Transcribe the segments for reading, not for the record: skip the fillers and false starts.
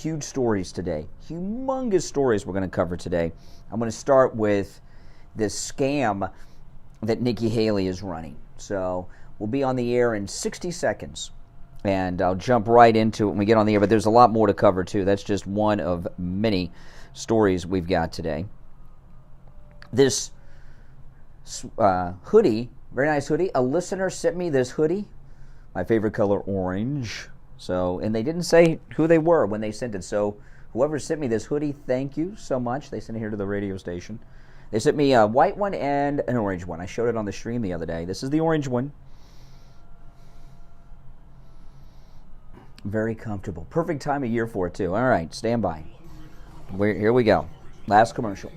huge stories today. Humongous stories we're going to cover today. I'm going to start with this scam that Nikki Haley is running. So we'll be on the air in 60 seconds, and I'll jump right into it when we get on the air. But there's a lot more to cover, too. That's just one of many stories we've got today. This hoodie, very nice hoodie. A listener sent me this hoodie, my favorite color, orange. So, and they didn't say who they were when they sent it. So whoever sent me this hoodie, thank you so much. They sent it here to the radio station. They sent me a white one and an orange one. I showed it on the stream the other day. This is the orange one. Very comfortable. Perfect time of year for it, too. All right, stand by. Here we go. Last commercial.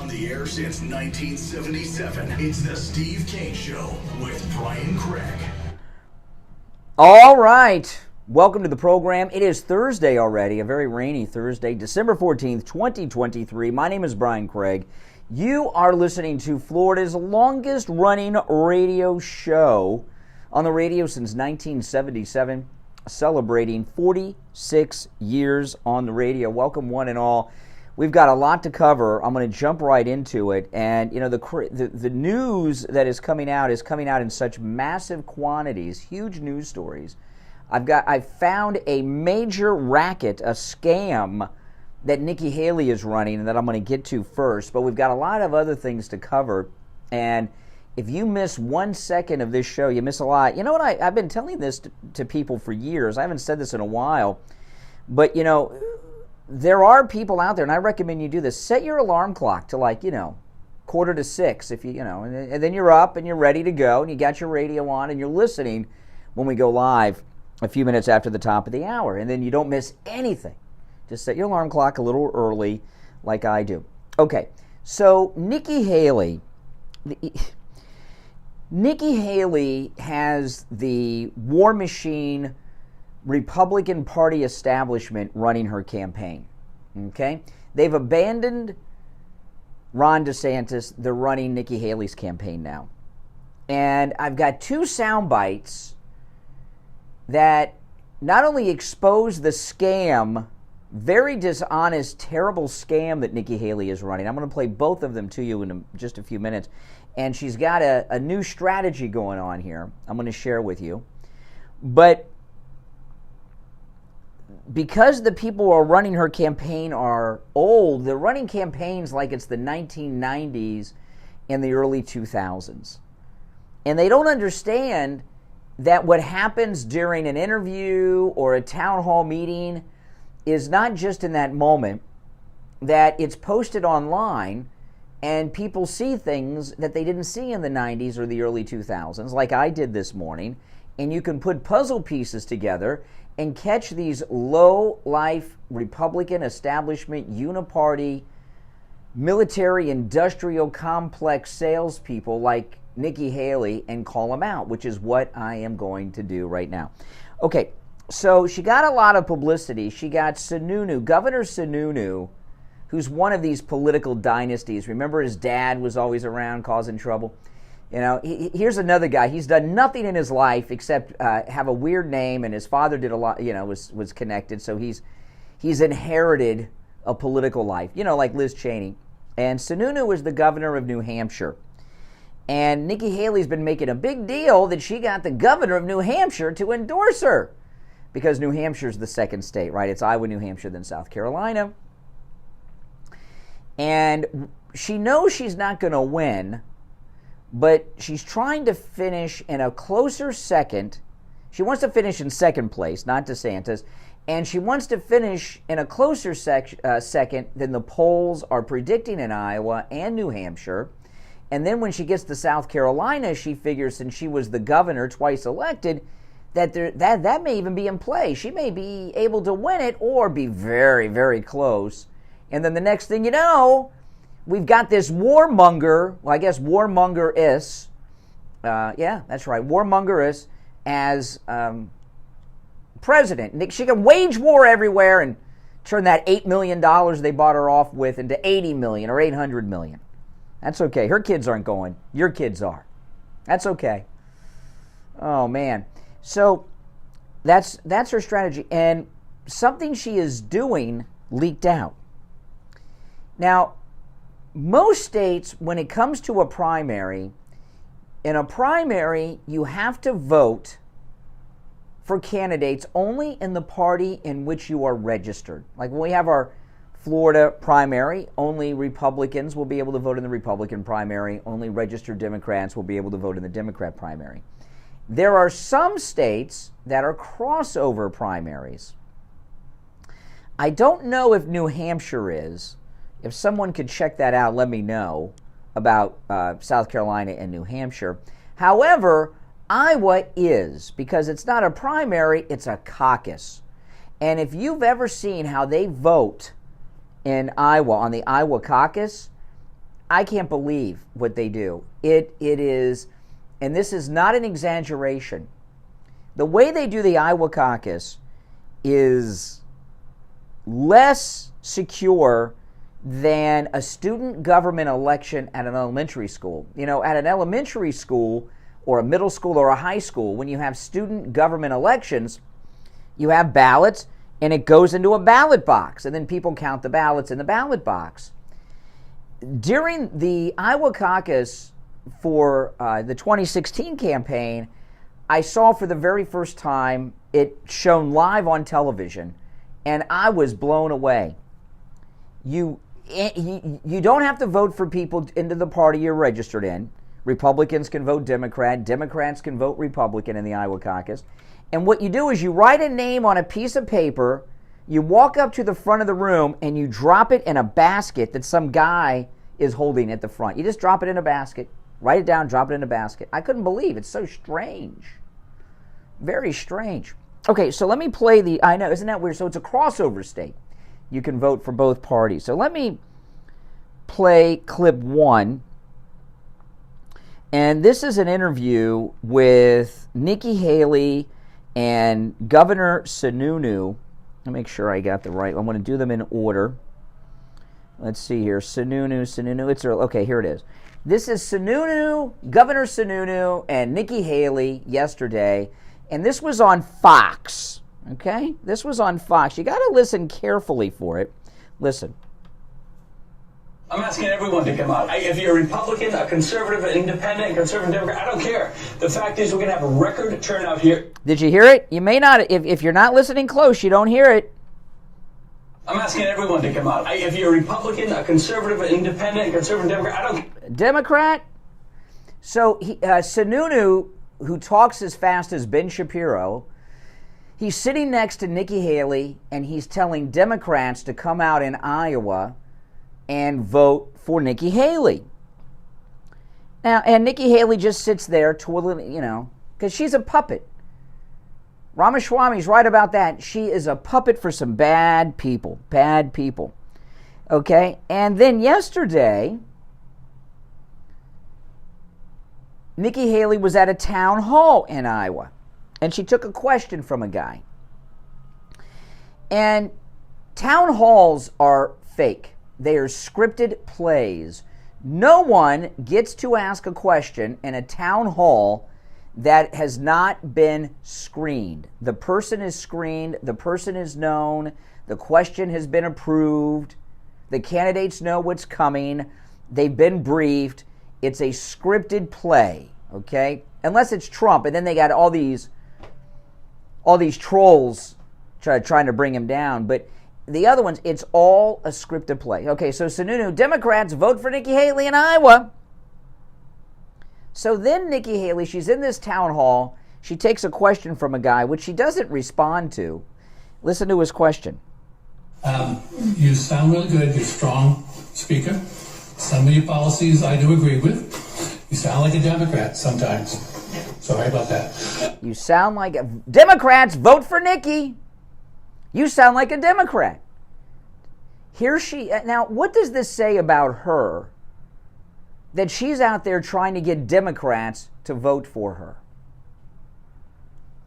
On the air since 1977, it's the Steve Kane Show with Brian Craig. All right. Welcome to the program. It is Thursday already, a very rainy Thursday, December 14th, 2023. My name is Brian Craig. You are listening to Florida's longest running radio show on the radio since 1977, celebrating 46 years on the radio. Welcome, one and all. We've got a lot to cover. I'm going to jump right into it. And, you know, the news that is coming out in such massive quantities, huge news stories. I found a major racket, a scam that Nikki Haley is running, and that I'm going to get to first. But we've got a lot of other things to cover. And if you miss 1 second of this show, you miss a lot. You know what? I've been telling this to people for years. I haven't said this in a while. But, you know, there are people out there, and I recommend you do this. Set your alarm clock to 5:45, if you know, and then you're up and you're ready to go, and you got your radio on, and you're listening when we go live a few minutes after the top of the hour, and then you don't miss anything. Just set your alarm clock a little early like I do. Okay, so Nikki Haley has the war machine Republican Party establishment running her campaign. Okay? They've abandoned Ron DeSantis. They're running Nikki Haley's campaign now. And I've got two sound bites that not only expose the scam, very dishonest, terrible scam that Nikki Haley is running. I'm going to play both of them to you in just a few minutes. And she's got a new strategy going on here I'm going to share with you. But because the people who are running her campaign are old, they're running campaigns like it's the 1990s and the early 2000s. And they don't understand that what happens during an interview or a town hall meeting is not just in that moment, that it's posted online and people see things that they didn't see in the 90s or the early 2000s, like I did this morning, and you can put puzzle pieces together and catch these low-life Republican establishment, uniparty, military-industrial complex salespeople like Nikki Haley and call them out, which is what I am going to do right now. Okay, so she got a lot of publicity. She got Sununu, Governor Sununu, who's one of these political dynasties. Remember his dad was always around causing trouble? You know, here's another guy. He's done nothing in his life except have a weird name, and his father did a lot, you know, was connected. So he's inherited a political life, you know, like Liz Cheney. And Sununu was the governor of New Hampshire. And Nikki Haley's been making a big deal that she got the governor of New Hampshire to endorse her, because New Hampshire's the second state, right? It's Iowa, New Hampshire, then South Carolina. And she knows she's not going to win, but she's trying to finish in a closer second. She wants to finish in second place, not DeSantis, and she wants to finish in a closer second than the polls are predicting in Iowa and New Hampshire. And then when she gets to South Carolina, she figures, since she was the governor twice elected, that may even be in play. She may be able to win it or be very, very close. And then the next thing you know, we've got this warmonger, well, I guess warmonger-is, yeah, that's right, warmonger-is as president. She can wage war everywhere and turn that $8 million they bought her off with into $80 million or $800 million. That's okay. Her kids aren't going. Your kids are. That's okay. Oh, man. So that's her strategy. And something she is doing leaked out. Now, most states, when it comes to a primary, in a primary, you have to vote for candidates only in the party in which you are registered. Like when we have our Florida primary, only Republicans will be able to vote in the Republican primary. Only registered Democrats will be able to vote in the Democrat primary. There are some states that are crossover primaries. I don't know if New Hampshire is. If someone could check that out, let me know about South Carolina and New Hampshire. However, Iowa is, because it's not a primary, it's a caucus. And if you've ever seen how they vote in Iowa, on the Iowa caucus, I can't believe what they do. It is, and this is not an exaggeration, the way they do the Iowa caucus is less secure than a student government election at an elementary school. You know, at an elementary school or a middle school or a high school, when you have student government elections, you have ballots and it goes into a ballot box, and then people count the ballots in the ballot box. During the Iowa caucus for the 2016 campaign, I saw for the very first time it shown live on television, and I was blown away. You don't have to vote for people into the party you're registered in. Republicans can vote Democrat. Democrats can vote Republican in the Iowa caucus. And what you do is you write a name on a piece of paper, you walk up to the front of the room, and you drop it in a basket that some guy is holding at the front. You just drop it in a basket, write it down, drop it in a basket. I couldn't believe it. It's so strange. Very strange. Okay, so let me play the, I know, isn't that weird? So it's a crossover state. You can vote for both parties. So let me play clip 1. And this is an interview with Nikki Haley and Governor Sununu. Let me make sure I got the right. I want to do them in order. Let's see here. Sununu. It's okay, here it is. This is Sununu, Governor Sununu, and Nikki Haley yesterday. And this was on Fox. Okay? This was on Fox. You got to listen carefully for it. Listen. I'm asking everyone to come out. If you're a Republican, a conservative, an independent, conservative, Democrat, I don't care. The fact is we're going to have a record turnout here. Did you hear it? You may not. If you're not listening close, you don't hear it. I'm asking everyone to come out. If you're a Republican, a conservative, an independent, conservative, Democrat, I don't... Democrat? So Sununu, who talks as fast as Ben Shapiro, he's sitting next to Nikki Haley, and he's telling Democrats to come out in Iowa and vote for Nikki Haley. Now, and Nikki Haley just sits there twiddling, you know, because she's a puppet. Ramaswamy's right about that. She is a puppet for some bad people. Bad people. Okay? And then yesterday, Nikki Haley was at a town hall in Iowa, and she took a question from a guy. And town halls are fake. They are scripted plays. No one gets to ask a question in a town hall that has not been screened. The person is screened, the person is known, the question has been approved, the candidates know what's coming, they've been briefed. It's a scripted play, okay? Unless it's Trump, and then they got all these trolls trying to bring him down. But the other ones, it's all a scripted play. Okay, so Sununu, Democrats vote for Nikki Haley in Iowa. So then Nikki Haley, she's in this town hall. She takes a question from a guy, which she doesn't respond to. Listen to his question. You sound really good. You're a strong speaker. Some of your policies I do agree with. You sound like a Democrat sometimes. Sorry about that. You sound like a... Democrats vote for Nikki. You sound like a Democrat. Here she... Now, what does this say about her? That she's out there trying to get Democrats to vote for her.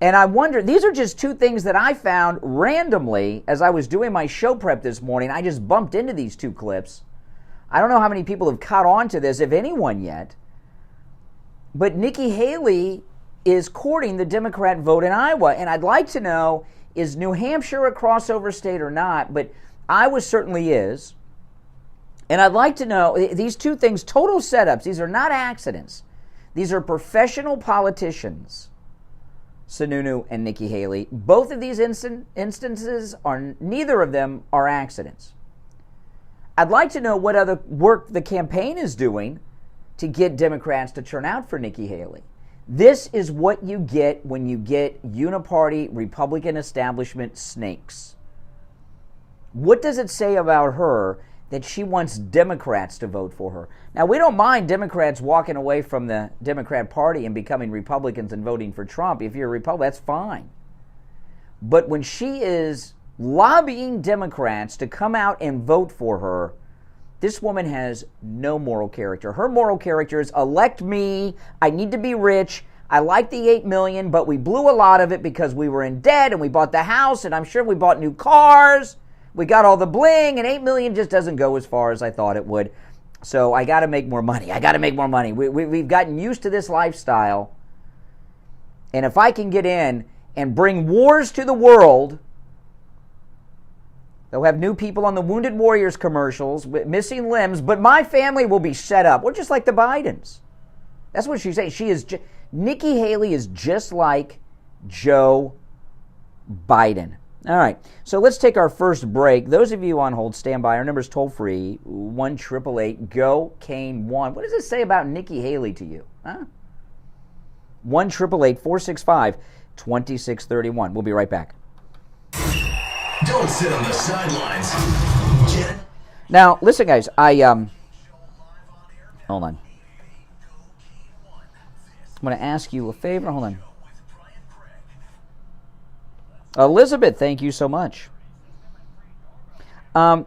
And I wonder, these are just two things that I found randomly as I was doing my show prep this morning. I just bumped into these two clips. I don't know how many people have caught on to this, if anyone yet. But Nikki Haley is courting the Democrat vote in Iowa. And I'd like to know, is New Hampshire a crossover state or not? But Iowa certainly is. And I'd like to know, these two things, total setups, these are not accidents. These are professional politicians, Sununu and Nikki Haley. Both of these instances are, neither of them are accidents. I'd like to know what other work the campaign is doing to get Democrats to turn out for Nikki Haley. This is what you get when you get uniparty Republican establishment snakes. What does it say about her that she wants Democrats to vote for her? Now, we don't mind Democrats walking away from the Democrat Party and becoming Republicans and voting for Trump. If you're a Republican, that's fine. But when she is lobbying Democrats to come out and vote for her, this woman has no moral character. Her moral character is, elect me, I need to be rich, I like the $8 million, but we blew a lot of it because we were in debt and we bought the house and I'm sure we bought new cars. We got all the bling, and $8 million just doesn't go as far as I thought it would. So I got to make more money. We've gotten used to this lifestyle. And if I can get in and bring wars to the world, they'll have new people on the Wounded Warriors commercials with missing limbs, but my family will be set up. We're just like the Bidens. That's what she's saying. Nikki Haley is just like Joe Biden. All right, so let's take our first break. Those of you on hold, stand by. Our number's toll-free, 1-888-GO-KANE-1. What does it say about Nikki Haley to you? Huh? 1-888-465-2631. We'll be right back. Don't sit on the sidelines. Now, listen, guys, hold on. I'm going to ask you a favor. Hold on. Elizabeth, thank you so much. I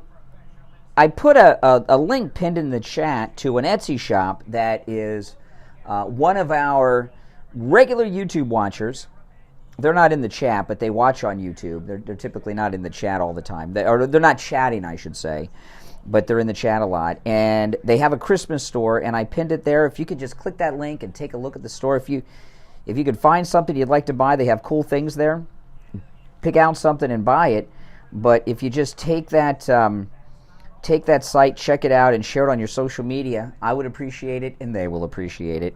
put a link pinned in the chat to an Etsy shop that is one of our regular YouTube watchers. They're not in the chat, but they watch on YouTube. They're typically not in the chat all the time. They're not chatting, I should say, but they're in the chat a lot. And they have a Christmas store, and I pinned it there. If you could just click that link and take a look at the store. If you could find something you'd like to buy, they have cool things there. Pick out something and buy it. But if you just take that site, check it out, and share it on your social media, I would appreciate it, and they will appreciate it.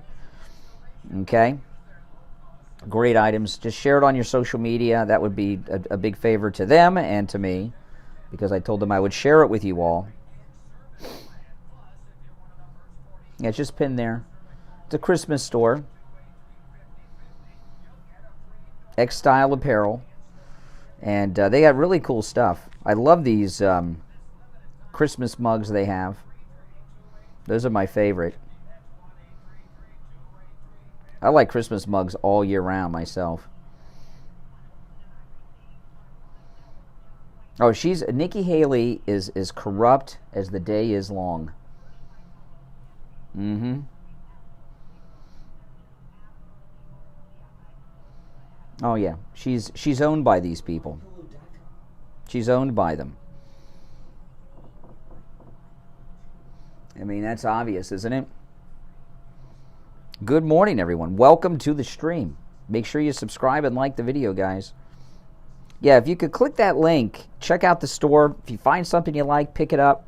Okay? Great items. Just share it on your social media. That would be a big favor to them and to me, because I told them I would share it with you all. Yeah, it's just pinned there. It's a Christmas store. X-Style apparel. And they got really cool stuff. I love these Christmas mugs they have. Those are my favorite. I like Christmas mugs all year round myself. Oh, Nikki Haley is corrupt as the day is long. Mm-hmm. Oh yeah, she's owned by these people. She's owned by them. I mean, that's obvious, isn't it? Good morning, everyone. Welcome to the stream. Make sure you subscribe and like the video, guys. Yeah, if you could click that link, check out the store. If you find something you like, pick it up.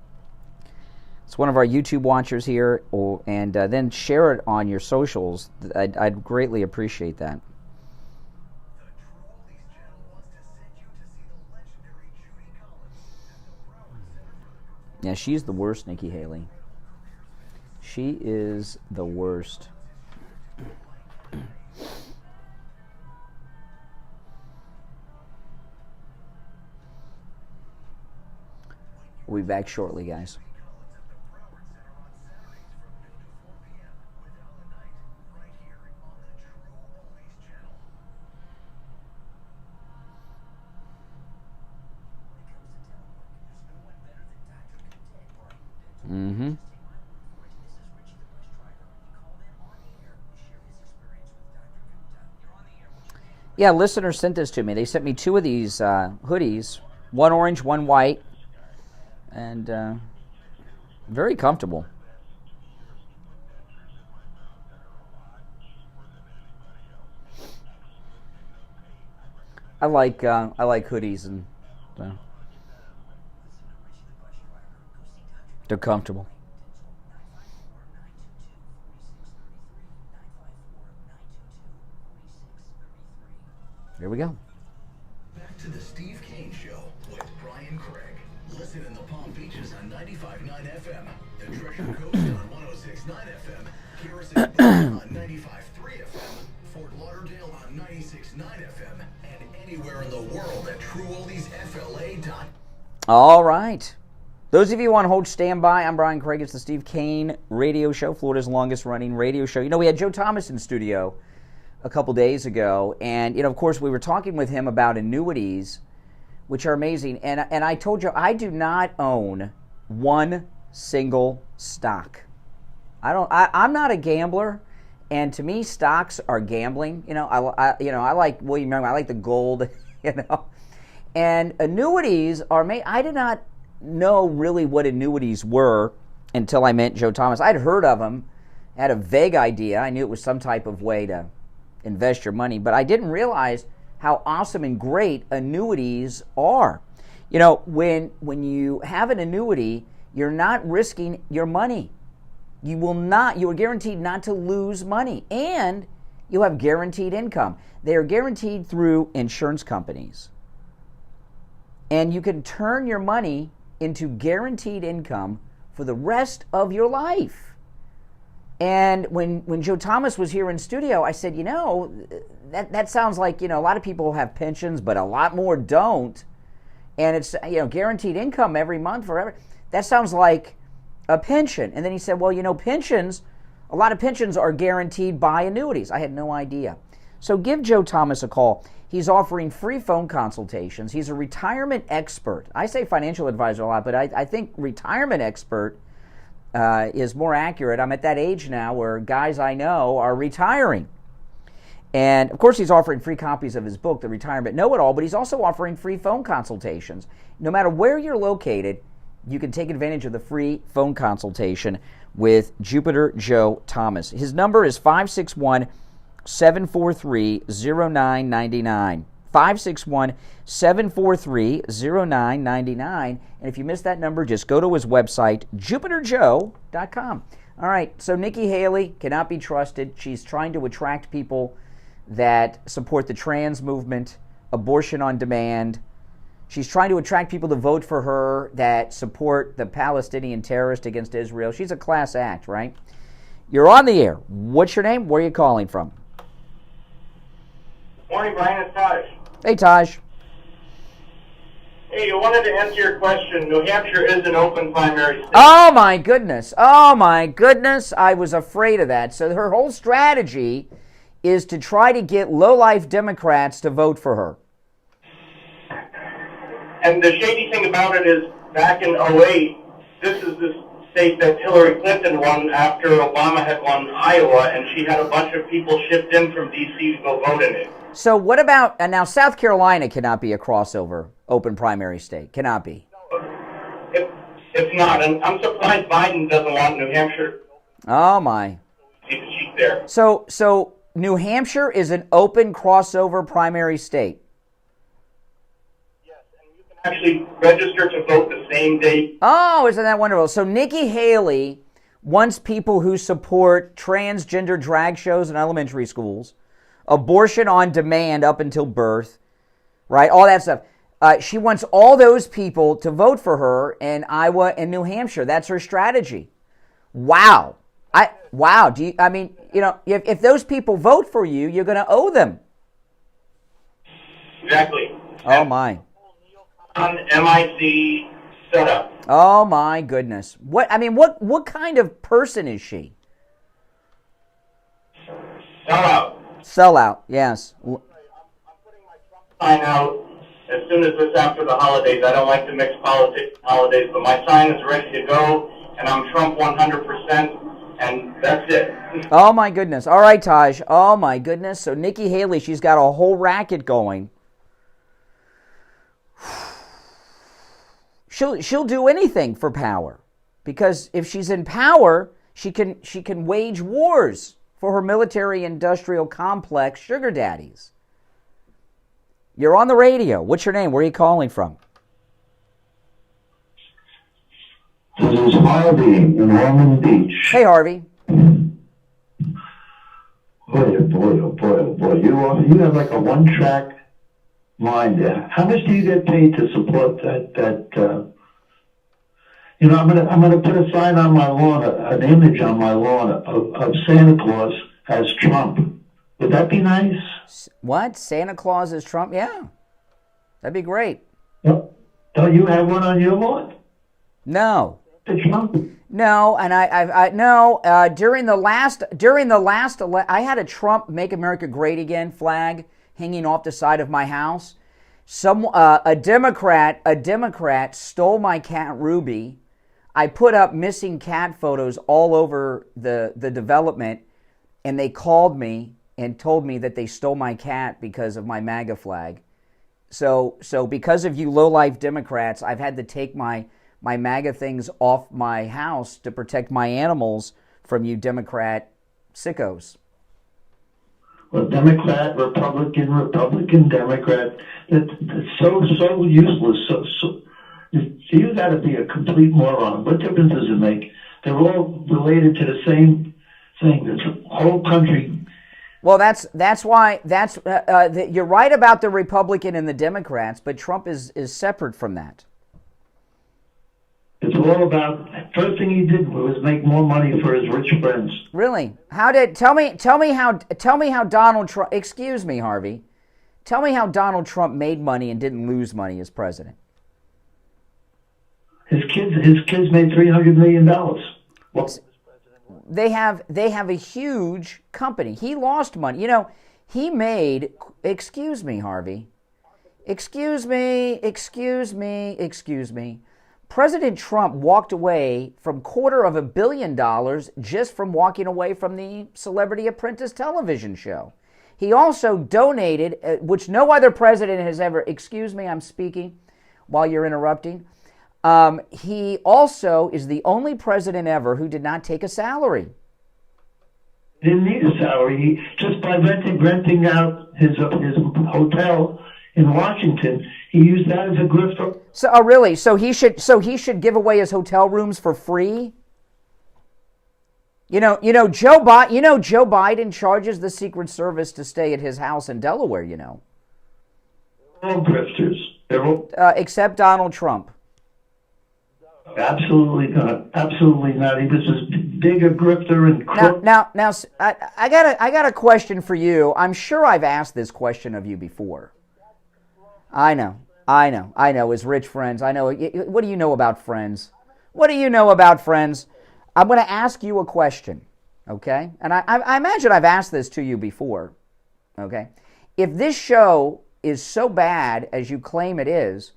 It's one of our YouTube watchers here, and then share it on your socials. I'd greatly appreciate that. Yeah, she's the worst, Nikki Haley. She is the worst. We'll be back shortly, guys. Mm-hmm. Yeah, listeners sent this to me. They sent me 2 of these hoodies, one orange, one white, and very comfortable. I like hoodies, and they're comfortable. Here we go. Back to the Steve Kane Show with Brian Craig. Listen in the Palm Beaches on 95.9 FM, the Treasure Coast on 106.9 FM, Garrison on 95.3 FM, Fort Lauderdale on 96.9 FM, and anywhere in the world at TrueOldiesFLA.com. All right. Those of you on hold, stand by. I'm Brian Craig. It's the Steve Kane Radio Show, Florida's longest-running radio show. You know, we had Joe Thomas in studio a couple days ago, and, you know, of course, we were talking with him about annuities, which are amazing. And I told you, I do not own one single stock. I'm not a gambler, and to me, stocks are gambling. You know, I like William Young. I like the gold. You know, and annuities are made. I did not know really what annuities were until I met Joe Thomas. I'd heard of them, had a vague idea. I knew it was some type of way to invest your money, but I didn't realize how awesome and great annuities are. You know, when you have an annuity, you're not risking your money. You are guaranteed not to lose money, and you have guaranteed income. They are guaranteed through insurance companies. And you can turn your money into guaranteed income for the rest of your life. And when Joe Thomas was here in studio, I said, you know, that sounds like, you know, a lot of people have pensions, but a lot more don't. And it's, you know, guaranteed income every month forever. That sounds like a pension. And then he said, well, you know, pensions, a lot of pensions are guaranteed by annuities. I had no idea. So give Joe Thomas a call. He's offering free phone consultations. He's a retirement expert. I say financial advisor a lot, but I think retirement expert is more accurate. I'm at that age now where guys I know are retiring. And, of course, he's offering free copies of his book, The Retirement Know-It-All, but he's also offering free phone consultations. No matter where you're located, you can take advantage of the free phone consultation with Jupiter Joe Thomas. His number is 561-743-0999. 561-743-0999. And if you missed that number, just go to his website, jupiterjoe.com. All right, so Nikki Haley cannot be trusted. She's trying to attract people that support the trans movement, abortion on demand. She's trying to attract people to vote for her that support the Palestinian terrorist against Israel. She's a class act, right? You're on the air. What's your name? Where are you calling from? Morning, Brian. It's Taj. Hey, Taj. Hey, I wanted to answer your question. New Hampshire is an open primary state. Oh, my goodness. Oh, my goodness. I was afraid of that. So her whole strategy is to try to get low-life Democrats to vote for her. And the shady thing about it is, back in 2008, this is the state that Hillary Clinton won after Obama had won Iowa, and she had a bunch of people shipped in from D.C. to go vote in it. So what about, and now South Carolina cannot be a crossover open primary state, cannot be. It's not, and I'm surprised Biden doesn't want New Hampshire. Oh my. Keep the cheek there. So New Hampshire is an open crossover primary state. Yes, and you can actually register to vote the same day. Oh, isn't that wonderful? So Nikki Haley wants people who support transgender drag shows in elementary schools, abortion on demand up until birth, right? All that stuff. She wants all those people to vote for her in Iowa and New Hampshire. That's her strategy. Wow. Wow. If those people vote for you, you're going to owe them. Exactly. Oh, my. On MIC setup. Oh, my goodness. What kind of person is she? Sellout, yes. I'm putting my Trump sign out as soon as it's after the holidays. I don't like to mix politics and holidays, but my sign is ready to go, and I'm Trump 100%. and that's it. Oh, my goodness. All right, Taj. Oh, my goodness. So Nikki Haley, she's got a whole racket going. She'll do anything for power, because if she's in power, she can wage wars for her military-industrial complex sugar daddies. You're on the radio. What's your name? Where are you calling from? This is Harvey in Ormond Beach. Hey, Harvey. Boy, oh boy. You have like a one-track mind there. How much do you get paid to support that? I'm gonna put a sign on my lawn, an image on my lawn of Santa Claus as Trump. Would that be nice? What? Santa Claus is Trump? Yeah, that'd be great. Don't you have one on your lawn? No. Trump? No, and during the last, I had a Trump "Make America Great Again" flag hanging off the side of my house. A Democrat stole my cat Ruby. I put up missing cat photos all over the development, and they called me and told me that they stole my cat because of my MAGA flag. So because of you low-life Democrats, I've had to take my MAGA things off my house to protect my animals from you Democrat sickos. Well, Democrat, Republican, Democrat, it's so useless. So you got to be a complete moron. What difference does it make? They're all related to the same thing. This whole country. Well, that's why you're right about the Republican and the Democrats, but Trump is separate from that. It's all about, first thing he did was make more money for his rich friends. Really? Tell me how Donald Trump, excuse me, Harvey. Tell me how Donald Trump made money and didn't lose money as president. His kids made $300 million. Well, they have a huge company. He lost money. You know, he made, excuse me, Harvey. Excuse me. President Trump walked away from $250 million just from walking away from the Celebrity Apprentice television show. He also donated, which no other president has ever, excuse me, I'm speaking while you're interrupting. He also is the only president ever who did not take a salary. Didn't need a salary. Just by renting out his hotel in Washington, he used that as a grifter. So, oh really? So he should give away his hotel rooms for free? You know, Joe Biden charges the Secret Service to stay at his house in Delaware. You know. All grifters. They're all. Except Donald Trump. Absolutely not. Absolutely not. He was as big a grifter and crook. Now, I got a question for you. I'm sure I've asked this question of you before. I know. As rich friends, I know. What do you know about Friends? What do you know about Friends? I'm going to ask you a question, okay? And I imagine I've asked this to you before, okay? If this show is so bad as you claim it is,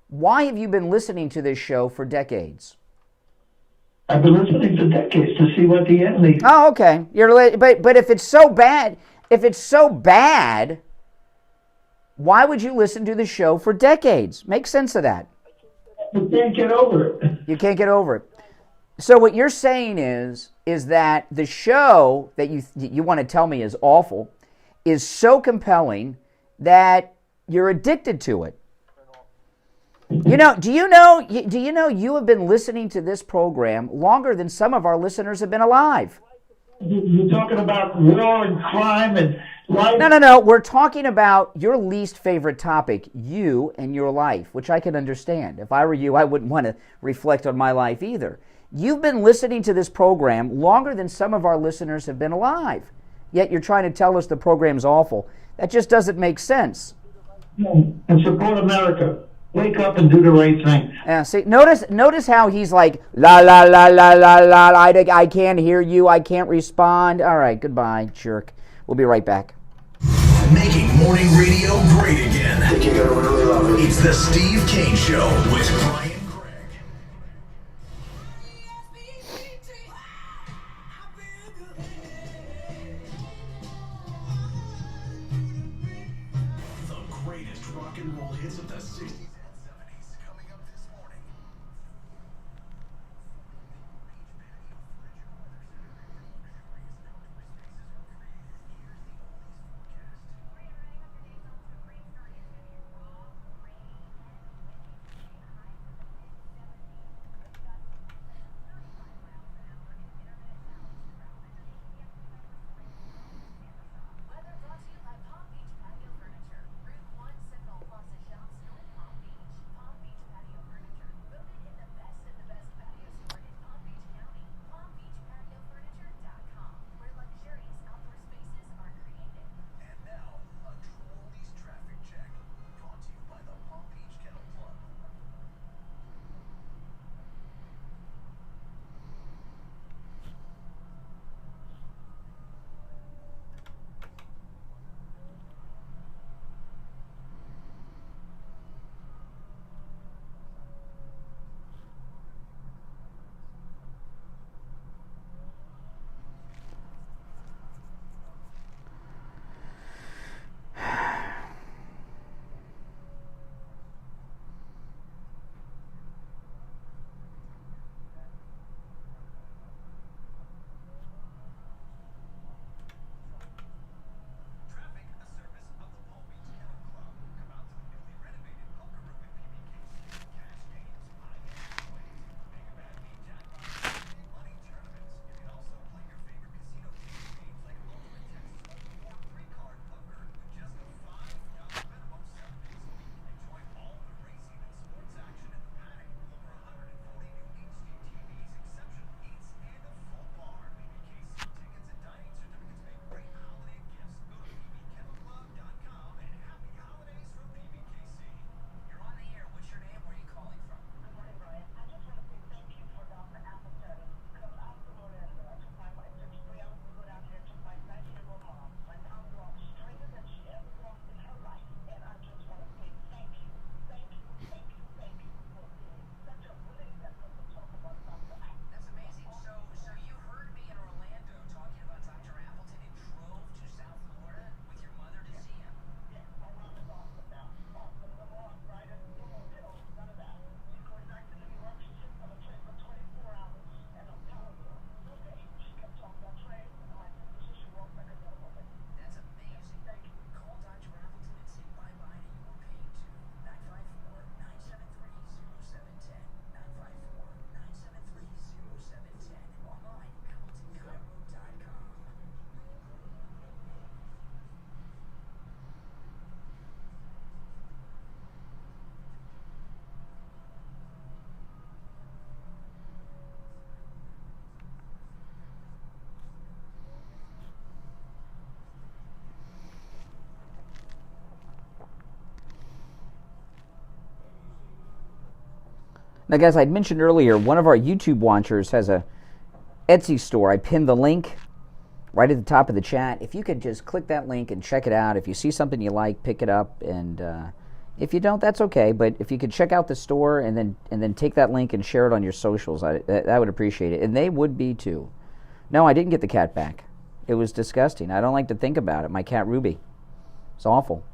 why have you been listening to this show for decades? I've been listening for decades to see what the enemy. Oh, okay. But if it's so bad, why would you listen to the show for decades? Make sense of that. You can't get over it. You can't get over it. So what you're saying is that the show that you want to tell me is awful is so compelling that you're addicted to it. You know, do you know you have been listening to this program longer than some of our listeners have been alive? You're talking about war and crime and life. No. We're talking about your least favorite topic, you and your life, which I can understand. If I were you, I wouldn't want to reflect on my life either. You've been listening to this program longer than some of our listeners have been alive. Yet you're trying to tell us the program's awful. That just doesn't make sense. And support America. Wake up and do the right thing. Yeah, see, notice how he's like, la, la, la, la, la, la, I can't hear you, I can't respond. All right, goodbye, jerk. We'll be right back. Making morning radio great again. I think you're going to really love it. It's the Steve Kane Show with Brian Craig. Now, guys, I mentioned earlier, one of our YouTube watchers has a Etsy store. I pinned the link right at the top of the chat. If you could just click that link and check it out. If you see something you like, pick it up. And if you don't, that's okay. But if you could check out the store and then take that link and share it on your socials, I would appreciate it. And they would be too. No, I didn't get the cat back. It was disgusting. I don't like to think about it. My cat Ruby. It's awful.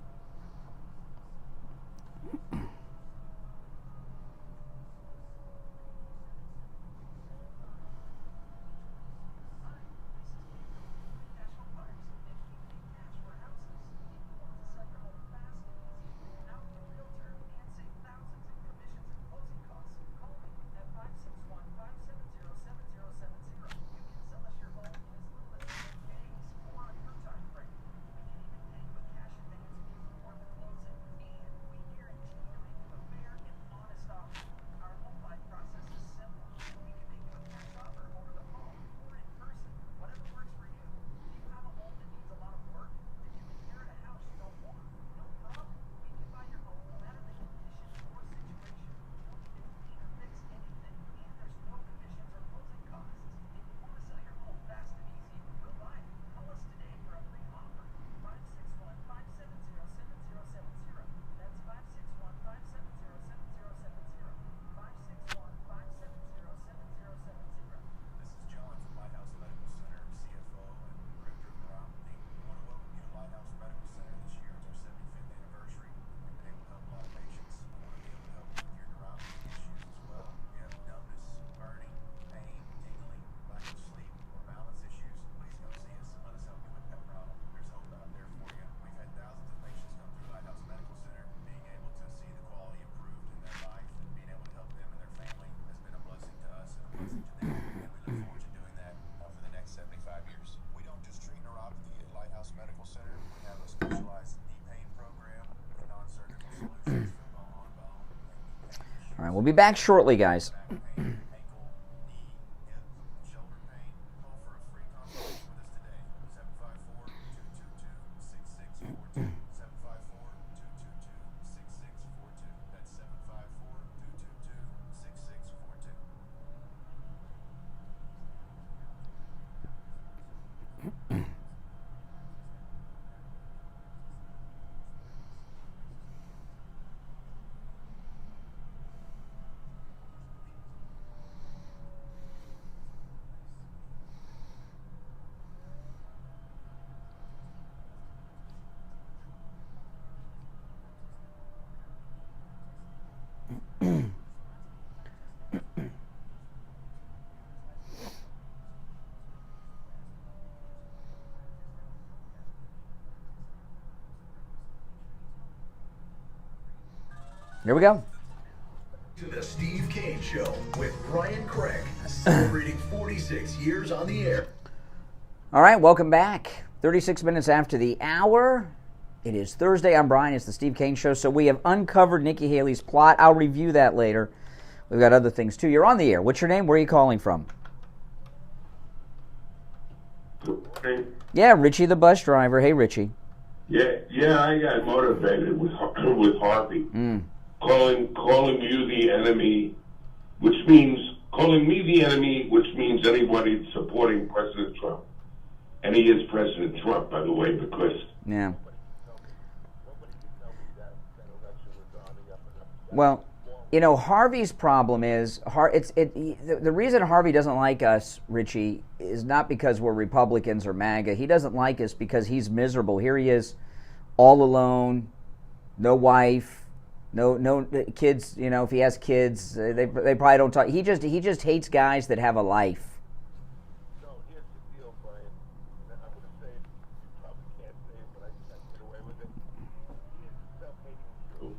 All right, we'll be back shortly, guys. Here we go. To the Steve Kane Show with Brian Craig, celebrating 46 years on the air. All right, welcome back. 36 minutes after the hour. It is Thursday. I'm Brian. It's the Steve Kane Show. So we have uncovered Nikki Haley's plot. I'll review that later. We've got other things, too. You're on the air. What's your name? Where are you calling from? Hey. Yeah, Richie the bus driver. Hey, Richie. Yeah, I got motivated with Harvey. Calling you the enemy, which means calling me the enemy, which means anybody supporting President Trump. And he is President Trump, by the way, because... Yeah. Well, you know, Harvey's problem is, the reason Harvey doesn't like us, Richie, is not because we're Republicans or MAGA. He doesn't like us because he's miserable. Here he is, all alone, no wife, no kids. You know, if he has kids, they probably don't talk. He just hates guys that have a life. No, here's the deal, Brian. I'm going to say it. You probably can't say it, but I can't get away with it. He is self-hating too.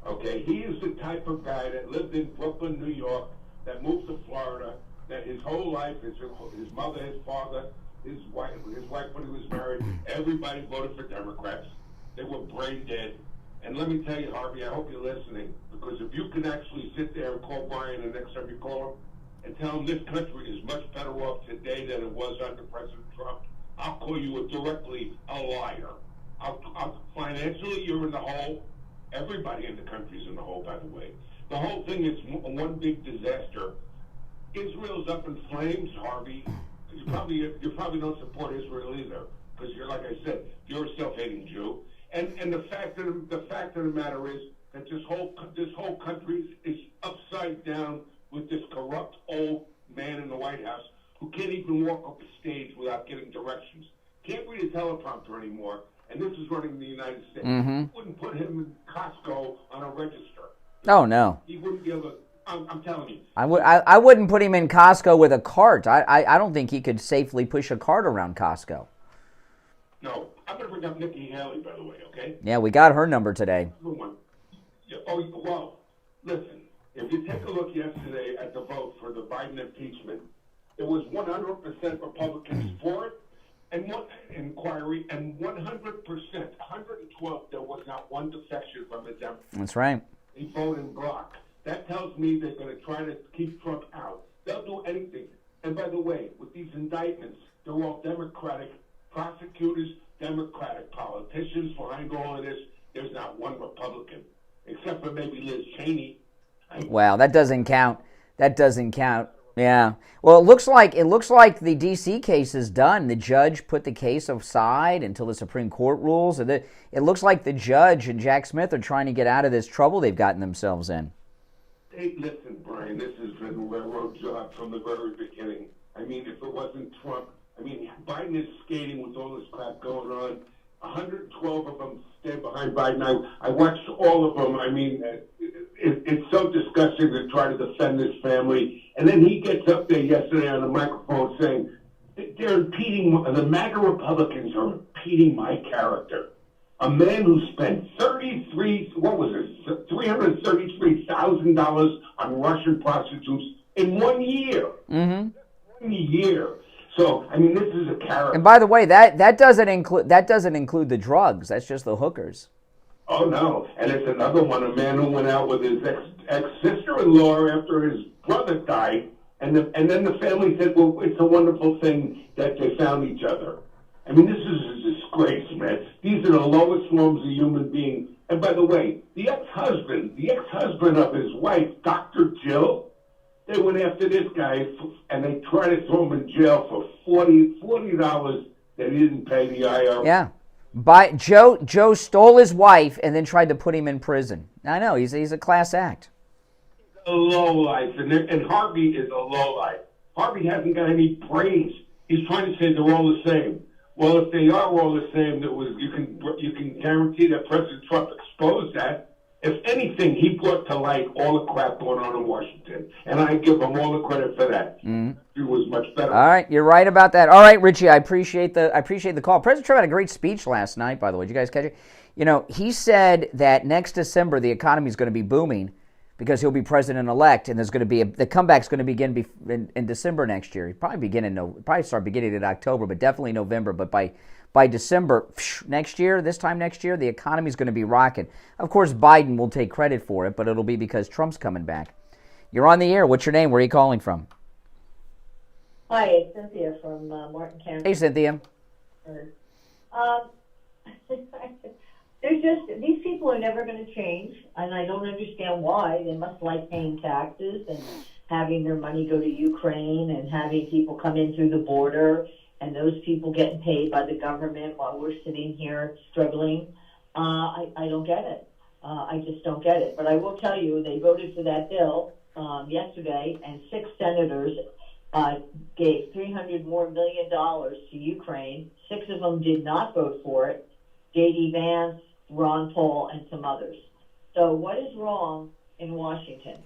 Okay, he is the type of guy that lived in Brooklyn, New York, that moved to Florida, that his whole life, his mother, his father, his wife when he was married, everybody voted for Democrats. They were brain dead. And let me tell you, Harvey, I hope you're listening, because if you can actually sit there and call Brian the next time you call him and tell him this country is much better off today than it was under President Trump, I'll call you directly a liar. Financially, you're in the hole. Everybody in the country is in the hole, by the way. The whole thing is one big disaster. Israel's up in flames, Harvey. You probably don't support Israel either, because you're, like I said, you're a self-hating Jew. And the fact of the matter is that this whole country is upside down with this corrupt old man in the White House who can't even walk up a stage without getting directions. Can't read a teleprompter anymore, and this is running the United States. Mm-hmm. Wouldn't put him in Costco on a register. Oh, no. He wouldn't be able to. I'm telling you. I wouldn't put him in Costco with a cart. I don't think he could safely push a cart around Costco. No. I'm going to bring up Nikki Haley, by the way, okay? Yeah, we got her number today. Oh, well, listen. If you take a look yesterday at the vote for the Biden impeachment, it was 100% Republicans for it, and one inquiry, and 100%, 112, there was not one defection from the Democrats. That's right. They voted in block. That tells me they're going to try to keep Trump out. They'll do anything. And by the way, with these indictments, they're all Democratic prosecutors, Democratic politicians behind all of this. There's not one Republican, except for maybe Liz Cheney. Well, that doesn't count. That doesn't count. Yeah. Well, it looks like the D.C. case is done. The judge put the case aside until the Supreme Court rules. And it looks like the judge and Jack Smith are trying to get out of this trouble they've gotten themselves in. Hey, listen, Brian, this has been a railroad job from the very beginning. I mean, if it wasn't Trump, Biden is skating with all this crap going on. 112 of them stand behind Biden. I watched all of them. I mean, it's so disgusting to try to defend this family. And then he gets up there yesterday on the microphone saying, they're impeding, the MAGA Republicans are impeding my character. A man who spent $333,000 on Russian prostitutes in 1 year. Mm-hmm. 1 year. So, this is a character. And by the way, that doesn't include the drugs. That's just the hookers. Oh, no. And it's another one, a man who went out with his ex-sister-in-law after his brother died. And then the family said, well, it's a wonderful thing that they found each other. This is a disgrace, man. These are the lowest forms of human being. And by the way, the ex-husband of his wife, Dr. Jill, they went after this guy, and they tried to throw him in jail for $40 that he didn't pay the IRS. Yeah. Joe stole his wife and then tried to put him in prison. I know, he's a class act. A lowlife, and Harvey is a lowlife. Harvey hasn't got any brains. He's trying to say they're all the same. Well, if they are all the same, you can guarantee that President Trump exposed that. If anything, he brought to light all the crap going on in Washington, and I give him all the credit for that. He was much better. All right, you're right about that. All right, Richie, I appreciate the call. President Trump had a great speech last night, by the way. Did you guys catch it? He said that next December the economy is going to be booming because he'll be president-elect, and there's going to be the comeback's going to begin in December next year. Probably start beginning in October, but definitely November. But by December this time next year, the economy is going to be rocking. Of course, Biden will take credit for it, but it'll be because Trump's coming back. You're on the air. What's your name? Where are you calling from? Hi, it's Cynthia from Martin County. Hey, Cynthia. These people are never going to change, and I don't understand why. They must like paying taxes and having their money go to Ukraine and having people come in through the border and those people getting paid by the government while we're sitting here struggling. I don't get it. I just don't get it. But I will tell you, they voted for that bill yesterday, and 6 senators gave $300 million to Ukraine. 6 of them did not vote for it. J.D. Vance, Ron Paul, and some others. So what is wrong in Washington?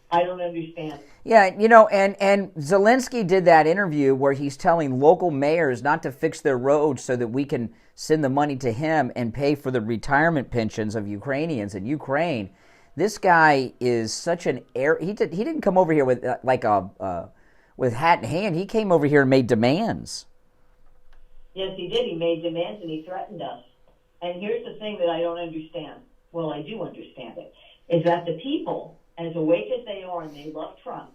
I don't understand. Yeah, and Zelensky did that interview where he's telling local mayors not to fix their roads so that we can send the money to him and pay for the retirement pensions of Ukrainians in Ukraine. This guy is such an he didn't come over here with with hat in hand. He came over here and made demands. Yes, he did. He made demands and he threatened us. And here's the thing that I don't understand. Well, I do understand it. Is that the people, as awake as they are and they love Trump,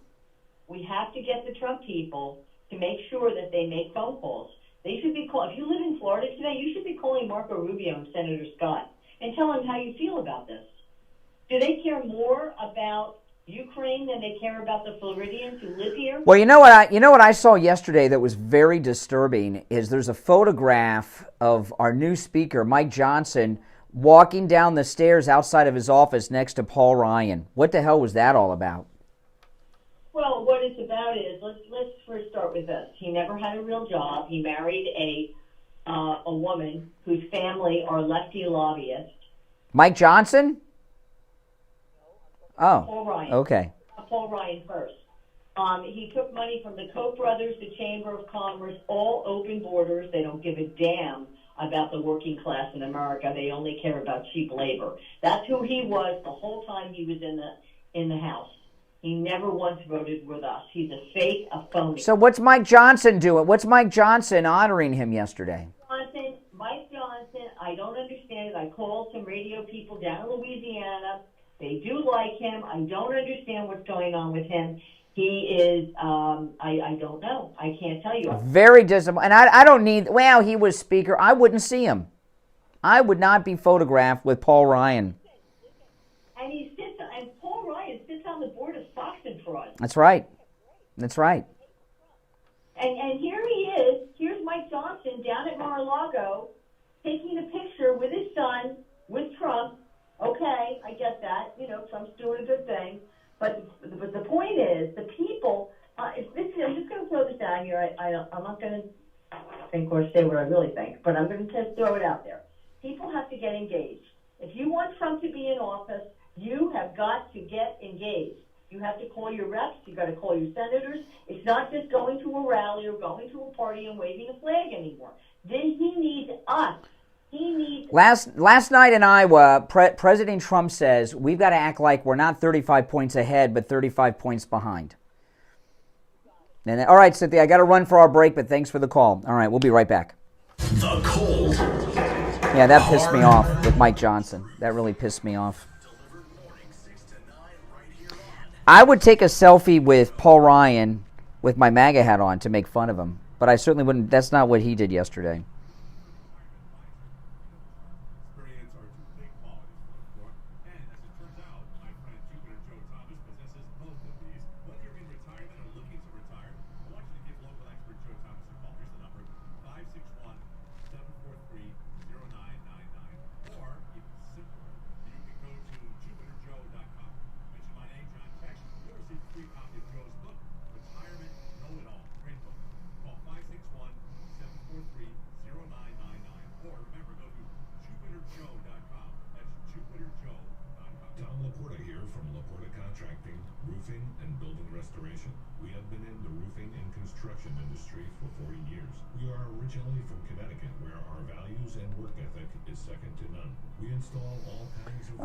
we have to get the Trump people to make sure that they make phone calls. They should be if you live in Florida today, you should be calling Marco Rubio and Senator Scott and tell them how you feel about this. Do they care more about Ukraine than they care about the Floridians who live here? Well, you know what I saw yesterday that was very disturbing is there's a photograph of our new speaker, Mike Johnson, walking down the stairs outside of his office next to Paul Ryan. What the hell was that all about? Well, what it's about is, let's first start with this. He never had a real job. He married a woman whose family are lefty lobbyists. Mike Johnson? Oh, Paul Ryan. okay. Paul Ryan first. He took money from the Koch brothers, the Chamber of Commerce, all open borders. They don't give a damn about the working class in America. They only care about cheap labor. That's who he was the whole time he was in the House. He never once voted with us. He's a fake, a phony. So what's Mike Johnson doing? What's Mike Johnson honoring him yesterday? Mike Johnson, I don't understand it. I called some radio people down in Louisiana. They do like him. I don't understand what's going on with him. He is, I don't know. I can't tell you. Very disappointing. And I don't need, well, he was speaker. I wouldn't see him. I would not be photographed with Paul Ryan. And Paul Ryan sits on the board of Fox and Fraud. That's right. That's right. And here he is. Here's Mike Johnson down at Mar-a-Lago taking a picture with his son, with Trump. Okay, I get that. You know, Trump's doing a good thing. But the point is, the people, I'm just going to throw this out here. I'm not going to think or say what I really think, but I'm going to just throw it out there. People have to get engaged. If you want Trump to be in office, you have got to get engaged. You have to call your reps. You've got to call your senators. It's not just going to a rally or going to a party and waving a flag anymore. Then he needs us. Last night in Iowa, President Trump says we've got to act like we're not 35 points ahead, but 35 points behind. And all right, Cynthia, I got to run for our break, but thanks for the call. All right, we'll be right back. The cold. Yeah, that pissed me off with Mike Johnson. That really pissed me off. I would take a selfie with Paul Ryan with my MAGA hat on to make fun of him, but I certainly wouldn't. That's not what he did yesterday.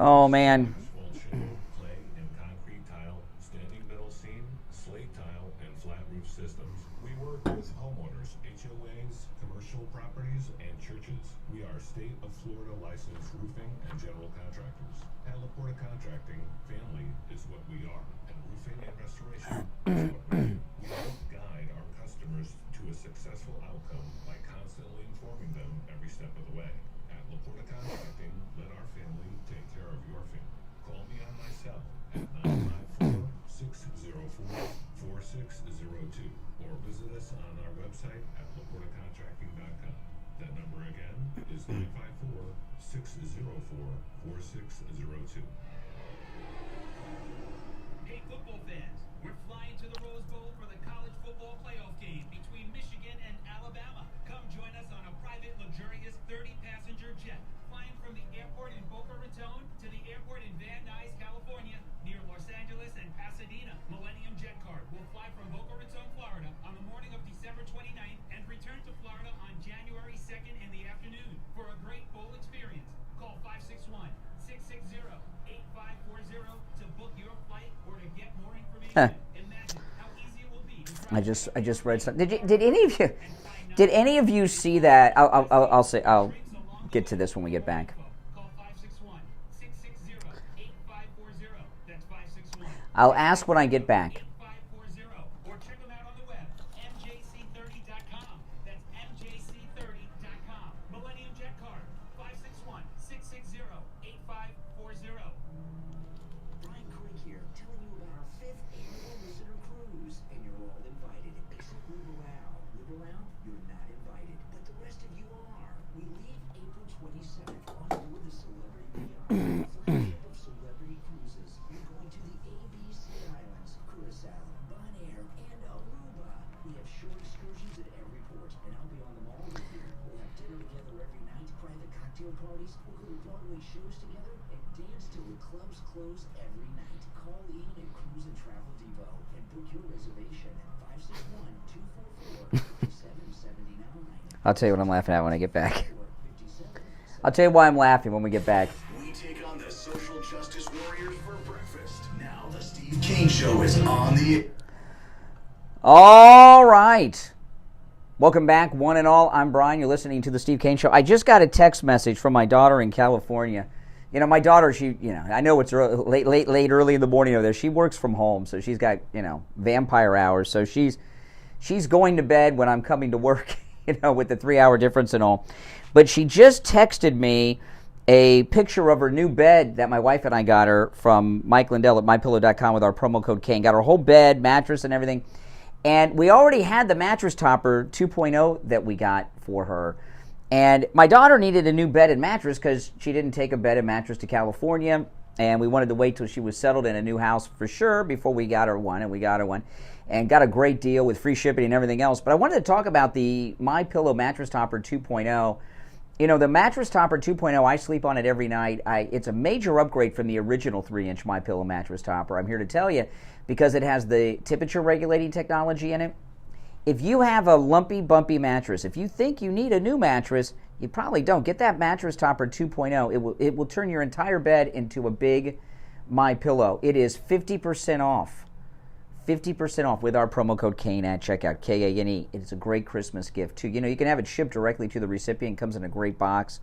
Oh, man. Concrete tile, standing metal seam, slate tile, and flat roof systems. We work with homeowners, HOAs, commercial properties, and churches. We are state of Florida licensed roofing and general contractors. At LaPorta Contracting, family is what we are, and roofing and restoration is what we do. We help guide our customers to a successful outcome by constantly informing them every step of the way. At LaPorta Contracting, let our family take care of your family. Call me on my cell at 954-604-4602 or visit us on our website at laportacontracting.com. That number again is 954-604-4602. Hey, football fans, we're flying to the Rose Bowl for the college football playoff game between Michigan and Alabama. Come join us on a private, luxurious 30-passenger jet, flying from the airport in Boca Raton to the airport in Van Nuys, California, near Los Angeles and Pasadena. Millennium Jet Card will fly from Boca Raton, Florida, on the morning of December 29th and return to Florida on January 2nd in the afternoon for a great bowl experience. Call 561-660-8540 to book your flight or to get more information. Imagine how easy it will be. I just read something. Did any of you see that? I'll get to this when we get back. I'll ask when I get back. Or check them out on the web, mjc30.com. That's mjc30.com. Millennium Jet Card, 561-660-8540. shows together and dance till the clubs close every night. Call Ian at Cruise and Travel Depot and book your reservation at 561-244-5779. I'll tell you what I'm laughing at when I get back. I'll tell you why I'm laughing when we get back. We take on the social justice warriors for breakfast. Now the Steve Kane Show is on the... All right. Welcome back, one and all. I'm Brian. You're listening to the Steve Kane Show. I just got a text message from my daughter in California. You know, my daughter, I know it's late, early in the morning over there. She works from home, so she's got, vampire hours. So she's going to bed when I'm coming to work, with the 3-hour difference and all. But she just texted me a picture of her new bed that my wife and I got her from Mike Lindell at MyPillow.com with our promo code Kane. Got her whole bed, mattress, and everything. And we already had the mattress topper 2.0 that we got for her. And my daughter needed a new bed and mattress because she didn't take a bed and mattress to California. And we wanted to wait till she was settled in a new house for sure before we got her one. And we got her one. And got a great deal with free shipping and everything else. But I wanted to talk about the MyPillow mattress topper 2.0. The mattress topper 2.0, I sleep on it every night. It's a major upgrade from the original 3-inch MyPillow mattress topper. I'm here to tell you, because it has the temperature regulating technology in it. If you have a lumpy, bumpy mattress, if you think you need a new mattress, you probably don't. Get that mattress topper 2.0. It will turn your entire bed into a big MyPillow. It is 50% off. 50% off with our promo code Kane at checkout, Kane. It's a great Christmas gift too. You can have it shipped directly to the recipient. It comes in a great box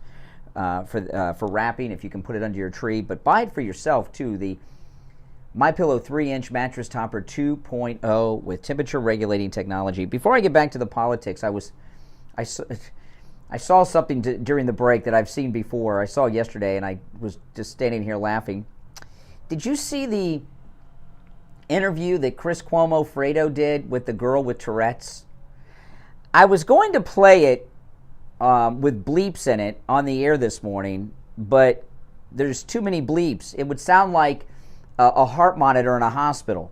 for wrapping if you can put it under your tree. But buy it for yourself too. The MyPillow 3-inch mattress topper 2.0 with temperature regulating technology. Before I get back to the politics, I saw something during the break that I've seen before. I saw yesterday, and I was just standing here laughing. Did you see the interview that Chris Cuomo-Fredo did with the girl with Tourette's? I was going to play it with bleeps in it on the air this morning, but there's too many bleeps. It would sound like a heart monitor in a hospital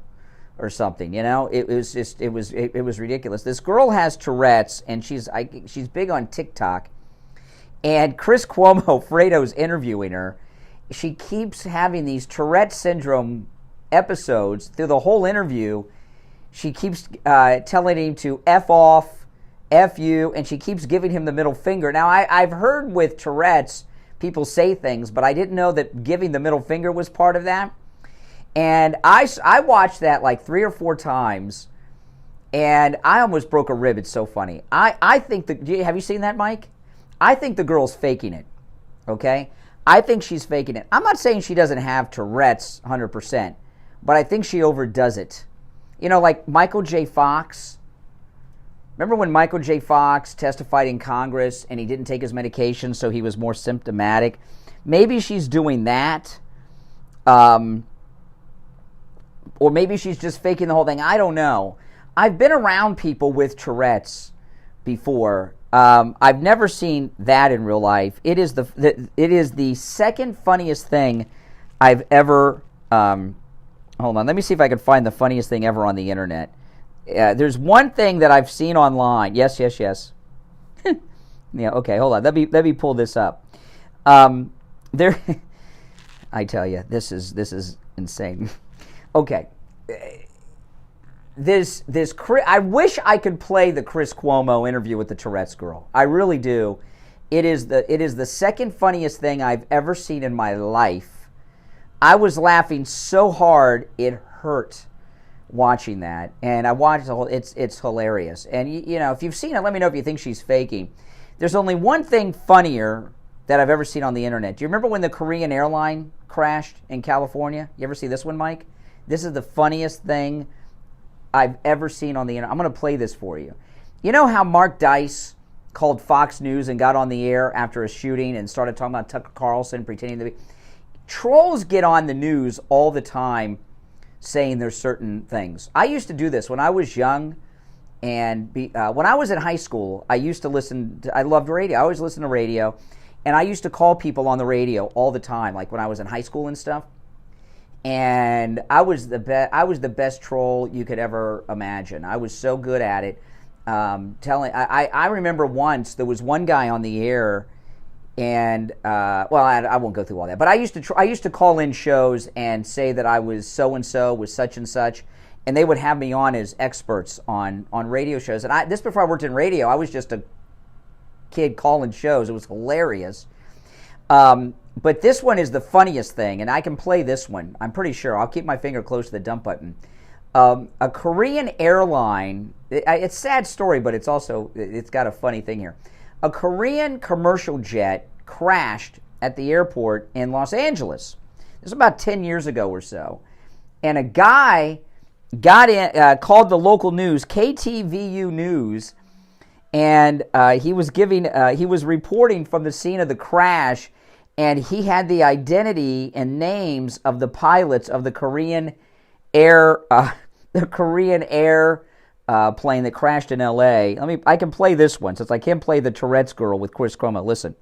or something. It was ridiculous. This girl has Tourette's, and she's big on TikTok, and Chris Cuomo-Fredo's interviewing her. She keeps having these Tourette syndrome episodes through the whole interview. She keeps telling him to F off, F you, and she keeps giving him the middle finger. Now, I've heard with Tourette's, people say things, but I didn't know that giving the middle finger was part of that. And I watched that like 3 or 4 times, and I almost broke a rib. It's so funny. I think have you seen that, Mike? I think the girl's faking it, okay? I think she's faking it. I'm not saying she doesn't have Tourette's 100%, but I think she overdoes it. Like Michael J. Fox. Remember when Michael J. Fox testified in Congress and he didn't take his medication, so he was more symptomatic? Maybe she's doing that. Or maybe she's just faking the whole thing. I don't know. I've been around people with Tourette's before. I've never seen that in real life. It is the second funniest thing I've ever... hold on. Let me see if I can find the funniest thing ever on the internet. There's one thing that I've seen online. Yes. Yeah. Okay. Hold on. Let me pull this up. There. I tell you, this is insane. Okay. I wish I could play the Chris Cuomo interview with the Tourette's girl. I really do. It is the second funniest thing I've ever seen in my life. I was laughing so hard it hurt watching that, and I watched the whole. It's hilarious. And if you've seen it, let me know if you think she's faking. There's only one thing funnier that I've ever seen on the internet. Do you remember when the Korean Airline crashed in California? You ever see this one, Mike? This is the funniest thing I've ever seen on the internet. I'm going to play this for you. You know how Mark Dice called Fox News and got on the air after a shooting and started talking about Tucker Carlson pretending to be... Trolls get on the news all the time saying there's certain things. I used to do this when I was young, and when I was in high school, I used to I loved radio. I always listened to radio, and I used to call people on the radio all the time, like when I was in high school and stuff. And I was the best troll you could ever imagine. I was so good at it. I remember once there was one guy on the air. And I won't go through all that. But I used to call in shows and say that I was so and so with such and such, and they would have me on as experts on radio shows. And this before I worked in radio, I was just a kid calling shows. It was hilarious. But this one is the funniest thing, and I can play this one. I'm pretty sure. I'll keep my finger close to the dump button. A Korean airline. It's a sad story, but it's got a funny thing here. A Korean commercial jet crashed at the airport in Los Angeles. This was about 10 years ago or so. And a guy got in, called the local news, KTVU News, and he was reporting from the scene of the crash, and he had the identity and names of the pilots of the Korean Air plane that crashed in L.A. I can play this one since I can't play the Tourette's girl with Chris Cuomo. Listen.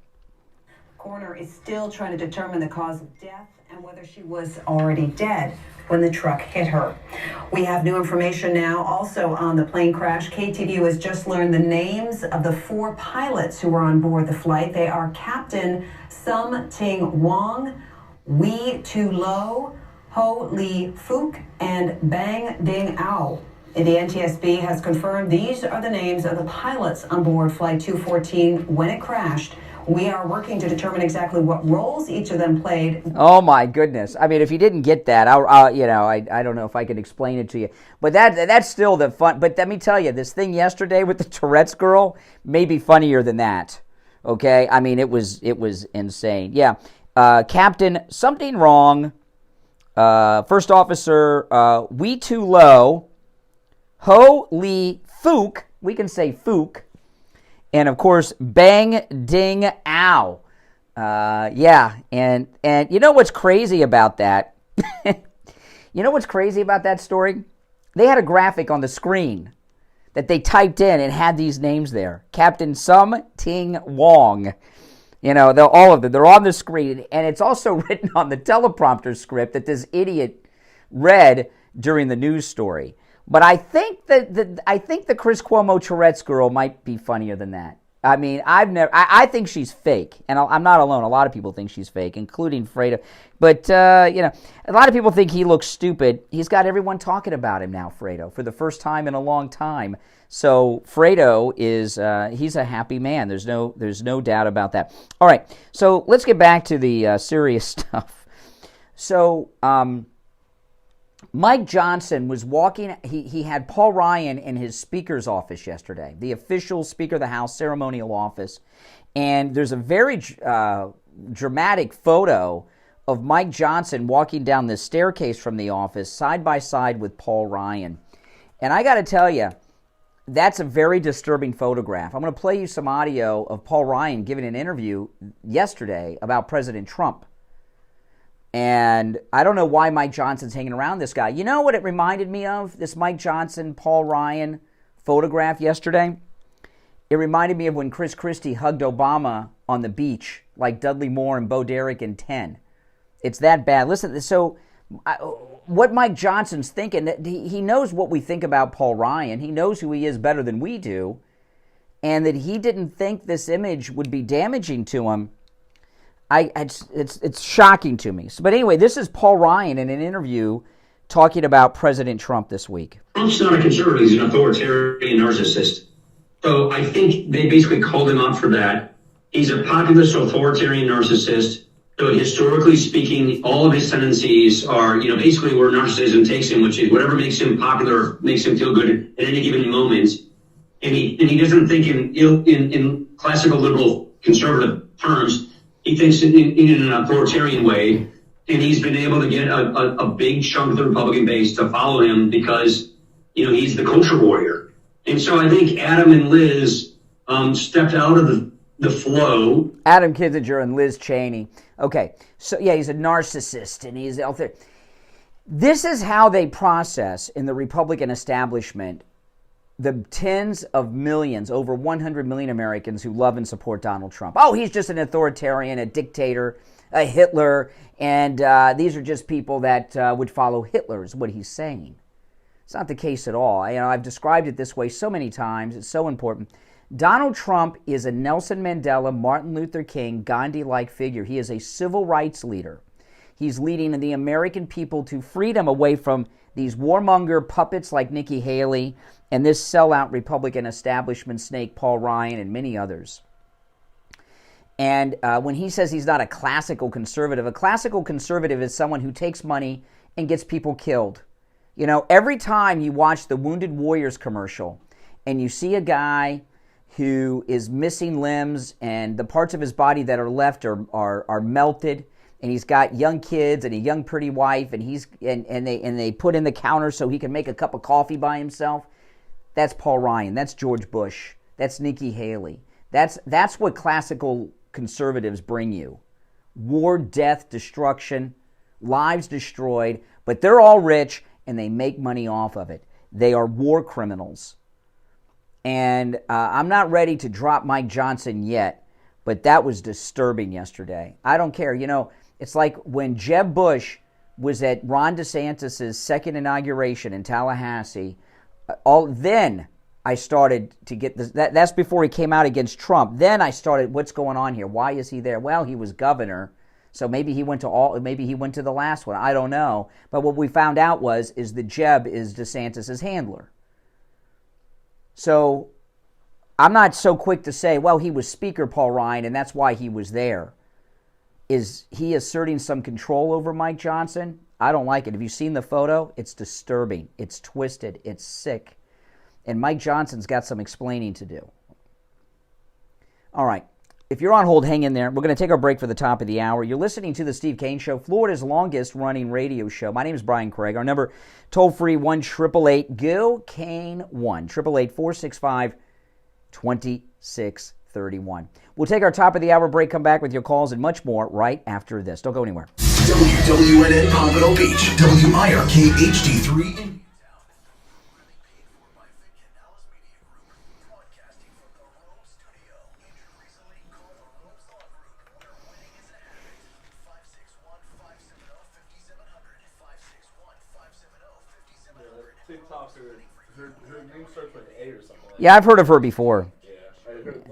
Coroner is still trying to determine the cause of death and whether she was already dead when the truck hit her. We have new information now also on the plane crash. KTVU has just learned the names of the 4 pilots who were on board the flight. They are Captain Sum Ting Wong, Wee Tu Lo, Ho Lee Fook, and Bang Ding Ao. The NTSB has confirmed these are the names of the pilots on board Flight 214 when it crashed. We are working to determine exactly what roles each of them played. Oh my goodness! I mean, if you didn't get that, I don't know if I can explain it to you. But that's still the fun. But let me tell you, this thing yesterday with the Tourette's girl may be funnier than that. Okay, I mean it was insane. Yeah, Captain something wrong. First Officer Wee Tu Lo, Ho Lee Fook, we can say Fook, and of course Bang Ding Ao. Yeah, and you know what's crazy about that? You know what's crazy about that story? They had a graphic on the screen that they typed in and had these names there. Captain Sum Ting Wong. You know, all of them. They're on the screen, and it's also written on the teleprompter script that this idiot read during the news story. But I think the Chris Cuomo Tourette's girl might be funnier than that. I mean, I think she's fake, and I'm not alone. A lot of people think she's fake, including Fredo. But a lot of people think he looks stupid. He's got everyone talking about him now, Fredo, for the first time in a long time. So Fredo he's a happy man. There's no doubt about that. All right, so let's get back to the serious stuff. So Mike Johnson was walking. He had Paul Ryan in his speaker's office yesterday, the official Speaker of the House ceremonial office, and there's a very dramatic photo of Mike Johnson walking down the staircase from the office side by side with Paul Ryan. And I got to tell you, that's a very disturbing photograph. I'm going to play you some audio of Paul Ryan giving an interview yesterday about President Trump. And I don't know why Mike Johnson's hanging around this guy. You know what it reminded me of, this Mike Johnson, Paul Ryan photograph yesterday? It reminded me of when Chris Christie hugged Obama on the beach, like Dudley Moore and Bo Derek in 10. It's that bad. Listen, so what Mike Johnson's thinking, that he knows what we think about Paul Ryan. He knows who he is better than we do. And that he didn't think this image would be damaging to him. It's shocking to me. But anyway, this is Paul Ryan in an interview talking about President Trump this week. Trump's not a conservative. He's an authoritarian narcissist. So I think they basically called him out for that. He's a populist authoritarian narcissist. So historically speaking, all of his tendencies are, basically where narcissism takes him, which is whatever makes him popular, makes him feel good at any given moment. And he doesn't think in classical liberal conservative terms. He thinks in an authoritarian way, and he's been able to get a big chunk of the Republican base to follow him because, he's the culture warrior. And so I think Adam and Liz stepped out of the flow. Adam Kinzinger and Liz Cheney. Okay, so yeah, he's a narcissist, and he's out there. This is how they process in the Republican establishment the tens of millions, over 100 million Americans who love and support Donald Trump. Oh, he's just an authoritarian, a dictator, a Hitler, and these are just people that would follow Hitler, is what he's saying. It's not the case at all. I've described it this way so many times. It's so important. Donald Trump is a Nelson Mandela, Martin Luther King, Gandhi-like figure. He is a civil rights leader. He's leading the American people to freedom away from these warmonger puppets like Nikki Haley and this sellout Republican establishment snake Paul Ryan and many others. And when he says he's not a classical conservative is someone who takes money and gets people killed. You know, every time you watch the Wounded Warriors commercial and you see a guy who is missing limbs and the parts of his body that are left are melted, and he's got young kids and a young pretty wife, and they put in the counter so he can make a cup of coffee by himself. That's Paul Ryan. That's George Bush. That's Nikki Haley. That's what classical conservatives bring you. War, death, destruction, lives destroyed, but they're all rich and they make money off of it. They are war criminals. And I'm not ready to drop Mike Johnson yet, but that was disturbing yesterday. I don't care. You know, it's like when Jeb Bush was at Ron DeSantis' second inauguration in Tallahassee, then I started to get this. That's before he came out against Trump. Then I started, what's going on here? Why is he there? Well, he was governor, so maybe he went to the last one. I don't know. But what we found out is that Jeb is DeSantis' handler. So I'm not so quick to say, well, he was Speaker Paul Ryan, and that's why he was there. Is he asserting some control over Mike Johnson? I don't like it. Have you seen the photo? It's disturbing. It's twisted. It's sick. And Mike Johnson's got some explaining to do. All right. If you're on hold, hang in there. We're going to take our break for the top of the hour. You're listening to the Steve Kane Show, Florida's longest-running radio show. My name is Brian Craig. Our number, toll-free, 1-888-GO-KANE-1, 888-465-2631. We'll take our top of the hour break, come back with your calls and much more right after this. Don't go anywhere. WWNN Pompano Beach, WIRK HD3 in her name starts with an A or something. Yeah, I've heard of her before. Yeah, I heard,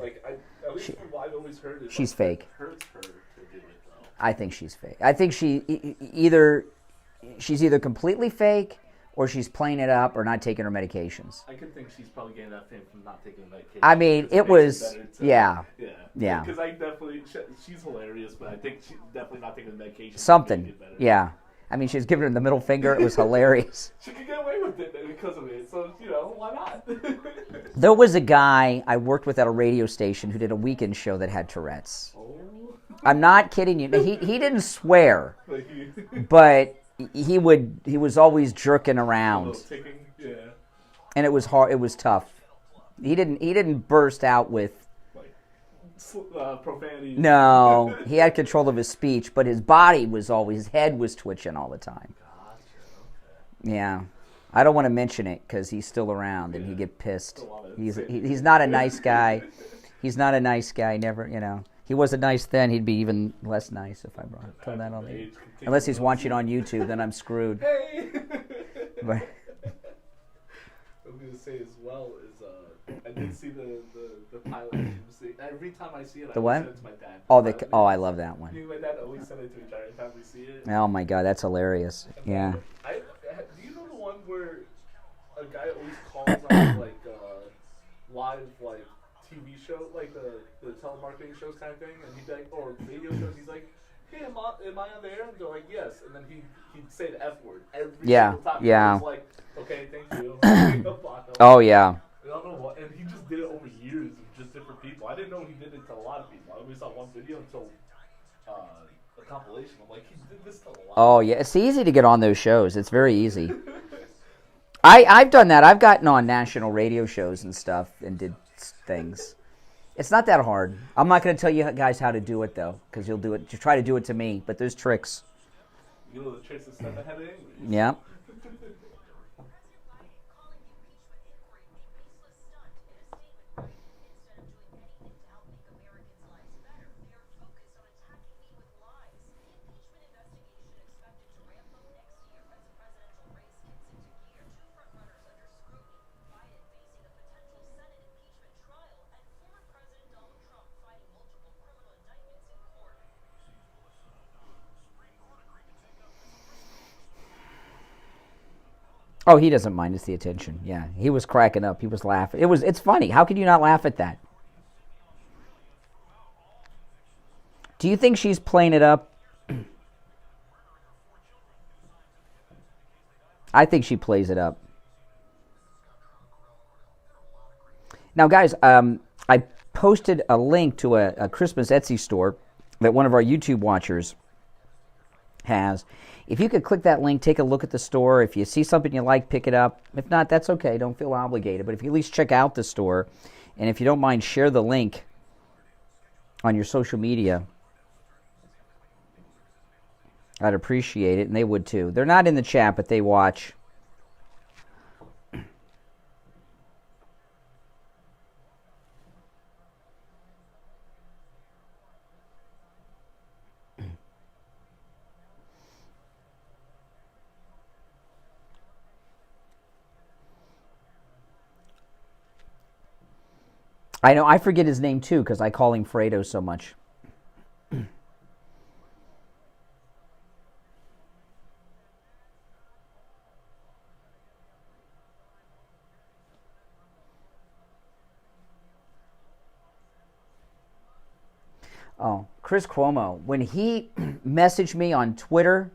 at least from what I've always heard, she's fake. It hurts her to do it, though. I think she's fake. I think she's either completely fake or she's playing it up or not taking her medications. I could think she's probably getting that fame from not taking the medication. I mean, it was, yeah. Because she's hilarious, but I think she's definitely not taking the medication. Something, yeah. I mean, she was giving her the middle finger. It was hilarious. She could get away with it because of it. So, why not? There was a guy I worked with at a radio station who did a weekend show that had Tourette's. Oh. I'm not kidding you. He didn't swear, but he was always jerking around. Yeah. And it was hard. It was tough. He didn't burst out with profanity. No, he had control of his speech, but his head was twitching all the time. Gotcha. Yeah, I don't want to mention it because he's still around and he'd get pissed. He's not a nice guy. He's not a nice guy. Never, he wasn't nice then. He'd be even less nice if I turn that on. Unless he's watching on YouTube, then I'm screwed. Hey. But I'm gonna say as well is I did see the pilot. Every time I see it, the I what? send it to my dad. I love that one. My dad always send it to each other every time we see it. Oh my God, that's hilarious. Yeah. Do you know the one where a guy always calls on live TV show, the telemarketing shows kind of thing, and he'd be like, or radio shows, he's like, hey, am I on there? And they're like, yes, and then he'd say the F word every single time. Yeah. He was like, okay, thank you. Oh yeah. I don't know what, and he just did it over years with just different people. I didn't know he did it to a lot of people. I only saw one video until a compilation. I'm like, he did this to a lot. Oh yeah, it's easy to get on those shows. It's very easy. I've done that. I've gotten on national radio shows and stuff and did things. It's not that hard. I'm not going to tell you guys how to do it though, because you'll do it. You try to do it to me, but there's tricks. You know the tricks and stuff ahead of it. Yeah. Oh, he doesn't mind. It's the attention. Yeah, he was cracking up. He was laughing. It's funny. How could you not laugh at that? Do you think she's playing it up? I think she plays it up. Now, guys, I posted a link to a Christmas Etsy store that one of our YouTube watchers has. If you could click that link, take a look at the store. If you see something you like, pick it up. If not, that's okay. Don't feel obligated. But if you at least check out the store, and if you don't mind, share the link on your social media, I'd appreciate it, and they would too. They're not in the chat, but they watch. I know, I forget his name too because I call him Fredo so much. Oh, Chris Cuomo, when he messaged me on Twitter,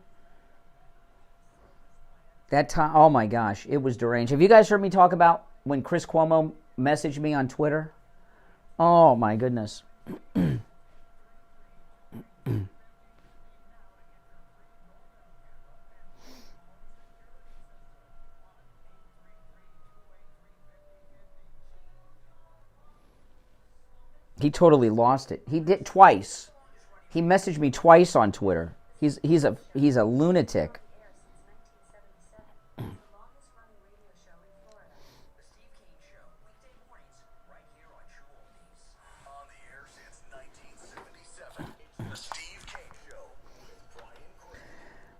that time, oh my gosh, it was deranged. Have you guys heard me talk about when Chris Cuomo messaged me on Twitter? Oh my goodness. He totally lost it. He did twice. He messaged me twice on Twitter. He's a lunatic.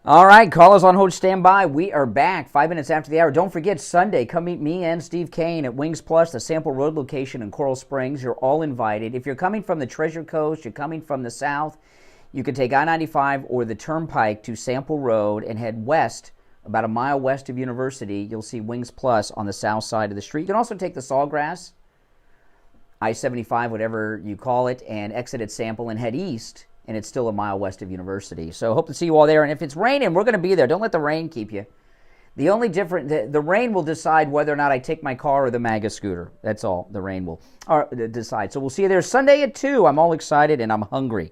All right, callers on hold, stand by. We are back 5 minutes after the hour. Don't forget, Sunday, come meet me and Steve Kane at Wings Plus, the Sample Road location in Coral Springs. You're all invited. If you're coming from the Treasure Coast, you're coming from the south, you can take I-95 or the Turnpike to Sample Road and head west, about a mile west of University. You'll see Wings Plus on the south side of the street. You can also take the Sawgrass, I-75, whatever you call it, and exit at Sample and head east, and it's still a mile west of University. So hope to see you all there. And if it's raining, we're going to be there. Don't let the rain keep you. The only difference, the rain will decide whether or not I take my car or the MAGA scooter. That's all. The rain will decide. So we'll see you there Sunday at 2. I'm all excited and I'm hungry.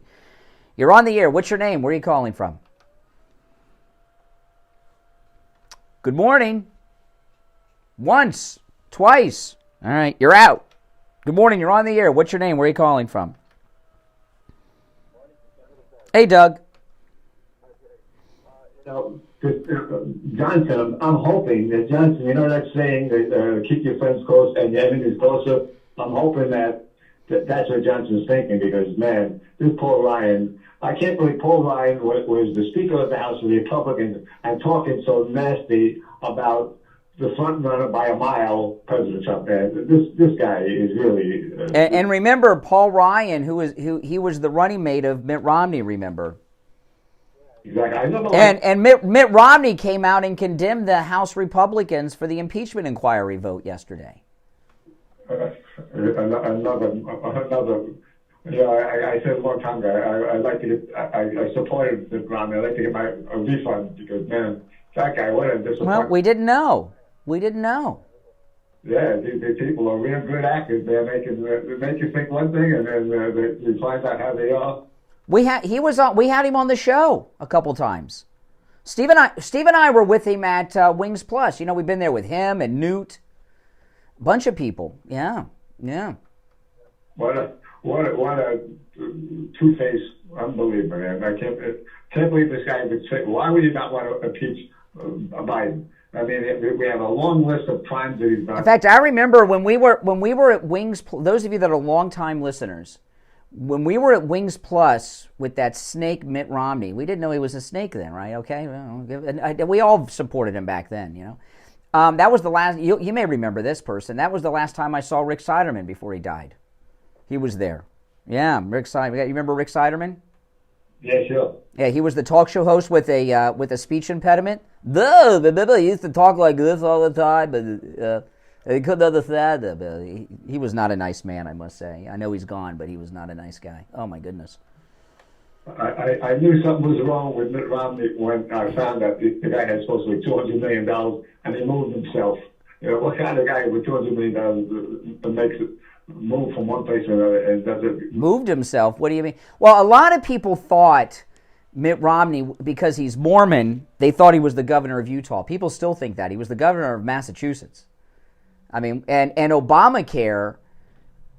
You're on the air. What's your name? Where are you calling from? Good morning. Once. Twice. All right. You're out. Good morning. You're on the air. What's your name? Where are you calling from? Hey, Doug. Johnson, I'm hoping that Johnson, you know that saying that keep your friends close and your enemies closer? I'm hoping that's what Johnson's thinking because, man, this Paul Ryan, I can't believe Paul Ryan was the Speaker of the House of the Republicans and talking so nasty about the front runner by a mile, President Trump. This guy is really... And remember, Paul Ryan, he was the running mate of Mitt Romney, remember? Exactly. I know and Mitt Romney came out and condemned the House Republicans for the impeachment inquiry vote yesterday. Another... I said a long time ago, I like to get... I supported Mitt Romney. I'd like to get a refund because, man, that guy, what a disappointment. Well, we didn't know. We didn't know. Yeah, these people are real good actors. They make you think one thing, and then you find out how they are. We had him on the show a couple times. Steve and I were with him at Wings Plus. You know, we've been there with him and Newt, a bunch of people. Yeah. What a two-faced unbeliever, man! I can't believe this guy would say. Why would you not want to impeach Biden? I mean, we have a long list of crimes that he's done. In fact, I remember when we were at Wings. Those of you that are longtime listeners, when we were at Wings Plus with that snake Mitt Romney, we didn't know he was a snake then, right? Okay, well, we all supported him back then, you know. That was the last. You may remember this person. That was the last time I saw Rick Siderman before he died. He was there. Yeah, Rick Siderman. You remember Rick Siderman? Yeah, sure. Yeah, he was the talk show host with a speech impediment. He used to talk like this all the time, but he couldn't understand it. But he was not a nice man, I must say. I know he's gone, but he was not a nice guy. Oh, my goodness. I knew something was wrong with Mitt Romney when I found that the guy had supposedly $200 million, and he moved himself. You know, what kind of guy with $200 million makes it move from one place to another and does it? Moved himself? What do you mean? Well, a lot of people thought Mitt Romney, because he's Mormon, they thought he was the governor of Utah. People still think that. He was the governor of Massachusetts. I mean, and Obamacare,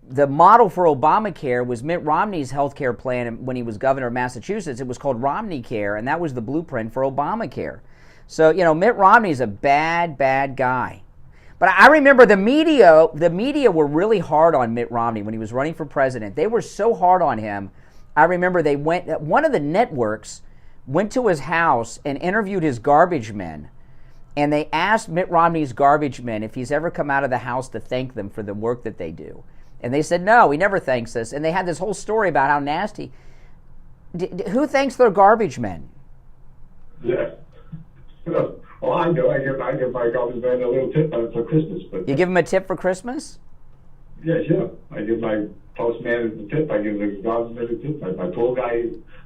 the model for Obamacare was Mitt Romney's health care plan when he was governor of Massachusetts. It was called Romney Care, and that was the blueprint for Obamacare. So, you know, Mitt Romney's a bad, bad guy. But I remember the media were really hard on Mitt Romney when he was running for president. They were so hard on him. I remember one of the networks went to his house and interviewed his garbage men. And they asked Mitt Romney's garbage men if he's ever come out of the house to thank them for the work that they do. And they said, no, he never thanks us. And they had this whole story about how nasty. Who thanks their garbage men? Yeah. Well, I do. I give my garbage man a little tip for Christmas. But you give him a tip for Christmas? Yeah, sure. I give my postman a tip. I give the garbage man a tip. My poor guy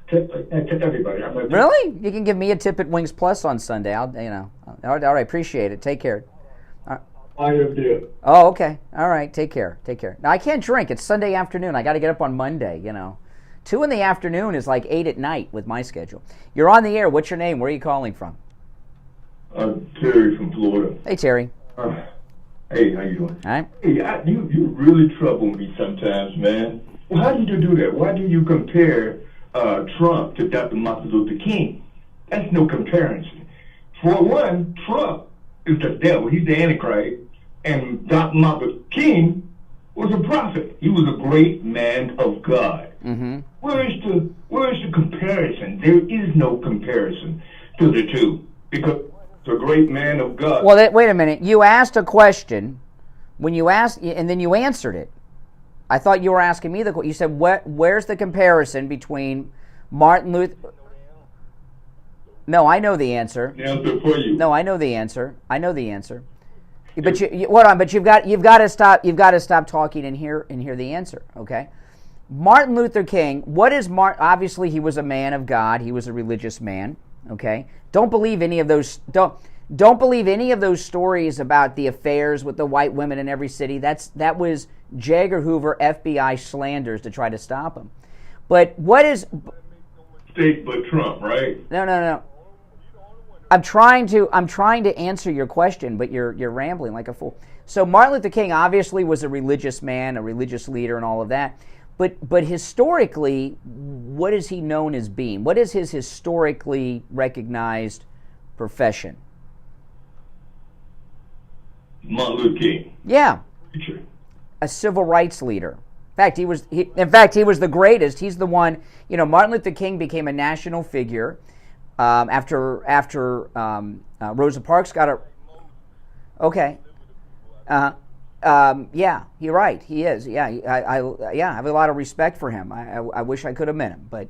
tip. I tip everybody. Really? You can give me a tip at Wings Plus on Sunday. All right, appreciate it. Take care. I am dear. Oh, okay. All right. Take care. Now, I can't drink. It's Sunday afternoon. I got to get up on Monday, 2 in the afternoon is like 8 at night with my schedule. You're on the air. What's your name? Where are you calling from? Terry from Florida. Hey, Terry. Hey, how you doing? All right. Hey, you really trouble me sometimes, man. Well, how do you do that? Why do you compare Trump to Dr. Martin Luther King? That's no comparison. For one, Trump is the devil. He's the Antichrist. And Dr. Martin Luther King was a prophet. He was a great man of God. Mm-hmm. Where is the comparison? There is no comparison to the two. Because it's a great man of God. Well, wait a minute. You asked a question when you asked, and then you answered it. I thought you were asking me the question. You said, where's the comparison between Martin Luther... No, I know the answer. The answer for you. No, I know the answer. But hold on. But you've got to stop. You've got to stop talking and hear the answer. Okay. Martin Luther King. What is Martin? Obviously, he was a man of God. He was a religious man. Okay. Don't believe any of those. Don't believe any of those stories about the affairs with the white women in every city. That was J. Edgar Hoover FBI slanders to try to stop him. But what is? State but Trump, right? No. I'm trying to answer your question, but you're rambling like a fool. So Martin Luther King obviously was a religious man, a religious leader, and all of that. But historically, what is he known as being? What is his historically recognized profession? Martin Luther King. Yeah, a civil rights leader. In fact, he was the greatest. He's the one. Martin Luther King became a national figure. After Rosa Parks got a... Okay. Yeah, you're right. He is. Yeah, I have a lot of respect for him. I wish I could have met him, but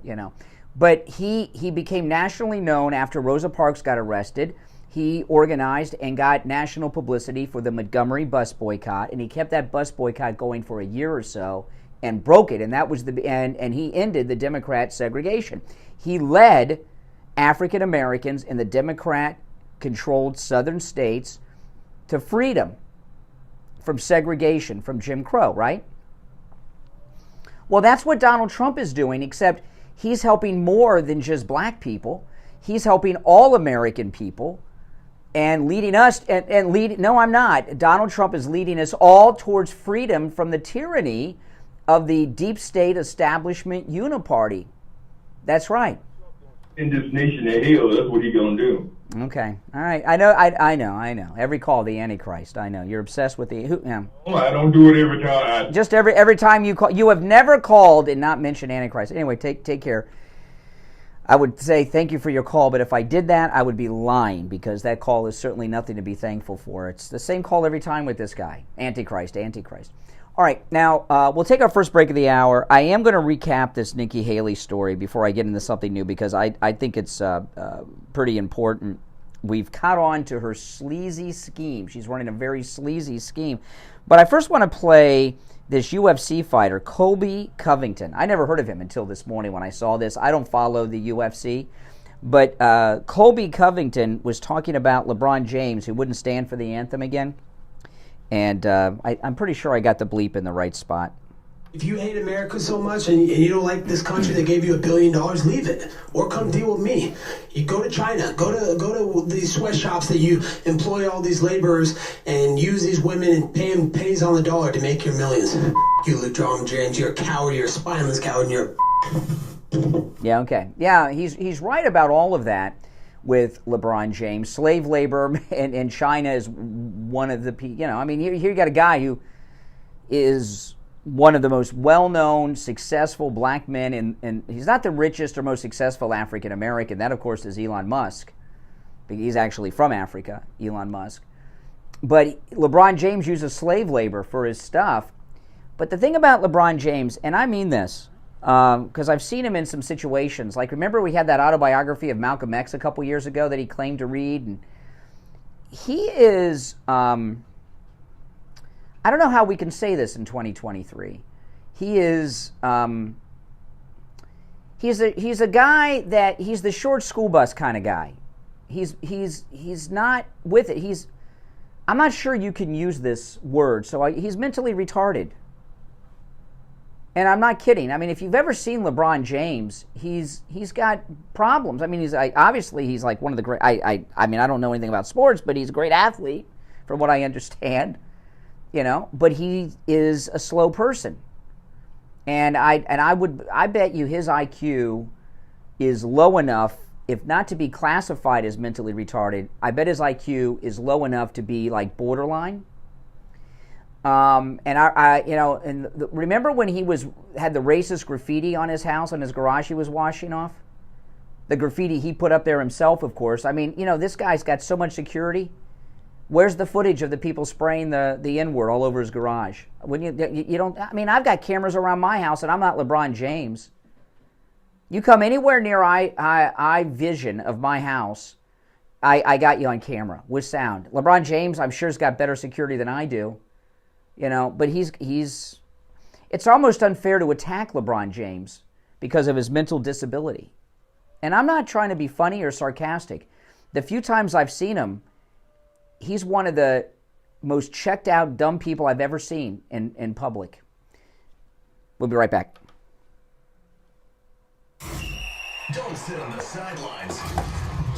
But he became nationally known after Rosa Parks got arrested. He organized and got national publicity for the Montgomery bus boycott, and he kept that bus boycott going for a year or so and broke it, and that was and he ended the Democrat segregation. He led African Americans in the Democrat-controlled southern states to freedom from segregation, from Jim Crow, right? Well, that's what Donald Trump is doing, except he's helping more than just black people. He's helping all American people and leading us, no, I'm not. Donald Trump is leading us all towards freedom from the tyranny of the deep state establishment uniparty. That's right. In this nation of hell, that's what he's going to do. Okay. All right. I know. Every call, the Antichrist. I know. You're obsessed with the... Well, I don't do it every time. Just every time you call. You have never called and not mentioned Antichrist. Anyway, take care. I would say thank you for your call, but if I did that, I would be lying, because that call is certainly nothing to be thankful for. It's the same call every time with this guy. Antichrist. All right, now we'll take our first break of the hour. I am going to recap this Nikki Haley story before I get into something new, because I think it's pretty important. we've caught on to her sleazy scheme. She's running a very sleazy scheme. But I first want to play this UFC fighter, Colby Covington. I never heard of him until this morning when I saw this. I don't follow the UFC. But Colby Covington was talking about LeBron James, who wouldn't stand for the anthem again. And I'm pretty sure I got the bleep in the right spot. If you hate America so much and you don't like this country that gave you $1 billion, leave it. Or come deal with me. You go to China. Go to these sweatshops that you employ all these laborers and use these women and pay them pennies on the dollar to make your millions. You, LeBron James, you're a coward. You're a spineless coward. And you're Yeah, okay. Yeah, he's right about all of that with LeBron James. Slave labor in China is one of the, I mean, here you got a guy who is one of the most well-known, successful black men, and he's not the richest or most successful African-American. That, of course, is Elon Musk. He's actually from Africa, Elon Musk. But LeBron James uses slave labor for his stuff. But the thing about LeBron James, and I mean this, because I've seen him in some situations. Like, remember we had that autobiography of Malcolm X a couple years ago that he claimed to read? And he is... I don't know how we can say this in 2023. He is, he's a guy that, he's the short school bus kind of guy. He's not with it. I'm not sure you can use this word, so he's mentally retarded. And I'm not kidding. I mean, if you've ever seen LeBron James, he's got problems. I mean, obviously he's like one of the great, I mean, I don't know anything about sports, but he's a great athlete from what I understand. But he is a slow person, and I bet you his IQ is low enough, if not to be classified as mentally retarded. I bet his IQ is low enough to be like borderline. And remember when he had the racist graffiti on his house, on his garage he was washing off? The graffiti he put up there himself, of course. I mean, this guy's got so much security. Where's the footage of the people spraying the N-word all over his garage? When you don't, I mean, I've got cameras around my house, and I'm not LeBron James. You come anywhere near eye vision of my house, I got you on camera with sound. LeBron James, I'm sure, has got better security than I do. But he's. It's almost unfair to attack LeBron James because of his mental disability. And I'm not trying to be funny or sarcastic. The few times I've seen him, he's one of the most checked out, dumb people I've ever seen in public. We'll be right back. Don't sit on the sidelines.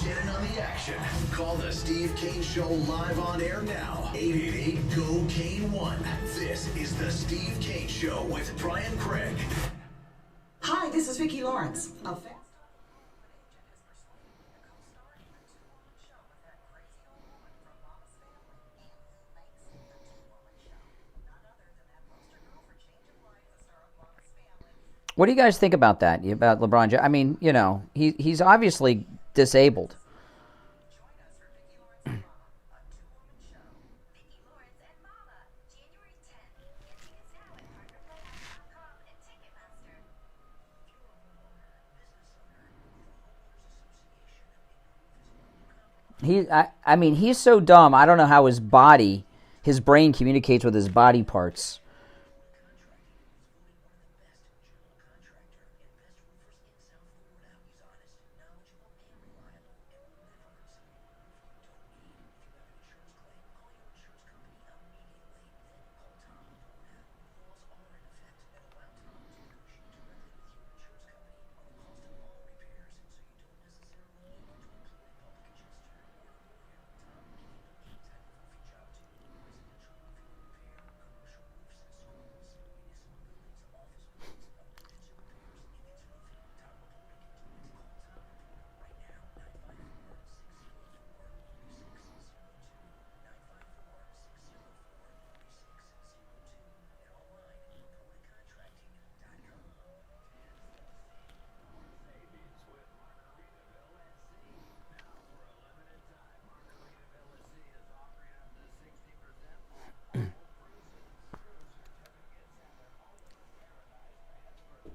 Get in on the action. Call the Steve Kane Show live on air now. 888-GO-KANE-1. This is the Steve Kane Show with Brian Craig. Hi, this is Vicki Lawrence. What do you guys think about that? About LeBron James? I mean, he's obviously disabled. I mean, he's so dumb. I don't know how his brain communicates with his body parts.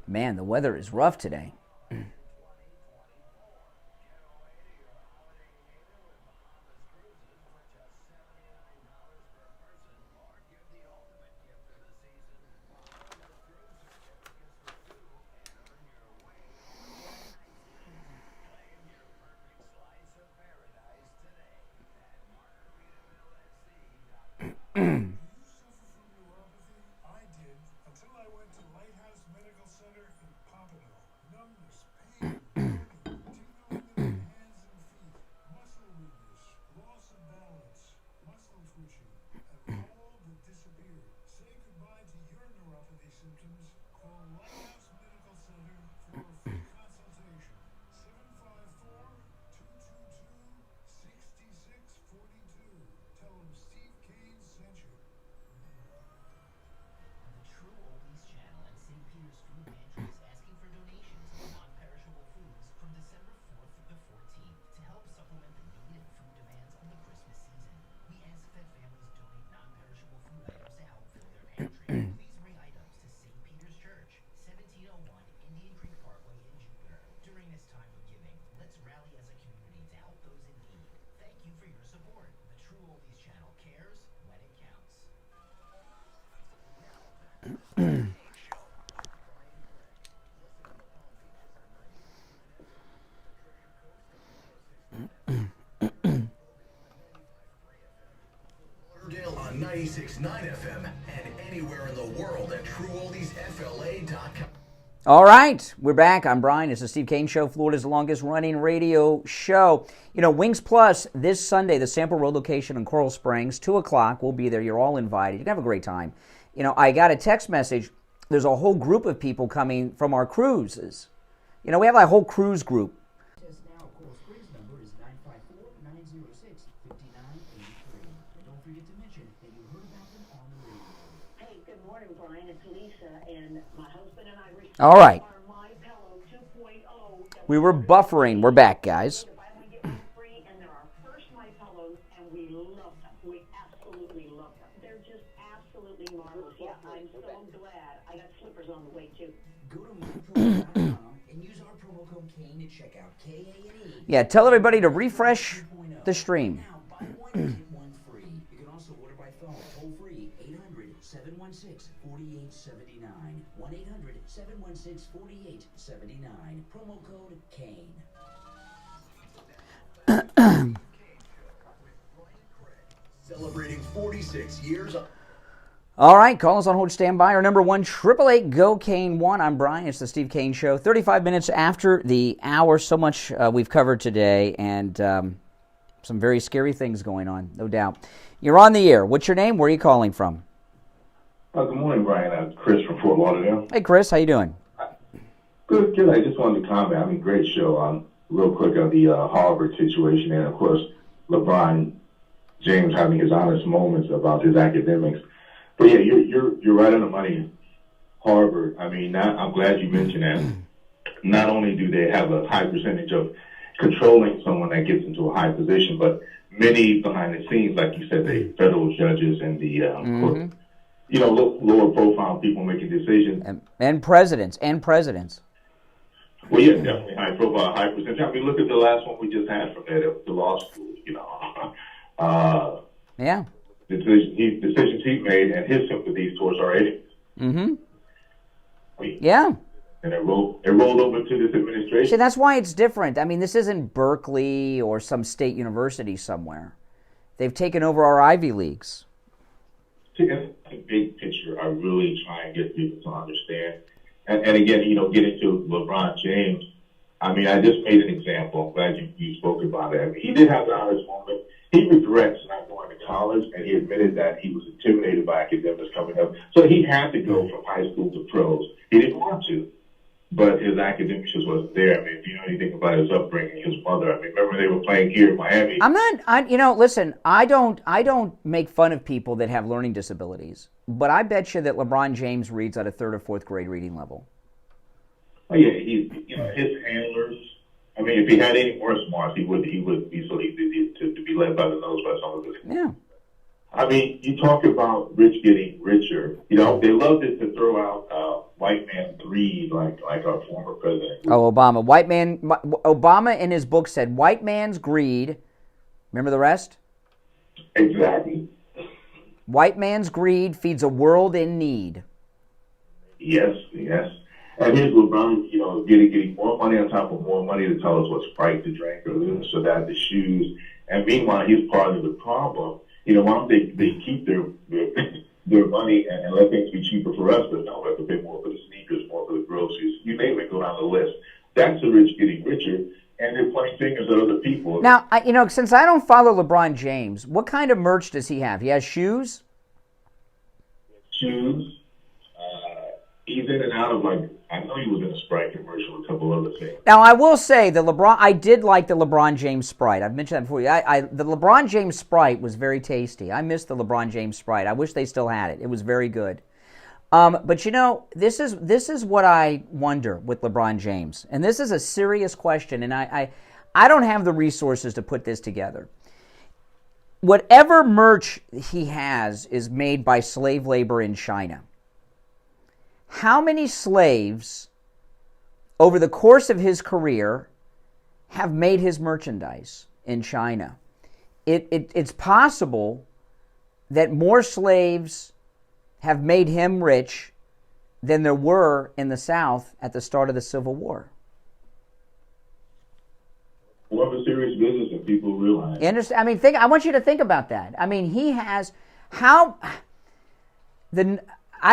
Man, the weather is rough today. On 96.9 FM and anywhere in the world at TrueOldiesFLA.com. All right, we're back. I'm Brian. It's the Steve Kane Show, Florida's longest-running radio show. You know, Wings Plus, this Sunday, the Sample Road location in Coral Springs, 2 o'clock. We'll be there. You're all invited. You're going to have a great time. You know, I got a text message. There's a whole group of people coming from our cruises. You know, we have a whole cruise group. All right. We were buffering. We're back, guys. Yeah, tell everybody to refresh the stream. 1-800-716-4879. Promo code Kane. Celebrating 46 years. All right, call us on hold standby. Our number 1-888-GO-KANE-1. I'm Brian. It's the Steve Kane Show. 35 minutes after the hour. So much we've covered today, and some very scary things going on, no doubt. You're on the air. What's your name? Where are you calling from? Good morning, Brian. I'm Chris from Fort Lauderdale. Hey, Chris. How you doing? Good. I just wanted to comment. I mean, great show. Real quick on the Harvard situation, and of course, LeBron James having his honest moments about his academics. But yeah, you're right on the money. Harvard. I mean, I'm glad you mentioned that. Not only do they have a high percentage of controlling someone that gets into a high position, but many behind the scenes, like you said, the federal judges and the court, lower profile people making decisions. And presidents. Well, yeah, definitely high profile, high percentage. I mean, look at the last one we just had from the law school, yeah. Decisions he made and his sympathies towards our enemies. Mm-hmm. Yeah. And it rolled over to this administration. See, that's why it's different. I mean, this isn't Berkeley or some state university somewhere. They've taken over our Ivy Leagues. See, that's the big picture I really try and get people to understand. And again, get into LeBron James. I mean, I just made an example. I'm glad you spoke about it. I mean, he did have the honest moment. He regrets not going to college, and he admitted that he was intimidated by academics coming up. So he had to go from high school to pros. He didn't want to, but his academics just wasn't there. I mean, if you know anything about his upbringing, his mother, I mean, remember they were playing here in Miami. Listen, I don't make fun of people that have learning disabilities, but I bet you that LeBron James reads at a 3rd or 4th grade reading level. Oh yeah, his handlers. I mean, if he had any more smarts, he would be so easy to be led by the nose by some of his. Yeah. I mean, you talk about rich getting richer. They loved it to throw out white man greed, like our former president. Oh, Obama. Obama in his book said, white man's greed. Remember the rest? Exactly. White man's greed feeds a world in need. Yes. And here's LeBron, getting more money on top of more money to tell us what Sprite to drink or this or that, the shoes. And meanwhile, he's part of the problem. Why don't they keep their money and let things be cheaper for us, but now we have to pay more for the sneakers, more for the groceries. You name it, go down the list. That's the rich getting richer, and they're pointing fingers at other people. Now, since I don't follow LeBron James, what kind of merch does he have? He has shoes? Shoes. He's in and out of, I know he was in a Sprite commercial, a couple other things. Now, I will say, I did like the LeBron James Sprite. I've mentioned that before. The LeBron James Sprite was very tasty. I missed the LeBron James Sprite. I wish they still had it. It was very good. But, this is what I wonder with LeBron James. And this is a serious question, and I don't have the resources to put this together. Whatever merch he has is made by slave labor in China. How many slaves over the course of his career have made his merchandise in China? It's possible that more slaves have made him rich than there were in the South at the start of the Civil War. More of a serious business than people realize. I mean, I want you to think about that. I mean, he has I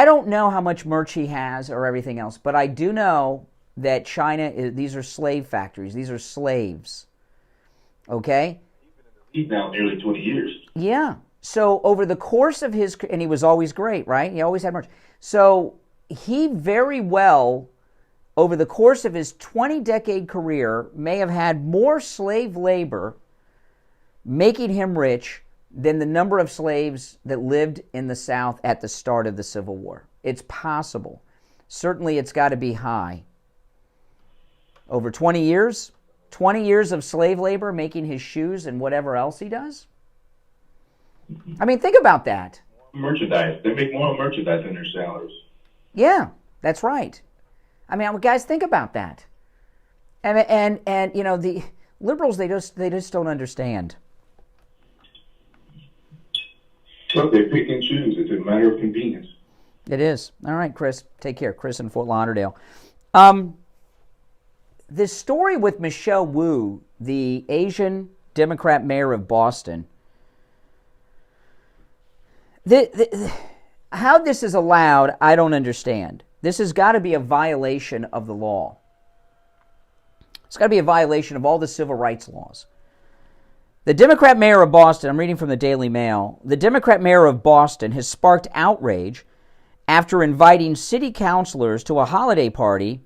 don't know how much merch he has or everything else, but I do know that China these are slave factories. These are slaves. Okay? He's now nearly 20 years. Yeah. So over the course of and he was always great, right? He always had merch. So he very well, over the course of his 20-decade career, may have had more slave labor making him rich than the number of slaves that lived in the South at the start of the Civil War. It's possible. Certainly it's got to be high. Over 20 years of slave labor making his shoes and whatever else he does? I mean, think about that. Merchandise. They make more merchandise than their salaries. Yeah, that's right. I mean, guys, think about that. And you know, the liberals, they just don't understand. Look, they pick and choose. It's a matter of convenience. It is. All right, Chris. Take care. Chris in Fort Lauderdale. This story with Michelle Wu, the Asian Democrat mayor of Boston, how this is allowed, I don't understand. This has got to be a violation of the law. It's got to be a violation of all the civil rights laws. The Democrat mayor of Boston, I'm reading from the Daily Mail, the Democrat mayor of Boston has sparked outrage after inviting city councilors to a holiday party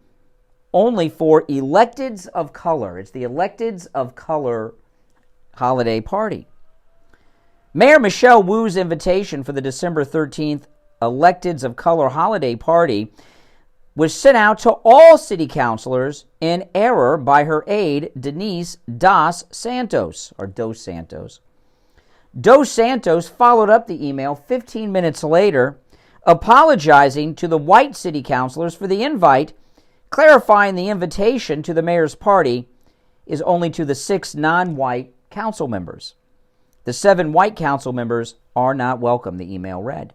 only for electeds of color. It's the electeds of color holiday party. Mayor Michelle Wu's invitation for the December 13th Electeds of Color holiday party was sent out to all city councilors in error by her aide, Denise Dos Santos. Dos Santos followed up the email 15 minutes later, apologizing to the white city councilors for the invite, clarifying the invitation to the mayor's party is only to the 6 non-white council members. The 7 white council members are not welcome, the email read.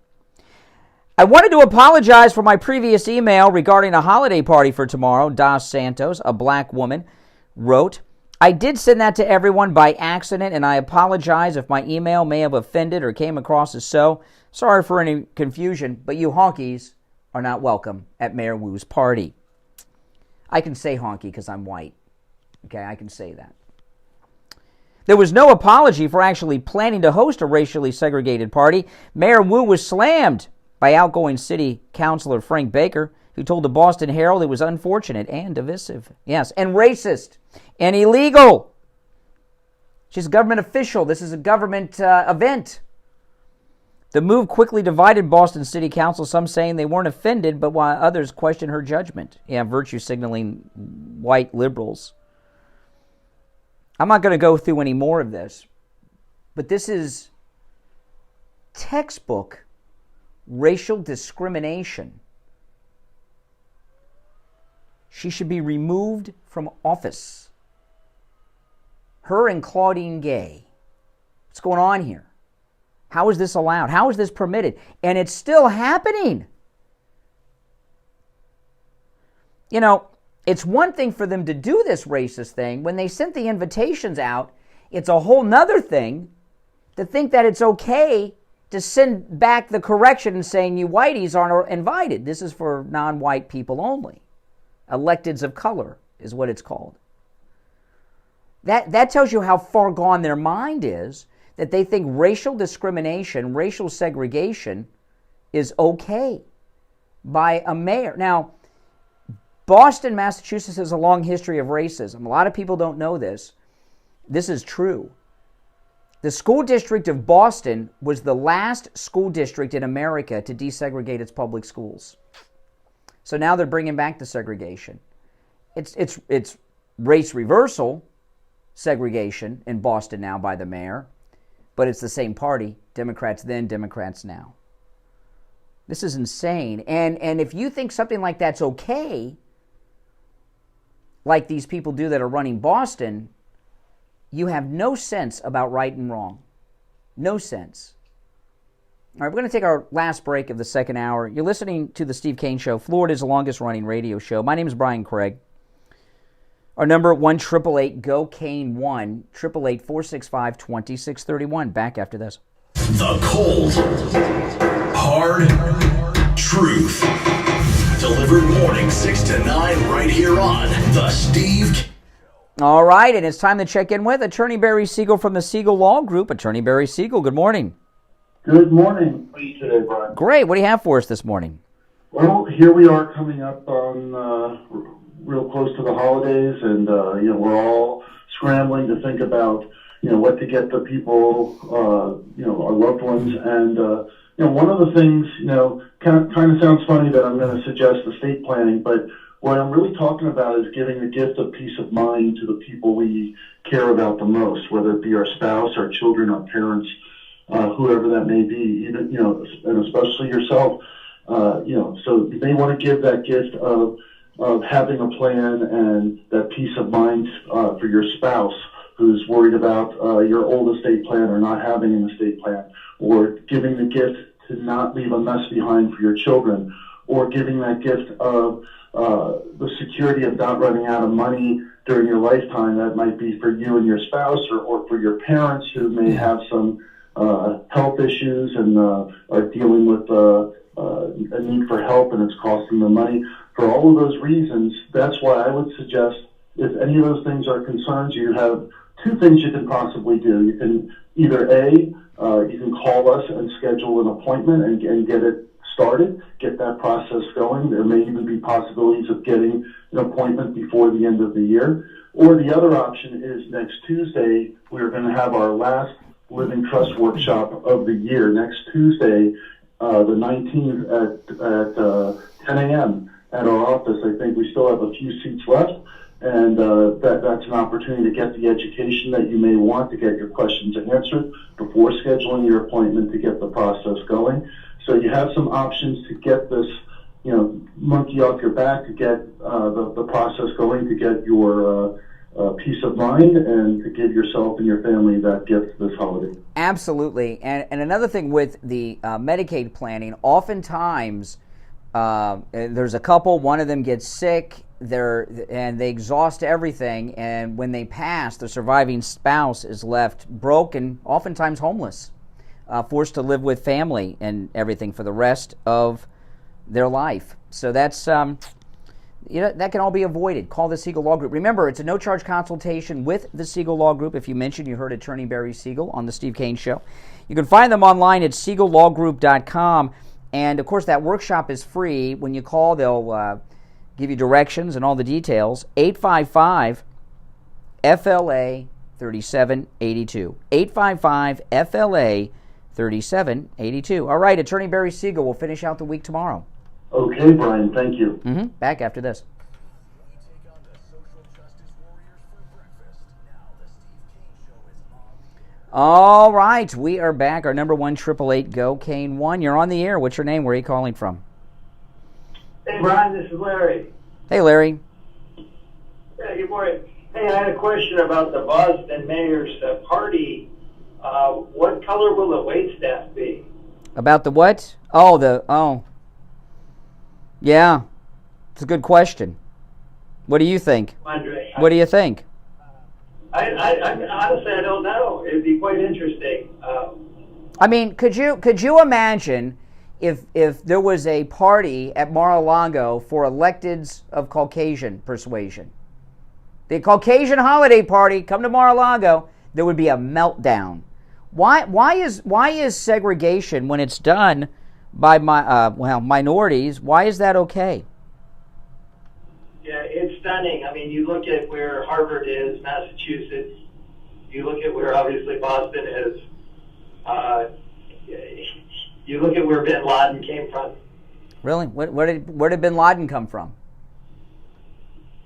I wanted to apologize for my previous email regarding a holiday party for tomorrow, Dos Santos, a black woman, wrote. I did send that to everyone by accident, and I apologize if my email may have offended or came across as so. Sorry for any confusion, but you honkies are not welcome at Mayor Wu's party. I can say honky because I'm white. Okay, I can say that. There was no apology for actually planning to host a racially segregated party. Mayor Wu was slammed by outgoing city councilor Frank Baker, who told the Boston Herald it was unfortunate and divisive. Yes, and racist and illegal. She's a government official. This is a government event. The move quickly divided Boston City Council, some saying they weren't offended, but while others questioned her judgment. Yeah, virtue signaling white liberals. I'm not going to go through any more of this, but this is textbook racial discrimination. She should be removed from office. Her and Claudine Gay. What's going on here? How is this allowed? How is this permitted? And it's still happening. You know, it's one thing for them to do this racist thing. When they sent the invitations out, it's a whole nother thing to think that it's okay to send back the correction and saying you whiteys aren't invited. This is for non-white people only. Electeds of color is what it's called. That tells you how far gone their mind is, that they think racial discrimination, racial segregation is okay by a mayor. Now, Boston, Massachusetts has a long history of racism. A lot of people don't know this. This is true. The school district of Boston was the last school district in America to desegregate its public schools. So now they're bringing back the segregation. It's race reversal segregation in Boston now by the mayor, but it's the same party, Democrats then, Democrats now. This is insane. And if you think something like that's okay, like these people do that are running Boston, you have no sense about right and wrong. No sense. All right, we're going to take our last break of the second hour. You're listening to the Steve Kane Show, Florida's longest-running radio show. My name is Brian Craig. Our number, 1-888-GO-KANE, 1-888-465-2631. Back after this. The cold, hard truth. Delivered morning 6 to 9 right here on The Steve. All right, and it's time to check in with Attorney Barry Siegel from the Siegel Law Group. Attorney Barry Siegel, good morning. Good morning. How are you today, Brian? Great. What do you have for us this morning? Well, here we are coming up on real close to the holidays, and we're all scrambling to think about what to get the people, our loved ones, and one of the things kind of sounds funny that I'm going to suggest estate planning, but what I'm really talking about is giving the gift of peace of mind to the people we care about the most, whether it be our spouse, our children, our parents. Whoever that may be, even and especially yourself, so you may want to give that gift of having a plan and that peace of mind for your spouse who's worried about your old estate plan or not having an estate plan, or giving the gift to not leave a mess behind for your children, or giving that gift of the security of not running out of money during your lifetime. That might be for you and your spouse, or for your parents who may have some health issues and are dealing with a need for help and it's costing them money. For all of those reasons, that's why I would suggest, if any of those things are concerns, you have two things you can possibly do. You can either you can call us and schedule an appointment and get it started, get that process going. There may even be possibilities of getting an appointment before the end of the year. Or the other option is next Tuesday, we're going to have our last Living Trust Workshop of the year next Tuesday, the 19th at 10 a.m. at our office. I think we still have a few seats left, and that's an opportunity to get the education that you may want, to get your questions answered before scheduling your appointment, to get the process going. So you have some options to get this, monkey off your back, to get the process going, to get your peace of mind, and to give yourself and your family that gift this holiday. Absolutely. And another thing with the Medicaid planning, oftentimes there's a couple, one of them gets sick, and they exhaust everything, and when they pass, the surviving spouse is left broken, oftentimes homeless, forced to live with family and everything for the rest of their life. So that's that can all be avoided. Call the Siegel Law Group. Remember, it's a no-charge consultation with the Siegel Law Group. If you mentioned you heard Attorney Barry Siegel on the Steve Kane Show. You can find them online at siegellawgroup.com. And, of course, that workshop is free. When you call, they'll give you directions and all the details. 855-FLA-3782. 855-FLA-3782. All right, Attorney Barry Siegel will finish out the week tomorrow. Okay, Brian, thank you. Back after this. All right, we are back. Our number 1-888-GO-KANE 1. You're on the air. What's your name? Where are you calling from? Hey, Brian, this is Larry. Hey, Larry. Yeah, good morning. Hey, I had a question about the Boston mayor's party. What color will the waitstaff be? About the what? Yeah, it's a good question. What do you think? What do you think? I honestly, I don't know. It'd be quite interesting. I mean, could you imagine if there was a party at Mar-a-Lago for electeds of Caucasian persuasion? The Caucasian holiday party, come to Mar-a-Lago, there would be a meltdown. Why is segregation, when it's done by minorities, why is that okay? Yeah, it's stunning. I mean, you look at where Harvard is, Massachusetts. You look at where obviously Boston is. You look at where Bin Laden came from. Really? Where did Bin Laden come from?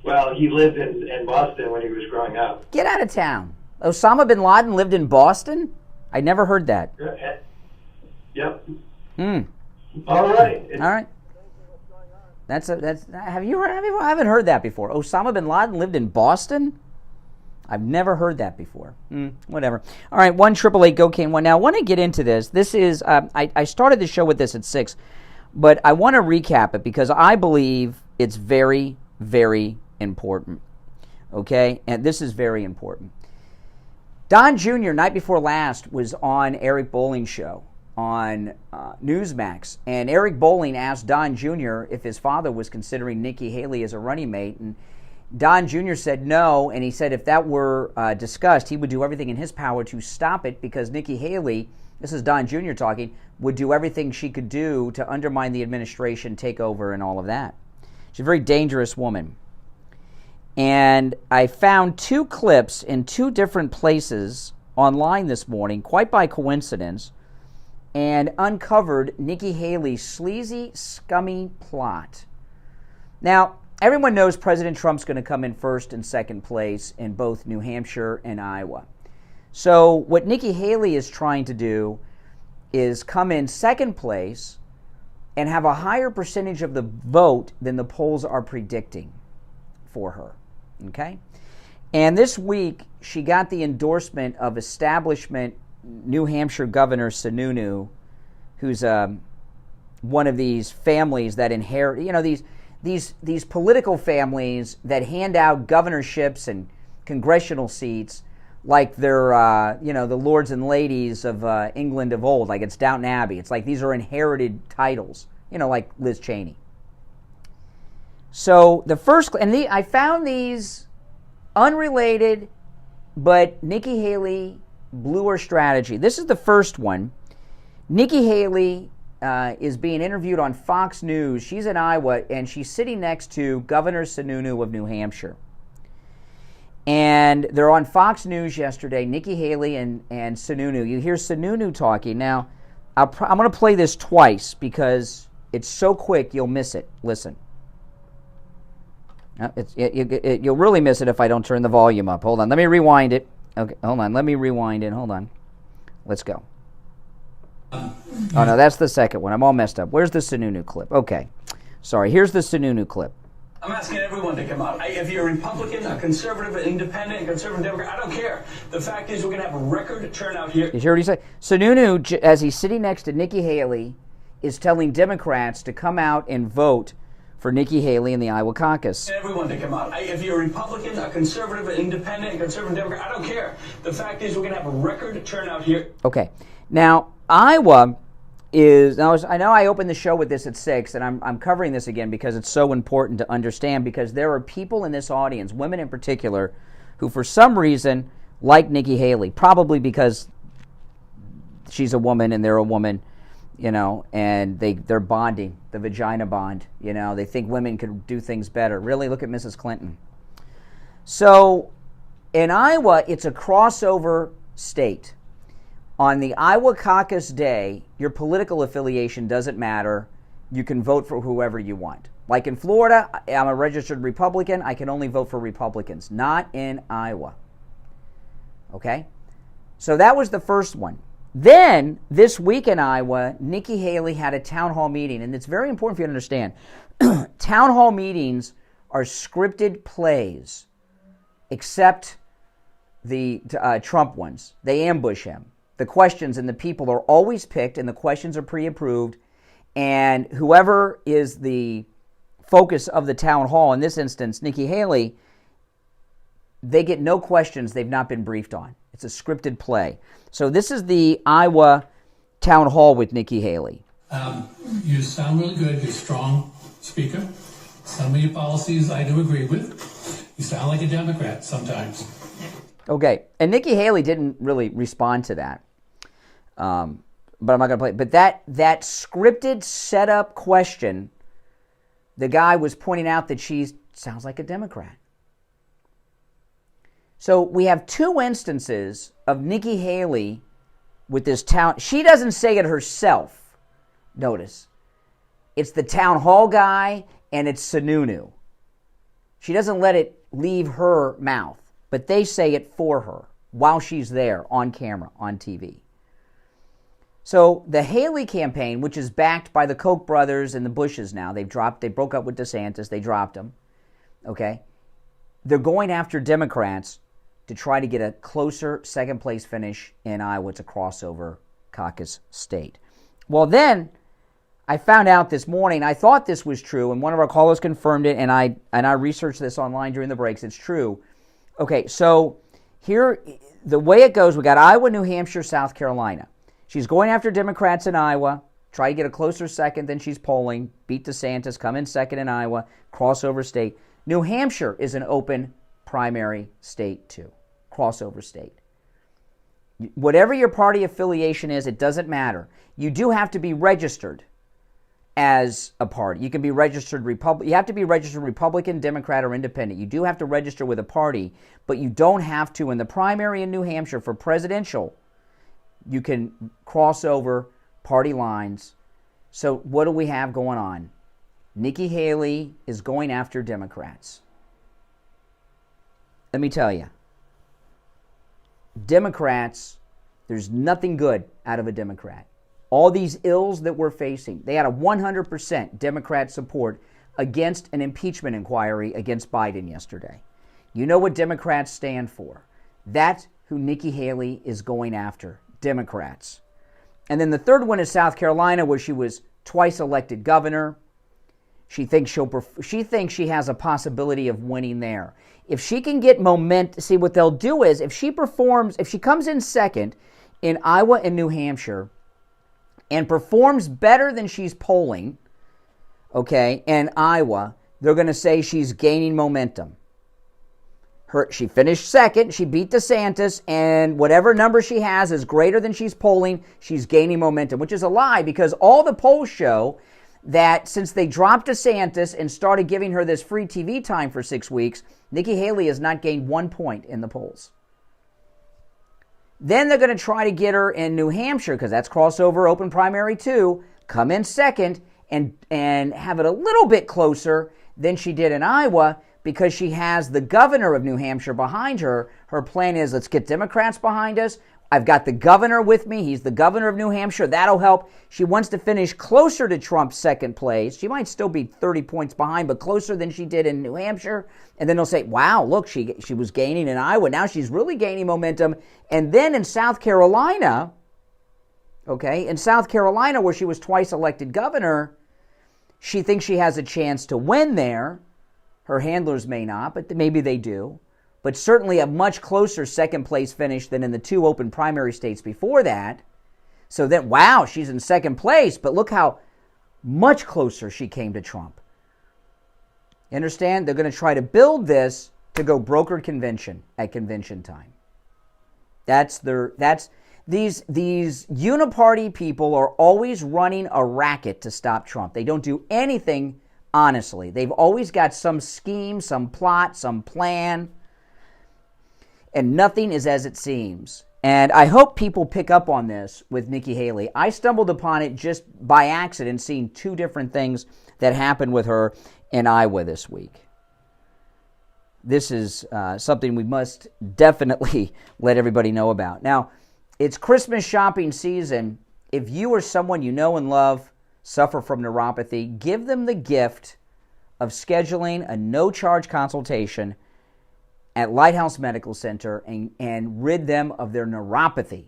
Well, he lived in Boston when he was growing up. Get out of town. Osama Bin Laden lived in Boston? I never heard that. Yep. All right. Have you heard? I haven't heard that before. Osama Bin Laden lived in Boston? I've never heard that before. Whatever. All right, 1-888-GO-CANE-1. Now, I want to get into this. This is, I started the show with this at 6, but I want to recap it because I believe it's very, very important. Okay? And this is very important. Don Jr., night before last, was on Eric Bolling's show on Newsmax. And Eric Bolling asked Don Jr. if his father was considering Nikki Haley as a running mate. And Don Jr. said no, and he said if that were discussed, he would do everything in his power to stop it because Nikki Haley, this is Don Jr. talking, would do everything she could do to undermine the administration, take over, and all of that. She's a very dangerous woman. And I found 2 clips in 2 different places online this morning, quite by coincidence, and uncovered Nikki Haley's sleazy, scummy plot. Now, everyone knows President Trump's going to come in first and second place in both New Hampshire and Iowa. So what Nikki Haley is trying to do is come in second place and have a higher percentage of the vote than the polls are predicting for her. Okay? And this week, she got the endorsement of establishment New Hampshire Governor Sununu, who's one of these families that inherit, these political families that hand out governorships and congressional seats like they're, the lords and ladies of England of old, like it's Downton Abbey. It's like these are inherited titles, like Liz Cheney. So the first, I found these unrelated, but Nikki Haley blew her strategy. This is the first one. Nikki Haley is being interviewed on Fox News. She's in Iowa, and she's sitting next to Governor Sununu of New Hampshire. And they're on Fox News yesterday, Nikki Haley and Sununu. You hear Sununu talking. Now, I'm going to play this twice because it's so quick you'll miss it. Listen. You'll really miss it if I don't turn the volume up. Hold on. Let me rewind it. Okay, hold on. Let me rewind it. Hold on. Let's go. Oh, no, that's the second one. I'm all messed up. Where's the Sununu clip? Okay. Sorry. Here's the Sununu clip. I'm asking everyone to come out. If you're a Republican, a conservative, an independent, a conservative Democrat, I don't care. The fact is we're going to have a record turnout here. You hear what he said? Sununu, as he's sitting next to Nikki Haley, is telling Democrats to come out and vote for Nikki Haley in the Iowa caucus. Everyone to come out. If you're a Republican, a conservative, an independent, a conservative Democrat, I don't care. The fact is we're going to have a record turnout here. Okay. Now, Iowa is, now I know I opened the show with this at 6, and I'm covering this again because it's so important to understand, because there are people in this audience, women in particular, who for some reason like Nikki Haley, probably because she's a woman and they're a woman, and they're bonding, the vagina bond, they think women could do things better. Really, look at Mrs. Clinton. So in Iowa, it's a crossover state. On the Iowa caucus day, your political affiliation doesn't matter. You can vote for whoever you want. Like in Florida, I'm a registered Republican. I can only vote for Republicans, not in Iowa. Okay? So that was the first one. Then, this week in Iowa, Nikki Haley had a town hall meeting, and it's very important for you to understand. Town hall meetings are scripted plays, except the Trump ones. They ambush him. The questions and the people are always picked, and the questions are pre-approved, and whoever is the focus of the town hall, in this instance, Nikki Haley, they get no questions they've not been briefed on. It's a scripted play. So this is the Iowa town hall with Nikki Haley. You sound really good. You're a strong speaker. Some of your policies I do agree with. You sound like a Democrat sometimes. Okay, and Nikki Haley didn't really respond to that. But I'm not going to play it. But that scripted setup question, the guy was pointing out that she sounds like a Democrat. So we have 2 instances of Nikki Haley with this town. She doesn't say it herself. Notice. It's the town hall guy and it's Sununu. She doesn't let it leave her mouth, but they say it for her while she's there on camera, on TV. So the Haley campaign, which is backed by the Koch brothers and the Bushes now, they broke up with DeSantis, they dropped him. Okay? They're going after Democrats to try to get a closer second-place finish in Iowa. It's a crossover caucus state. Well, then I found out this morning, I thought this was true, and one of our callers confirmed it, and I researched this online during the breaks. It's true. Okay, so here, the way it goes, we got Iowa, New Hampshire, South Carolina. She's going after Democrats in Iowa, try to get a closer second than she's polling, beat DeSantis, come in second in Iowa, crossover state. New Hampshire is an open primary state too, crossover state. Whatever your party affiliation is, it doesn't matter. You do have to be registered as a party. You can be registered Republican. You have to be registered Republican, Democrat, or Independent. You do have to register with a party, but you don't have to in the primary in New Hampshire for presidential. You can cross over party lines. So what do we have going on? Nikki Haley is going after Democrats. Let me tell you, Democrats, there's nothing good out of a Democrat. All these ills that we're facing, they had a 100% Democrat support against an impeachment inquiry against Biden yesterday. You know what Democrats stand for. That's who Nikki Haley is going after, Democrats. And then the third one is South Carolina, where she was twice elected governor. She thinks she has a possibility of winning there. If she can get momentum, see what they'll do is if she comes in second in Iowa and New Hampshire and performs better than she's polling, okay, in Iowa, they're going to say she's gaining momentum. She finished second, she beat DeSantis, and whatever number she has is greater than she's polling, she's gaining momentum, which is a lie because all the polls show that since they dropped DeSantis and started giving her this free TV time for 6 weeks, Nikki Haley has not gained 1 point in the polls. Then they're going to try to get her in New Hampshire, because that's crossover open primary too, come in second and have it a little bit closer than she did in Iowa because she has the governor of New Hampshire behind her. Her plan is, let's get Democrats behind us. I've got the governor with me. He's the governor of New Hampshire. That'll help. She wants to finish closer to Trump's second place. She might still be 30 points behind, but closer than she did in New Hampshire. And then they'll say, wow, look, she was gaining in Iowa. Now she's really gaining momentum. And then in South Carolina, okay, in South Carolina, where she was twice elected governor, she thinks she has a chance to win there. Her handlers may not, but maybe they do. But certainly a much closer second place finish than in the two open primary states before that. So that, wow, she's in second place, but look how much closer she came to Trump. You understand? They're going to try to build this to go brokered convention at convention time. These uniparty people are always running a racket to stop Trump. They don't do anything honestly. They've always got some scheme, some plot, some plan. And nothing is as it seems. And I hope people pick up on this with Nikki Haley. I stumbled upon it just by accident, seeing two different things that happened with her in Iowa this week. This is something we must definitely let everybody know about. Now, it's Christmas shopping season. If you or someone you know and love suffer from neuropathy, give them the gift of scheduling a no-charge consultation at Lighthouse Medical Center and rid them of their neuropathy.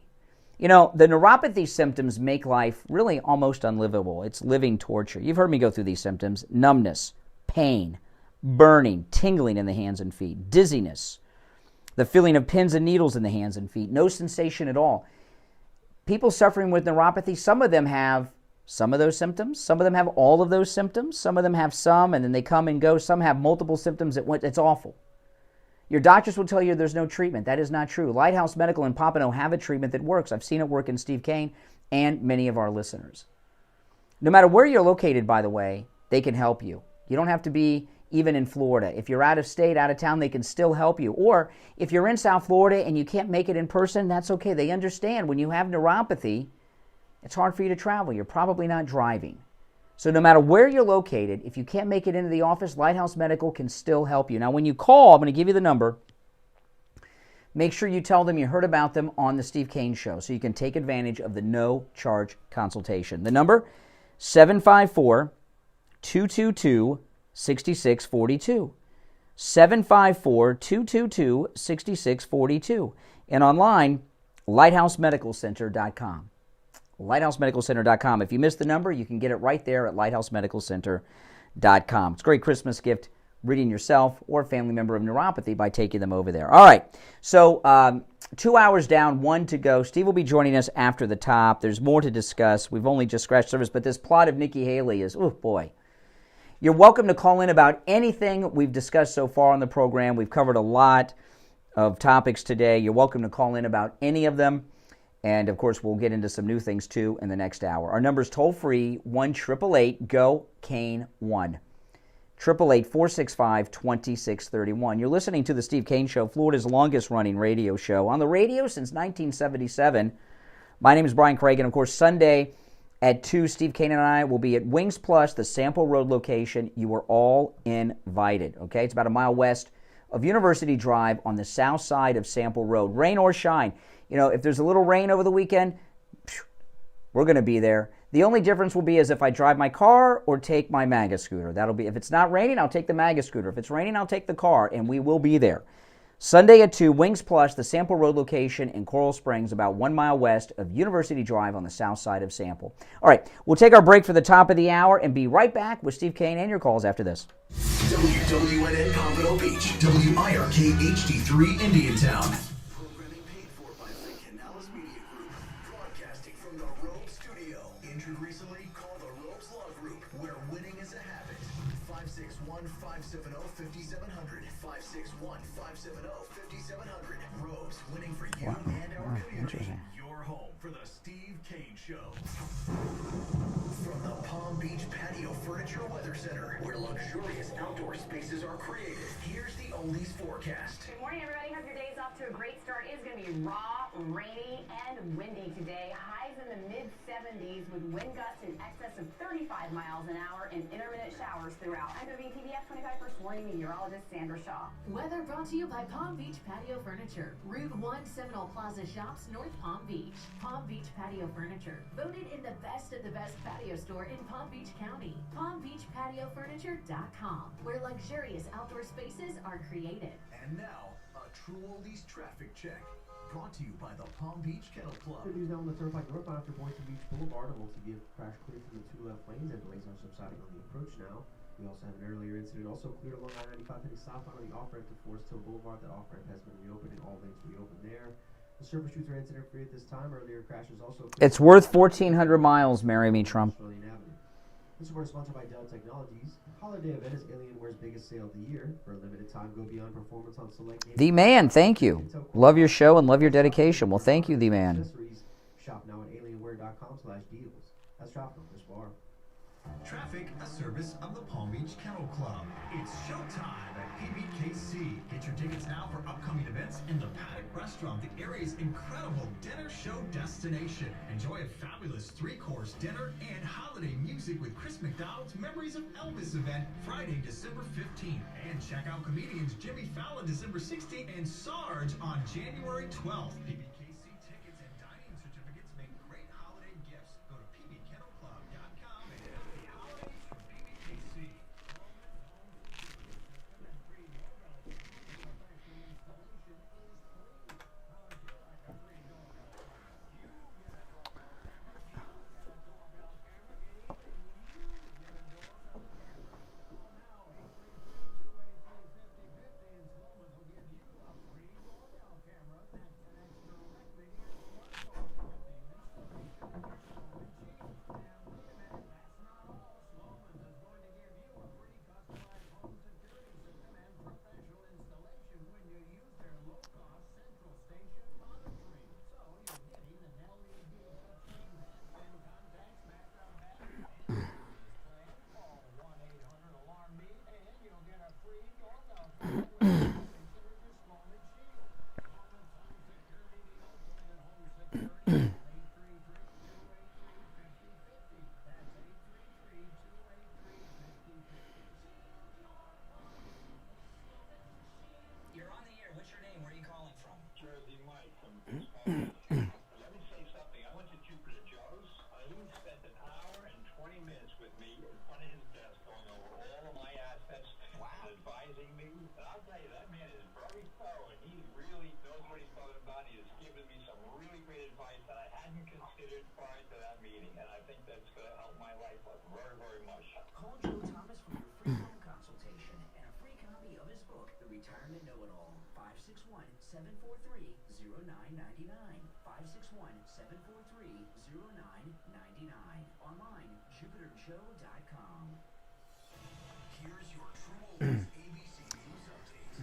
You know, the neuropathy symptoms make life really almost unlivable. It's living torture. You've heard me go through these symptoms: numbness, pain, burning, tingling in the hands and feet, dizziness, the feeling of pins and needles in the hands and feet, no sensation at all. People suffering with neuropathy, some of them have some of those symptoms. Some of them have all of those symptoms. Some of them have some, and then they come and go. Some have multiple symptoms at once. It's awful. Your doctors will tell you there's no treatment. That is not true. Lighthouse Medical in Pompano have a treatment that works. I've seen it work in Steve Kane and many of our listeners. No matter where you're located, by the way, they can help you. You don't have to be even in Florida. If you're out of state, out of town, they can still help you. Or if you're in South Florida and you can't make it in person, that's okay. They understand when you have neuropathy, it's hard for you to travel. You're probably not driving. So no matter where you're located, if you can't make it into the office, Lighthouse Medical can still help you. Now, when you call, I'm going to give you the number. Make sure you tell them you heard about them on the Steve Kane Show so you can take advantage of the no-charge consultation. The number, 754-222-6642. 754-222-6642. And online, lighthousemedicalcenter.com. lighthousemedicalcenter.com. If you missed the number, you can get it right there at lighthousemedicalcenter.com. It's a great Christmas gift, reading yourself or a family member of neuropathy by taking them over there. All right, so 2 hours down, 1 to go. Steve will be joining us after the top. There's more to discuss. We've only just scratched the surface, but this plot of Nikki Haley is, oh boy. You're welcome to call in about anything we've discussed so far on the program. We've covered a lot of topics today. You're welcome to call in about any of them. And, of course, we'll get into some new things, too, in the next hour. Our number's toll-free, 1-888-GO-CANE-1. 888-465-2631. You're listening to The Steve Kane Show, Florida's longest-running radio show. On the radio since 1977. My name is Brian Craig, and, of course, Sunday at 2, Steve Kane and I will be at Wings Plus, the Sample Road location. You are all invited, okay? It's about a mile west of University Drive on the south side of Sample Road. Rain or shine. You know, if there's a little rain over the weekend, we're going to be there. The only difference will be is if I drive my car or take my MAGA scooter. That'll be, if it's not raining, I'll take the MAGA scooter. If it's raining, I'll take the car, and we will be there. Sunday at 2, Wings Plus, the Sample Road location in Coral Springs, about 1 mile west of University Drive on the south side of Sample. All right, we'll take our break for the top of the hour and be right back with Steve Kane and your calls after this. WWNN Pompano Beach, WIRK HD3 Indiantown. Recently, call the Ropes Law Group, where winning is a habit. 561-570-5700. 561-570-5700. Ropes, winning for you and our community. Your home for the Steve Kane Show. From the Palm Beach Patio Furniture Weather Center, where luxurious outdoor spaces are created, here's the Oldies forecast. Good morning, everybody. Hope your day's off to a great start. It's going to be raw, rainy, and windy today. Highs in the mid-70s with wind gusts in excess of 35 miles an hour and intermittent showers throughout. I'm WTVF 25 warning meteorologist Sandra Shaw. Weather brought to you by Palm Beach Patio Furniture. Route 1 Seminole Plaza Shops, North Palm Beach. Palm Beach Patio Furniture. Voted in the best of the best patio store in Palm Beach County. PalmBeachPatioFurniture.com, where luxurious outdoor spaces are created. And now, a True Oldies traffic check. Brought to you by the Palm Beach Kennel Club. Good news now on the Turnpike northbound after Boynton Beach Boulevard. A multi-vehicle crash cleared from the 2 left lanes, and delays are subsiding on the approach now. We also have an earlier incident also cleared along I-95 heading southbound on the off-ramp to Forest Hill Boulevard. That off-ramp has been reopened and all lanes reopened there. The surface shoots are incident free at this time. Earlier crashes also. It's worth 1,400 miles, marry me, Trump. This report is sponsored by Dell Technologies. Holiday event is Alienware's biggest sale of the year. For a limited time, go beyond performance on select games. The Man, thank you. Love your show and love your dedication. Well, thank you, The Man. Shop now at alienware.com/deals. That's Shop Numbers Bar. Traffic, a service of the Palm Beach Kennel Club. It's showtime at PBKC. Get your tickets now for upcoming events in the Paddock Restaurant, the area's incredible dinner show destination. Enjoy a fabulous 3-course dinner and holiday music with Chris McDonald's Memories of Elvis event Friday, December 15th. And check out comedians Jimmy Fallon December 16th and Sarge on January 12th. PBKC tickets and dining certificates make great holiday gifts. Go to pbkennelclub.com and happy holidays from PBKC. 743-0999. Online, JupiterShow.com. Here's your True Oldies ABC News Update.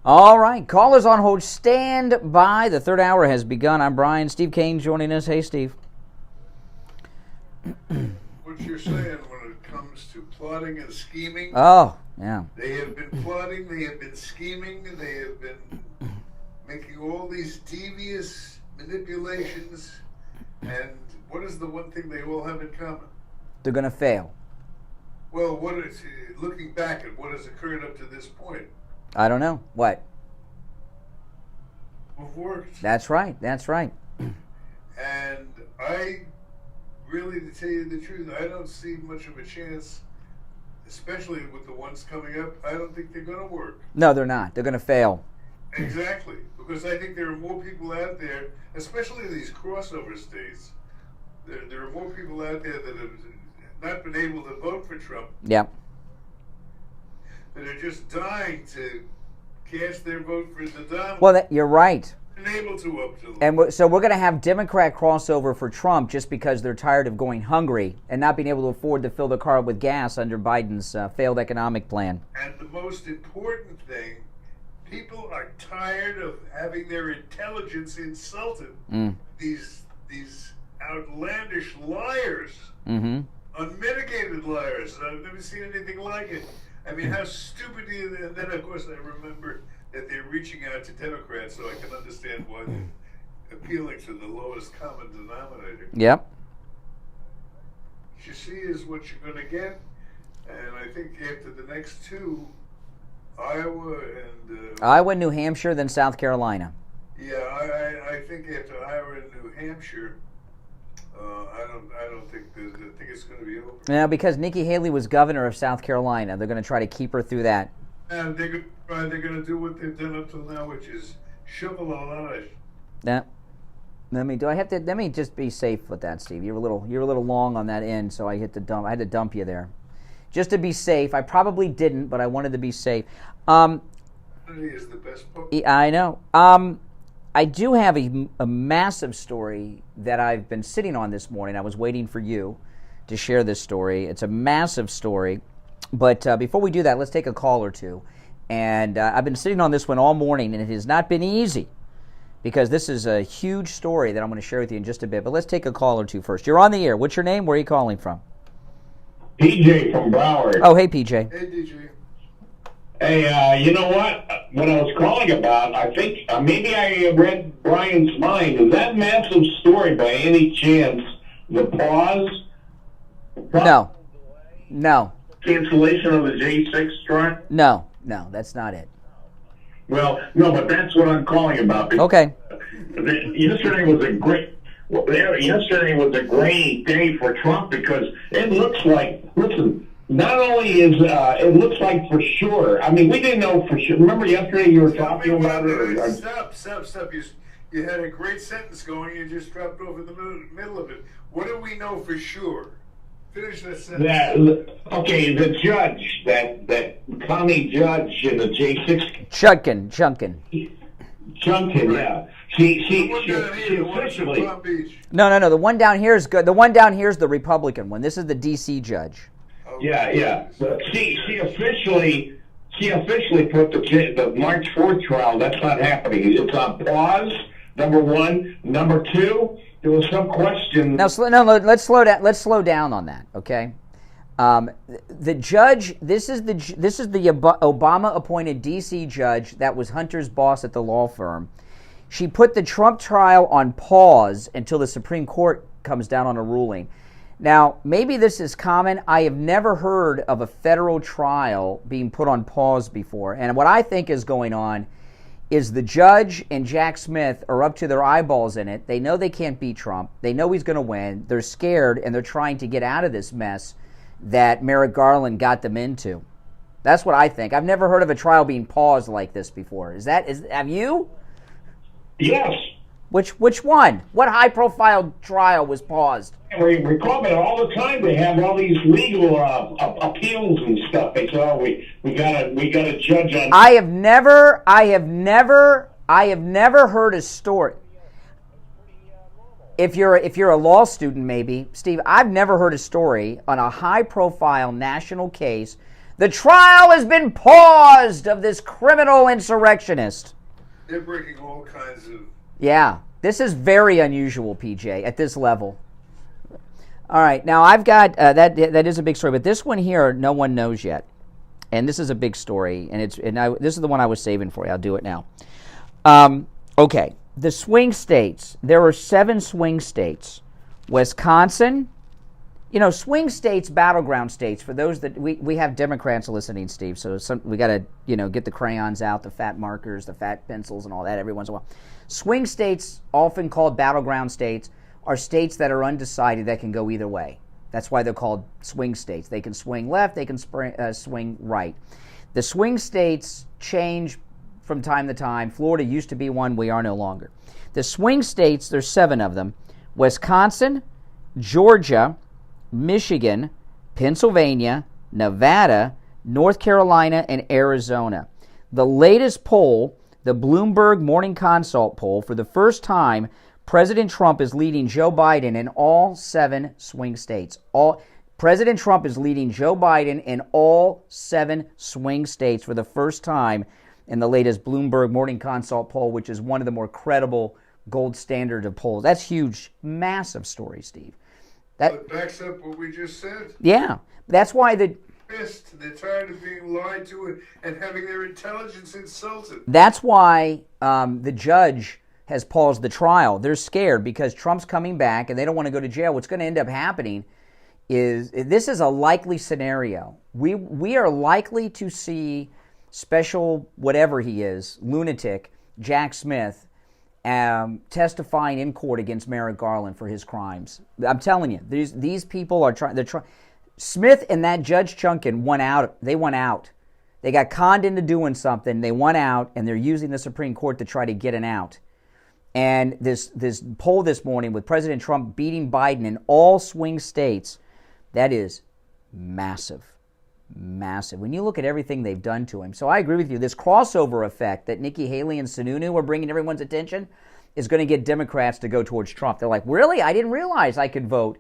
All right, callers on hold, stand by. The third hour has begun. I'm Brian. Steve Kane joining us. Hey, Steve. What you're saying when it comes to plotting and scheming. Oh, yeah. They have been plotting, they have been scheming, they have been making all these devious manipulations. And what is the one thing they all have in common? They're going to fail. Well, what is looking back at what has occurred up to this point? I don't know. What? Who've worked. That's right. That's right. And I really, to tell you the truth, I don't see much of a chance, especially with the ones coming up. I don't think they're going to work. No, they're not. They're going to fail. Exactly. Because I think there are more people out there, especially these crossover states. There are more people out there that have not been able to vote for Trump. Yep. That are just dying to cast their vote for the Donald. Well, you're right. Unable to up to them. And so we're going to have Democrat crossover for Trump just because they're tired of going hungry and not being able to afford to fill their car with gas under Biden's failed economic plan. And the most important thing, people are tired of having their intelligence insulted. These outlandish liars, unmitigated liars. I've never seen anything like it. I mean, how stupid is it? And then, of course, I remember that they're reaching out to Democrats, so I can understand why they're appealing to the lowest common denominator. Yep. What you see is what you're going to get, and I think after the next two, Iowa and... Iowa, New Hampshire, then South Carolina. Yeah, I think after Iowa and New Hampshire, I don't think I think it's going to be over. Now, because Nikki Haley was governor of South Carolina, they're going to try to keep her through that. And they're going to do what they've done up till now, which is shovel a lot of. Yeah. Let me just be safe with that, Steve. You're a little long on that end, so I had to dump you there, just to be safe. I probably didn't, but I wanted to be safe. Is the best book. I know. I do have a massive story that I've been sitting on this morning. I was waiting for you to share this story. It's a massive story. But before we do that, let's take a call or two. And I've been sitting on this one all morning, and it has not been easy because this is a huge story that I'm going to share with you in just a bit. But let's take a call or two first. You're on the air. What's your name? Where are you calling from? PJ from Broward. Oh, hey, PJ. Hey, DJ. Hey, you know what? What I was calling about, I think maybe I read Brian's mind. Is that massive story by any chance the pause? No. Cancellation of the J6 strike? No, that's not it. Well, no, but that's what I'm calling about. Okay. Yesterday was a great day for Trump because it looks like, listen, not only is it looks like for sure. I mean, we didn't know for sure. Remember yesterday you were talking about it. Stop. You had a great sentence going. You just dropped over the middle of it. What do we know for sure? Finish that sentence. Okay, the judge, that Connie judge in the J6. Chunkin. Yeah. She officially. No. The one down here is good. The one down here is the Republican one. This is the D.C. judge. Yeah. But she officially put the March 4th trial. That's not happening. It's on pause. Number one. Number two. There was some question. Now, let's slow down. Let's slow down on that, okay? The judge. This is the Obama-appointed D.C. judge that was Hunter's boss at the law firm. She put the Trump trial on pause until the Supreme Court comes down on a ruling. Now, maybe this is common. I have never heard of a federal trial being put on pause before, and what I think is going on is the judge and Jack Smith are up to their eyeballs in it. They know they can't beat Trump. They know he's going to win. They're scared, and they're trying to get out of this mess that Merrick Garland got them into. That's what I think. I've never heard of a trial being paused like this before. Have you? Yes. Which one? What high-profile trial was paused? We call it all the time. They have all these legal appeals and stuff. They say, "Oh, we got a judge on." I have never heard a story. If you're a law student, maybe, Steve, I've never heard a story on a high-profile national case. The trial has been paused of this criminal insurrectionist. They're breaking all kinds of. Yeah, this is very unusual, PJ, at this level. All right, now I've got that is a big story, but this one here no one knows yet, and this is a big story, and this is the one I was saving for you. I'll do it now. Okay, the swing states. There are 7 swing states. Wisconsin, swing states, battleground states. For those that we have Democrats listening, Steve, so we got to get the crayons out, the fat markers, the fat pencils, and all that every once in a while. Swing states, often called battleground states, are states that are undecided that can go either way. That's why they're called swing states. They can swing left, they can swing right. The swing states change from time to time. Florida used to be one, we are no longer. The swing states, there's 7 of them: Wisconsin, Georgia, Michigan, Pennsylvania, Nevada, North Carolina, and Arizona. The latest poll, the Bloomberg Morning Consult poll, for the first time, President Trump is leading Joe Biden in all 7 swing states. President Trump is leading Joe Biden in all 7 swing states for the first time in the latest Bloomberg Morning Consult poll, which is one of the more credible gold standard of polls. That's huge, massive story, Steve. That backs up what we just said. Yeah, that's why they're tired of being lied to and having their intelligence insulted. That's why the judge has paused the trial. They're scared because Trump's coming back and they don't want to go to jail. What's going to end up happening is, this is a likely scenario. We are likely to see special, whatever he is, lunatic, Jack Smith, testifying in court against Merrick Garland for his crimes. I'm telling you, these people are trying. Smith and that Judge Chunkin won out. They won out. They got conned into doing something. They won out, and they're using the Supreme Court to try to get an out. And this poll this morning with President Trump beating Biden in all swing states, that is massive. Massive. When you look at everything they've done to him. So I agree with you. This crossover effect that Nikki Haley and Sununu are bringing everyone's attention is going to get Democrats to go towards Trump. They're like, really? I didn't realize I could vote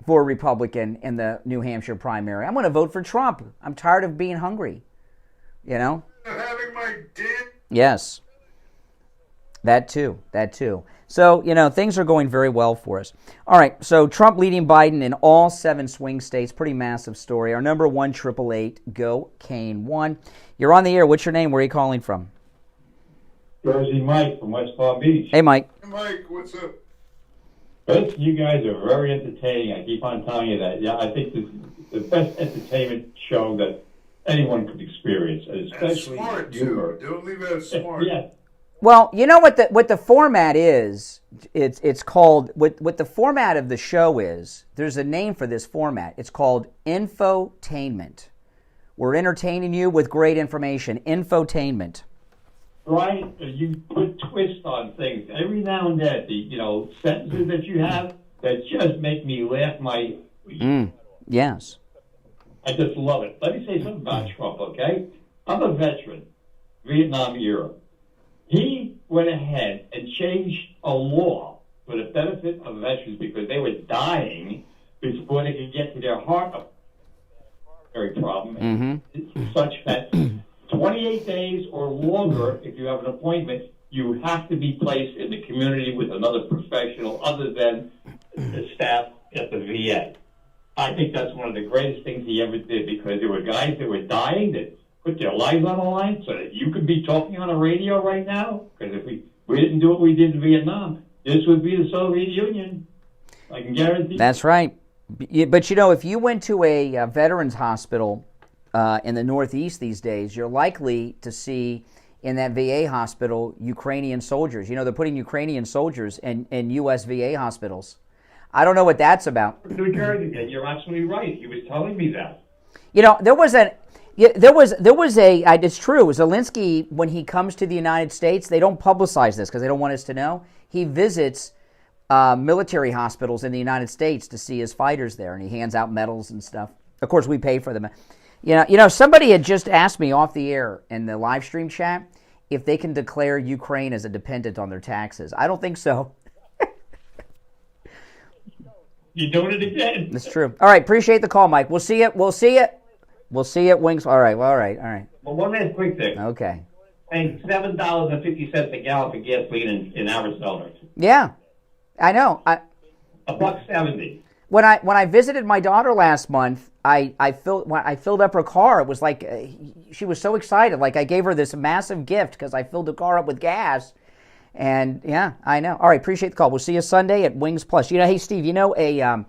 for a Republican in the New Hampshire primary. I'm going to vote for Trump. I'm tired of being hungry. Having my dick. Yes. That too. So, things are going very well for us. All right, so Trump leading Biden in all 7 swing states. Pretty massive story. Our number 1-888-GO-KANE-1. You're on the air. What's your name? Where are you calling from? Jersey Mike from West Palm Beach. Hey, Mike. Hey, Mike, what's up? First, you guys are very entertaining. I keep on telling you that. Yeah, I think this is the best entertainment show that anyone could experience. Especially smart, humor. too. Don't leave out smart. Yeah. Well, you know what the format is? It's called what the format of the show is. There's a name for this format. It's called infotainment. We're entertaining you with great information. Infotainment. Right? You put twists on things every now and then. The sentences that you have that just make me laugh my. Yes. I just love it. Let me say something about Trump, okay? I'm a veteran, Vietnam era. He went ahead and changed a law for the benefit of veterans because they were dying before they could get to their heart problem. Such that 28 days or longer, if you have an appointment, you have to be placed in the community with another professional other than the staff at the VA. I think that's one of the greatest things he ever did because there were guys that were dying that put their lives on the line so that you could be talking on a radio right now. Because if we didn't do what we did in Vietnam, this would be the Soviet Union. I can guarantee. That's right. But if you went to a veterans hospital in the Northeast these days, you're likely to see in that VA hospital Ukrainian soldiers. They're putting Ukrainian soldiers in U.S. VA hospitals. I don't know what that's about. You're absolutely right. He was telling me that. It's true. Zelensky, when he comes to the United States, they don't publicize this because they don't want us to know. He visits military hospitals in the United States to see his fighters there, and he hands out medals and stuff. Of course, we pay for them. Somebody had just asked me off the air in the live stream chat if they can declare Ukraine as a dependent on their taxes. I don't think so. You're doing it again. That's true. All right, appreciate the call, Mike. We'll see you. We'll see you at Wings. All right. All right. Well, one last quick thing. Okay. Paying $7.50 a gallon for gasoline in Arizona. Yeah, I know. $1.70. When I visited my daughter last month, I filled up her car. It was like she was so excited. Like I gave her this massive gift because I filled the car up with gas. And yeah, I know. All right, appreciate the call. We'll see you Sunday at Wings Plus. Hey Steve, a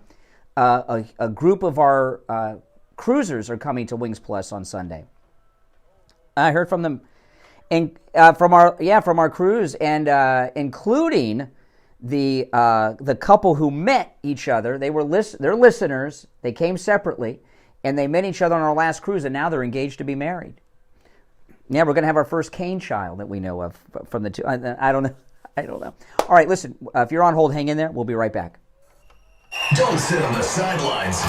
group of our cruisers are coming to Wings Plus on Sunday. I heard from them, and from our cruise, and including the couple who met each other. They're listeners. They came separately, and they met each other on our last cruise, and now they're engaged to be married. Yeah, we're going to have our first Kane child that we know of from the two. I don't know. All right, listen, if you're on hold, hang in there. We'll be right back. Don't sit on the sidelines.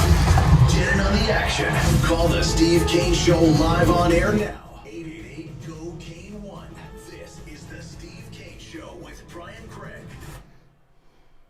Get in on the action. Call the Steve Kane Show live on air now. 888-GO-KANE-1. This is the Steve Kane Show with Brian Craig.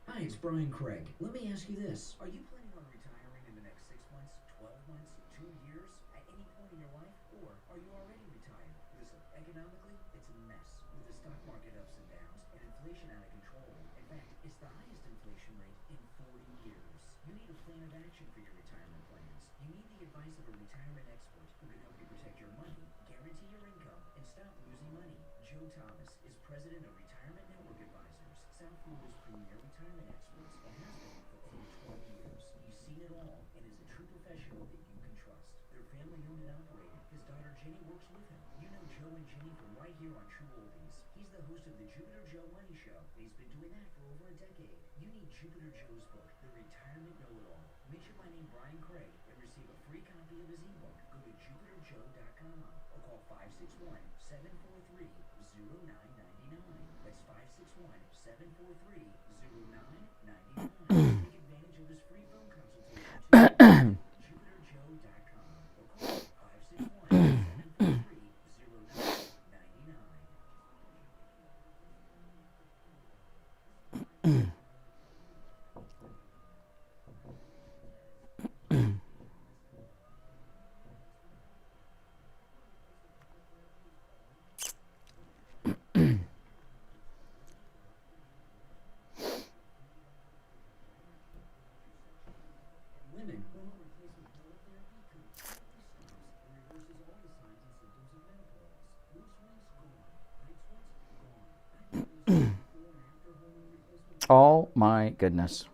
Hi, it's Brian Craig. Let me ask you this. Are you planning on retiring in the next 6 months, 12 months, 2 years, at any point in your life? Or are you already retired? Listen, economically, it's a mess with the stock market ups and downs and inflation out of control. In fact, it's the highest inflation rate in 40 years. You need a plan of action for your retirement plans. You need the advice of a retirement expert who can help you protect your money, guarantee your income, and stop losing money. Joe Thomas is president of Retirement Network Advisors, South Florida's premier retirement experts, and has been for over 20 years. He's seen it all and is a true professional that you can trust. They're family-owned and operated. His daughter Jenny works with him. You know Joe and Jenny from right here on True Oldies. He's the host of the Jupiter Joe Money Show, and he's been doing that for over a decade. You need Jupiter Joe's book, The Retirement Know-It-All. Mention my name, Brian Craig, and receive a free copy of his ebook. Go to JupiterJoe.com or call 561-743-0999. That's 561-743-0999. Take advantage of his free phone consultation. JupiterJoe.com or call 561-743-0999. Women, hormone replacement therapy completely stops and reverses all the signs and symptoms of menopause. Loose rings gone, tight sweats gone. Before and after hormone replacement. Oh my goodness.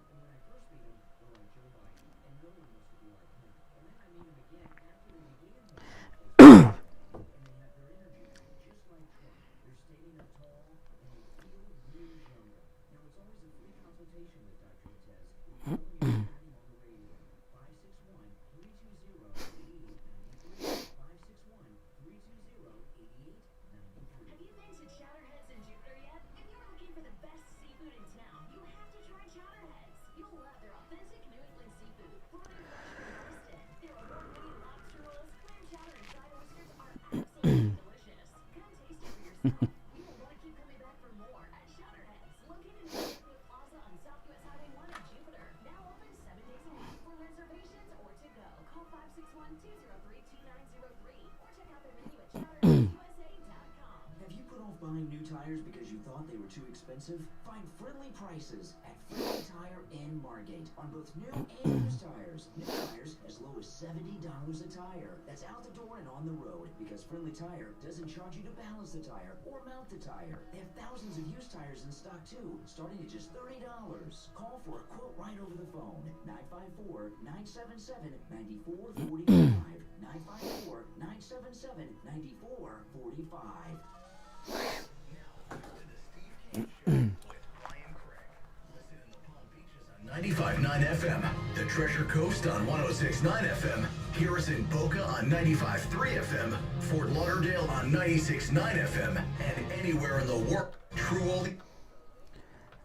Buying new tires because you thought they were too expensive? Find friendly prices at Friendly Tire in Margate on both new and used tires. New tires as low as $70 a tire. That's out the door and on the road because Friendly Tire doesn't charge you to balance the tire or mount the tire. They have thousands of used tires in stock too, starting at just $30. Call for a quote right over the phone. 954-977-9445. 954-977-9445. 95.9 FM, the Treasure Coast on 106.9 FM, Garrison Boca on 95.3 FM, Fort Lauderdale on 96.9 FM, and anywhere in the world. True oldie.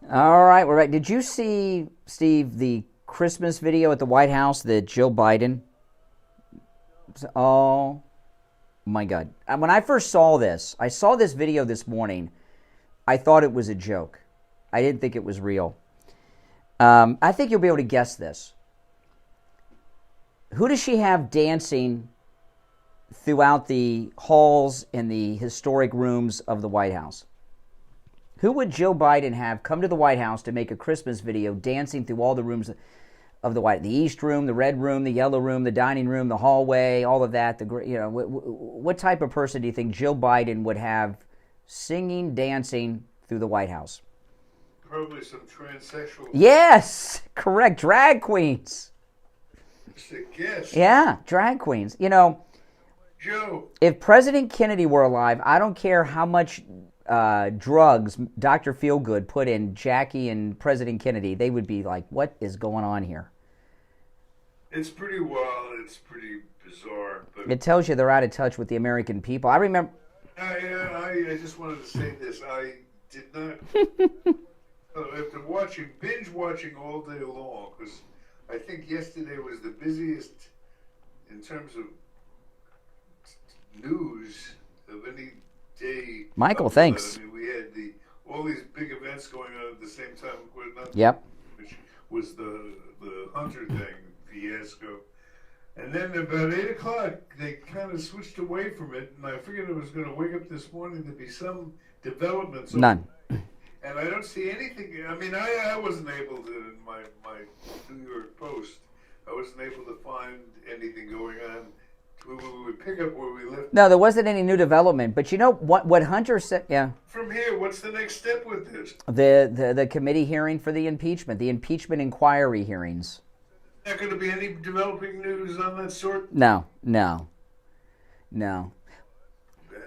All right, we're right. Did you see, Steve, the Christmas video at the White House that Joe Biden? Oh my God. When I first saw this, I saw this video this morning, I thought it was a joke. I didn't think it was real. I think you'll be able to guess this. Who does she have dancing throughout the halls and the historic rooms of the White House? Who would Joe Biden have come to the White House to make a Christmas video dancing through all the rooms of the White House? The East Room, the Red Room, the Yellow Room, the dining room, the hallway, all of that. What type of person do you think Joe Biden would have singing, dancing through the White House? Probably some transsexual. Yes, correct. Drag queens. Just a guess. Yeah, drag queens. You know, Joe. If President Kennedy were alive, I don't care how much drugs Dr. Feelgood put in Jackie and President Kennedy, they would be like, what is going on here? It's pretty wild. It's pretty bizarre. But It tells you they're out of touch with the American people. I remember... I just wanted to say this. I did not... after binge watching all day long, because I think yesterday was the busiest in terms of news of any day. Michael, thanks. I mean, we had all these big events going on at the same time. Yep. Which was the Hunter thing fiasco. And then about 8 o'clock, they kind of switched away from it, and I figured I was going to wake up this morning to be some developments. None. And I don't see anything. I mean, I wasn't able to, in my New York Post, I wasn't able to find anything going on. We would pick up where we left. No, there wasn't any new development. But you know what Hunter said? Yeah. From here, what's the next step with this? The committee hearing for the impeachment inquiry hearings. Is there going to be any developing news on that sort? No.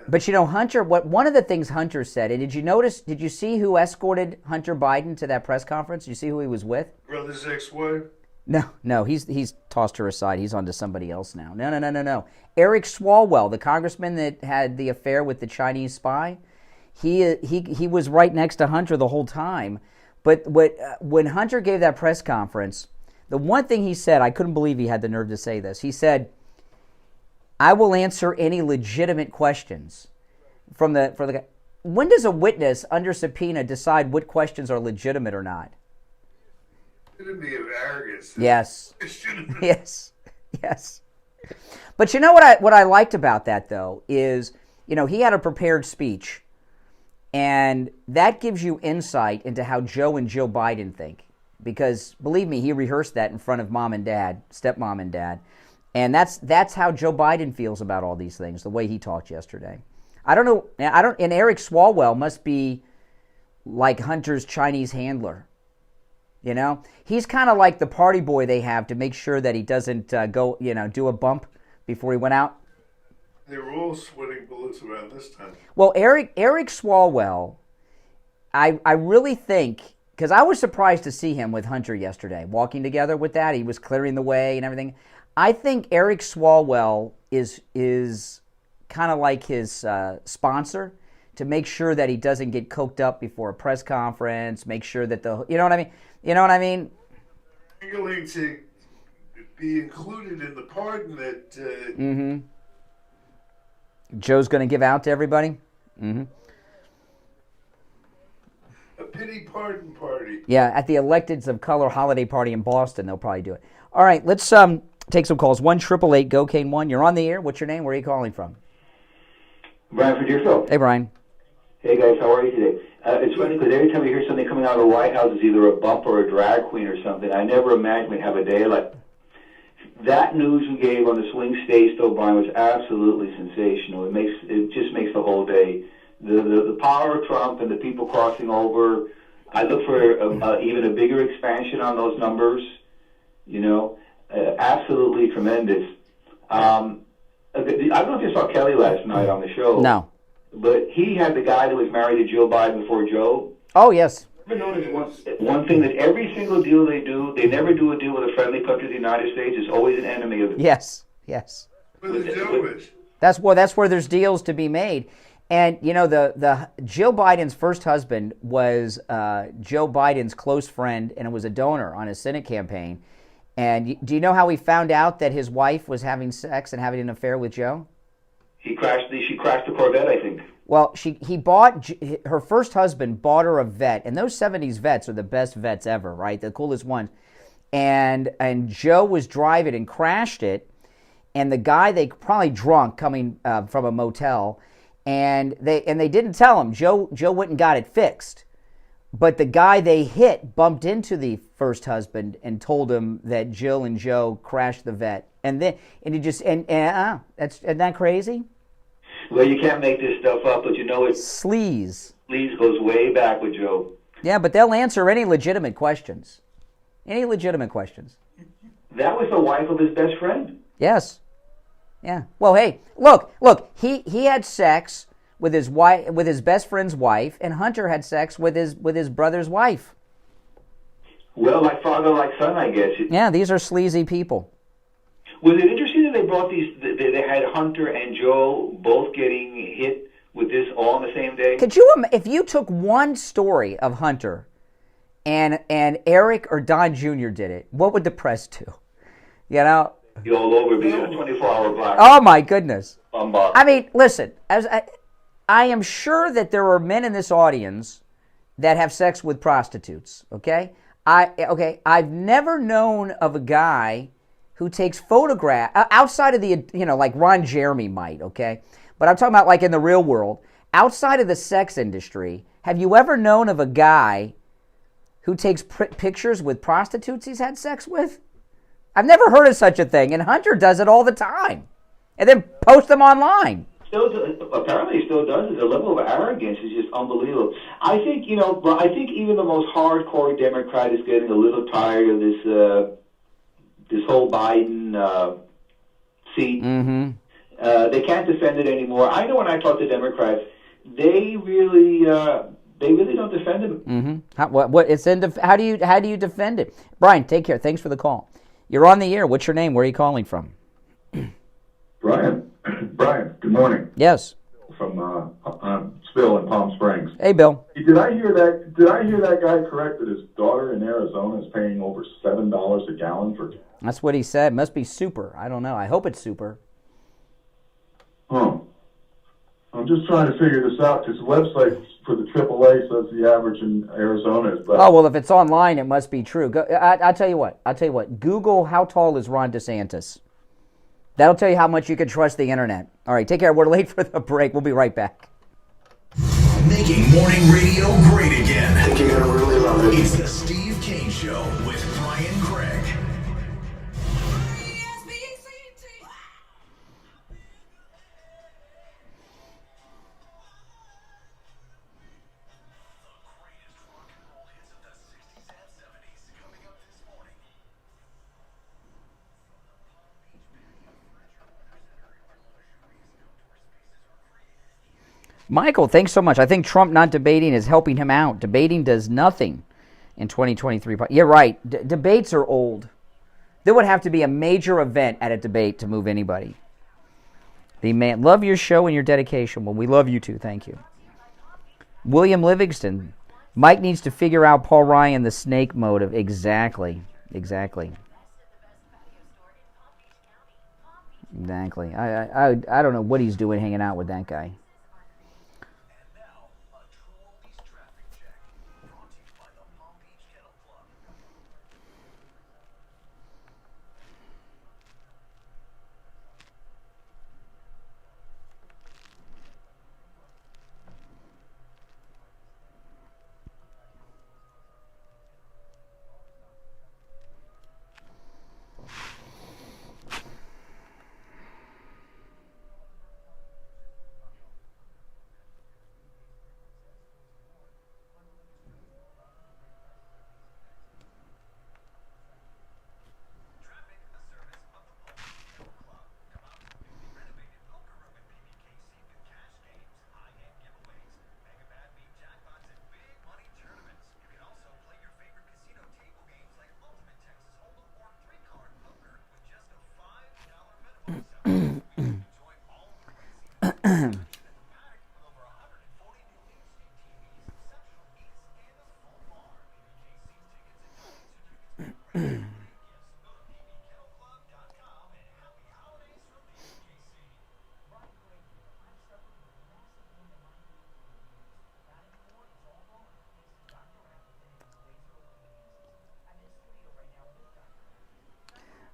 But you know, Hunter, one of the things Hunter said, and did you see who escorted Hunter Biden to that press conference? Did you see who he was with? Brother's ex-wife? No, he's tossed her aside. He's on to somebody else now. No. Eric Swalwell, the congressman that had the affair with the Chinese spy, he was right next to Hunter the whole time. But when Hunter gave that press conference, the one thing he said, I couldn't believe he had the nerve to say this. He said, I will answer any legitimate questions for the guy. When does a witness under subpoena decide what questions are legitimate or not? Epitome of arrogance. Yes. Yes. But you know what I liked about that though is, you know, he had a prepared speech, and that gives you insight into how Joe and Joe Biden think. Because believe me, he rehearsed that in front of mom and dad, stepmom and dad. And that's how Joe Biden feels about all these things, the way he talked yesterday. And Eric Swalwell must be like Hunter's Chinese handler. You know? He's kind of like the party boy they have to make sure that he doesn't do a bump before he went out. They were all sweating bullets around this time. Well, Eric Swalwell, I really think, because I was surprised to see him with Hunter yesterday, walking together with that. He was clearing the way and everything. I think Eric Swalwell is kind of like his sponsor to make sure that he doesn't get coked up before a press conference, make sure that you know what I mean? You know what I mean? Angling to be included in the pardon that... Joe's going to give out to everybody? pity pardon party. Yeah, at the Electeds of Color holiday party in Boston, they'll probably do it. All right, let's take some calls. 1-888-GO-CANE-1. You're on the air. What's your name? Where are you calling from? Brian from Deerfield. Hey, Brian. Hey, guys. How are you today? It's funny because every time we hear something coming out of the White House, it's either a bump or a drag queen or something. I never imagined we'd have a day like that. News we gave on the swing stage, though, Brian, was absolutely sensational. It just makes the whole day. The power of Trump and the people crossing over. I look for even a bigger expansion on those numbers. You know, absolutely tremendous. I don't know if you saw Kelly last night on the show. No. But he had the guy that was married to Joe Biden before Joe. Oh, yes. I've noticed one thing, that every single deal they do, they never do a deal with a friendly country, the United States. It's always an enemy of it. Yes. That's where there's deals to be made. And, you know, the Jill Biden's first husband was Joe Biden's close friend, and it was a donor on his Senate campaign. And do you know how he found out that his wife was having sex and having an affair with Joe? She crashed the Corvette, I think. Well, her first husband bought her a Vet, and those 70s Vets are the best Vets ever, right? The coolest ones. And Joe was driving and crashed it, and the guy, they probably drunk coming from a motel, and they didn't tell him. Joe went and got it fixed. But the guy they hit bumped into the first husband and told him that Jill and Joe crashed the Vet. Isn't that crazy? Well, you can't make this stuff up, but you know it. Sleaze goes way back with Joe. Yeah, but they'll answer any legitimate questions. That was the wife of his best friend. Yes. Yeah. Well, hey, look. He had sex with his wife, with his best friend's wife, and Hunter had sex with his brother's wife. Well, like father, like son, I guess. Yeah, these are sleazy people. Was it interesting that they brought they had Hunter and Joe both getting hit with this all on the same day? Could you, if you took one story of Hunter and Eric or Don Jr. did it, what would the press do? You know? Be all over, be a 24-hour block. Oh my goodness. Bombard. I mean, listen, I am sure that there are men in this audience that have sex with prostitutes, okay? I've never known of a guy who takes photographs outside of the, like Ron Jeremy might, okay? But I'm talking about like in the real world, outside of the sex industry. Have you ever known of a guy who takes pictures with prostitutes he's had sex with? I've never heard of such a thing, and Hunter does it all the time, and then post them online. Apparently he still does it. The level of arrogance is just unbelievable. I think, even the most hardcore Democrat is getting a little tired of this whole Biden seat. Mm-hmm. They can't defend it anymore. I know when I talk to Democrats, they really don't defend him. Mm-hmm. How do you defend it? Brian, take care. Thanks for the call. You're on the air. What's your name? Where are you calling from? Brian, good morning. Yes. From Bill in Palm Springs. Hey, Bill. Did I hear that guy correct that his daughter in Arizona is paying over $7 a gallon for? That's what he said. Must be super. I don't know. I hope it's super. I'm just trying to figure this out because the website for the AAA says the average in Arizona is. Oh well, if it's online, it must be true. I'll tell you what. Google how tall is Ron DeSantis. That'll tell you how much you can trust the internet. All right, take care. We're late for the break. We'll be right back. Making morning radio great again. I think you're going to really love it. It's the Steve Kane Show with Brian Craig. Michael, thanks so much. I think Trump not debating is helping him out. Debating does nothing in 2023. You're right. Debates are old. There would have to be a major event at a debate to move anybody. Love your show and your dedication. Well, we love you too. Thank you. William Livingston. Mike needs to figure out Paul Ryan, the snake motive. Exactly. I don't know what he's doing hanging out with that guy.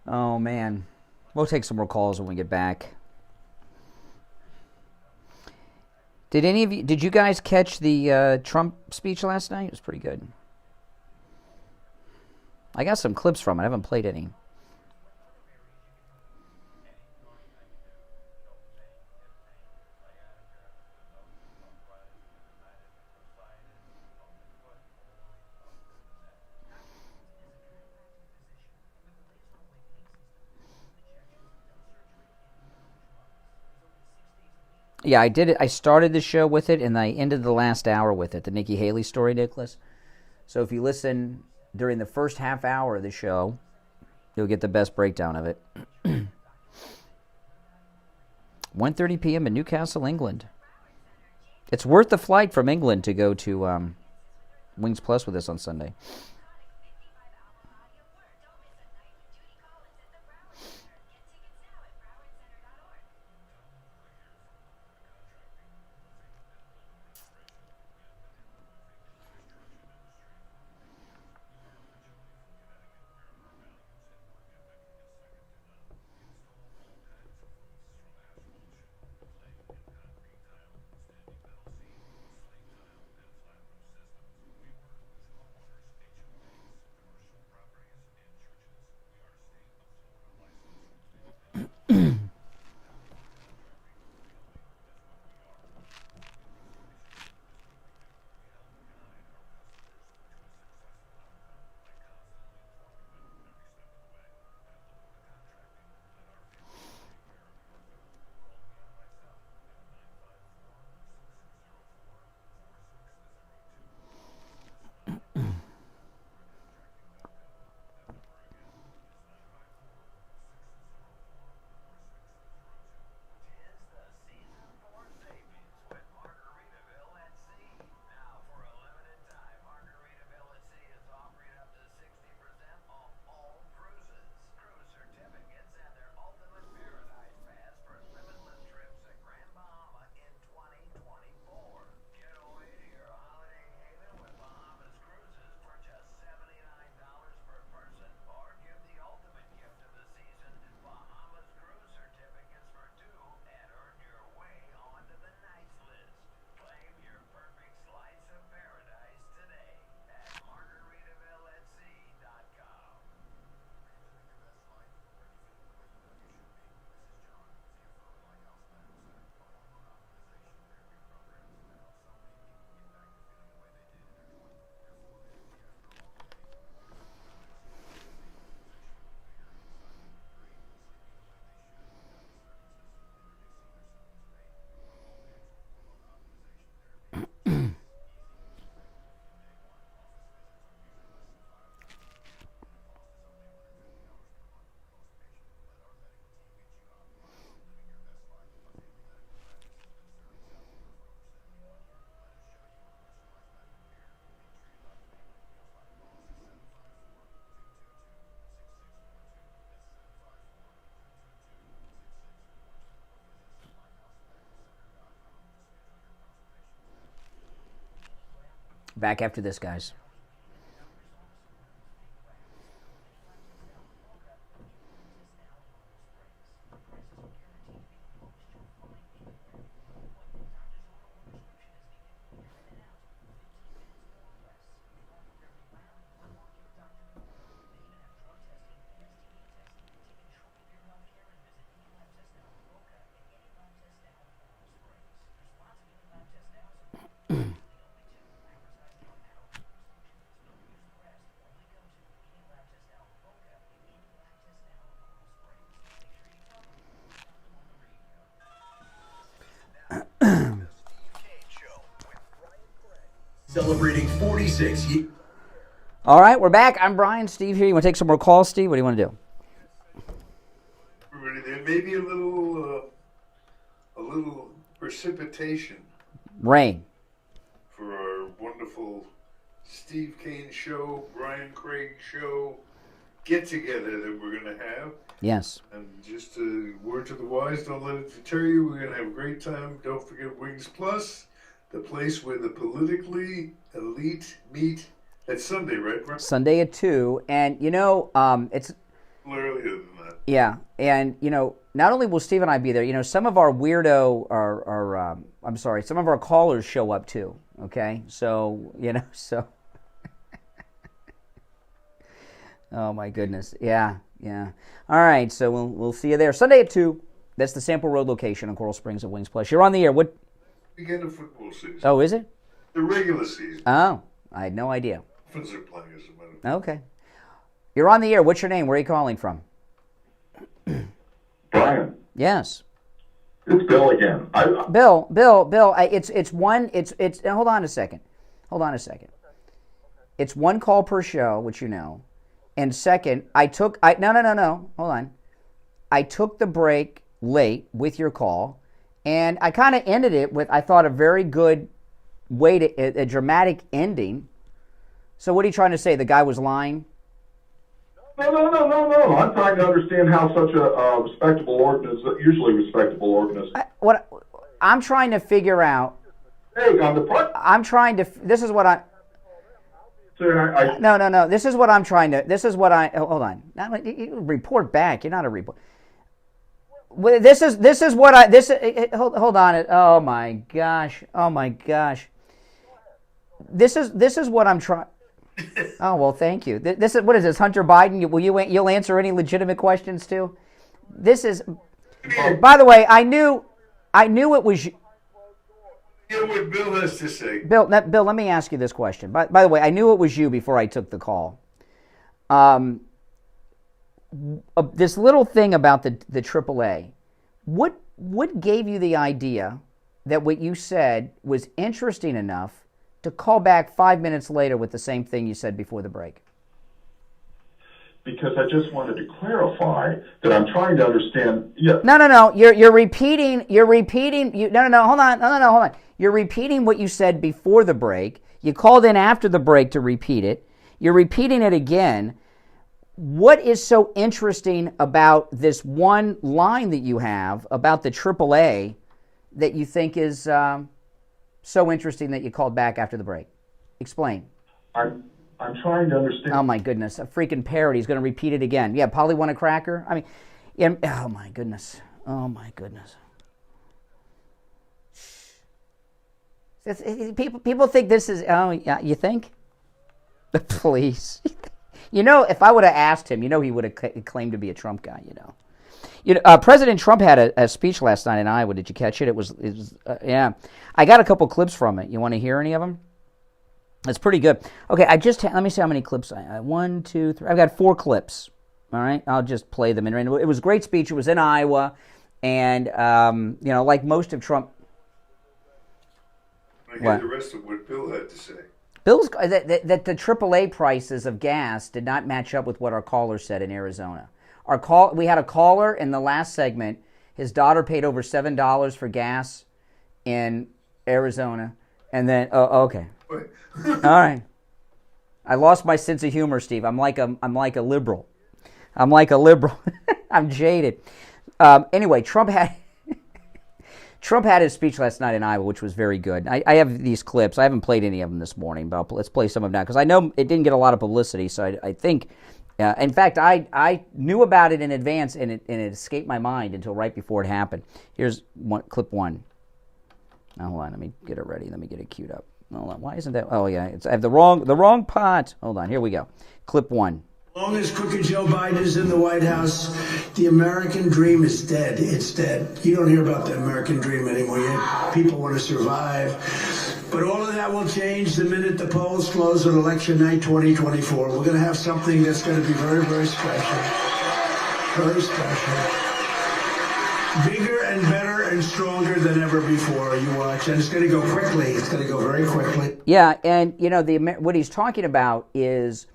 Oh, man. We'll take some more calls when we get back. Did you guys catch the Trump speech last night? It was pretty good. I got some clips from it. I haven't played any. Yeah, I did it. I started the show with it, and I ended the last hour with it, the Nikki Haley story, Nicholas. So if you listen during the first half hour of the show, you'll get the best breakdown of it. 1:30 p.m. in Newcastle, England. It's worth the flight from England to go to Wings Plus with us on Sunday. Back after this, guys. Celebrating 46 years. All right, we're back. I'm Brian. Steve here. You want to take some more calls, Steve? What do you want to do? There may be a little precipitation. Rain. For our wonderful Steve Kane show, Brian Craig show, get-together that we're going to have. Yes. And just a word to the wise, don't let it deter you. We're going to have a great time. Don't forget Wings Plus, the place where the politically elite meet. That's Sunday, right? Sunday at 2. And, you know, it's... Earlier than that. Yeah, and not only will Steve and I be there, some of our some of our callers show up too. Okay, so so. Oh my goodness, yeah. All right, so we'll see you there Sunday at 2. That's the Sample Road location in Coral Springs at Wings Plus. You're on the air. What? Begin the football season. Oh, is it? The regular season. Oh, I had no idea. Dolphins are playing as a matter of fact. Okay. You're on the air. What's your name? Where are you calling from? Brian. Yes. It's Bill again. Bill. It's one. It's. Hold on a second. It's one call per show, which you know. And second, no. Hold on. I took the break late with your call, and I kind of ended it with, I thought, a very good way to a dramatic ending. So what are you trying to say? The guy was lying? No. I'm trying to understand how such a respectable organization, usually respectable organization. I'm trying to figure out. Hey, on the part. I'm trying to. This is what I. Sir, No. This is what I'm trying to. This is what I. Hold on. You report back. You're not a report. This is what I. Hold on. Oh my gosh. This is what I'm trying. Oh well, thank you. This is what is this? Hunter Biden? You'll answer any legitimate questions too. This is. By the way, I knew it was. Hear what Bill has to say. Bill, let me ask you this question. By the way, I knew it was you before I took the call. This little thing about the AAA, what gave you the idea that what you said was interesting enough to call back 5 minutes later with the same thing you said before the break? Because I just wanted to clarify that I'm trying to understand. Yeah. No. You're repeating. No. Hold on. You're repeating what you said before the break. You called in after the break to repeat it. You're repeating it again. What is so interesting about this one line that you have about the AAA that you think is so interesting that you called back after the break? Explain. I'm trying to understand. Oh my goodness, a freaking parody. He's going to repeat it again. Yeah, Polly want a cracker? I mean, oh my goodness. People think this is, oh yeah, you think? Please. If I would have asked him, he would have claimed to be a Trump guy, President Trump had a speech last night in Iowa. Did you catch it? It was yeah. I got a couple clips from it. You want to hear any of them? It's pretty good. Okay, let me see how many clips I have. 1, 2, 3. I've got 4 clips. All right, I'll just play them in. It was a great speech. It was in Iowa, and like most of Trump. I hear the rest of what Bill had to say. Bill's that the AAA prices of gas did not match up with what our caller said in Arizona. We had a caller in the last segment. His daughter paid over $7 for gas in Arizona, and then okay. All right. I lost my sense of humor, Steve. I'm like a liberal. I'm jaded. Anyway, Trump had his speech last night in Iowa, which was very good. I have these clips. I haven't played any of them this morning, but let's play some of them now because I know it didn't get a lot of publicity. So I think, in fact, I knew about it in advance and it escaped my mind until right before it happened. Here's clip 1. Now, hold on. Let me get it ready. Let me get it queued up. Hold on. Why isn't that? Oh yeah, I have the wrong pot. Hold on. Here we go. Clip 1. As long as crooked Joe Biden is in the White House, the American dream is dead. It's dead. You don't hear about the American dream anymore yet. People want to survive. But all of that will change the minute the polls close on election night 2024. We're going to have something that's going to be very, very special. Very special. Bigger and better and stronger than ever before. You watch. And it's going to go quickly. It's going to go very quickly. Yeah, and what he's talking about is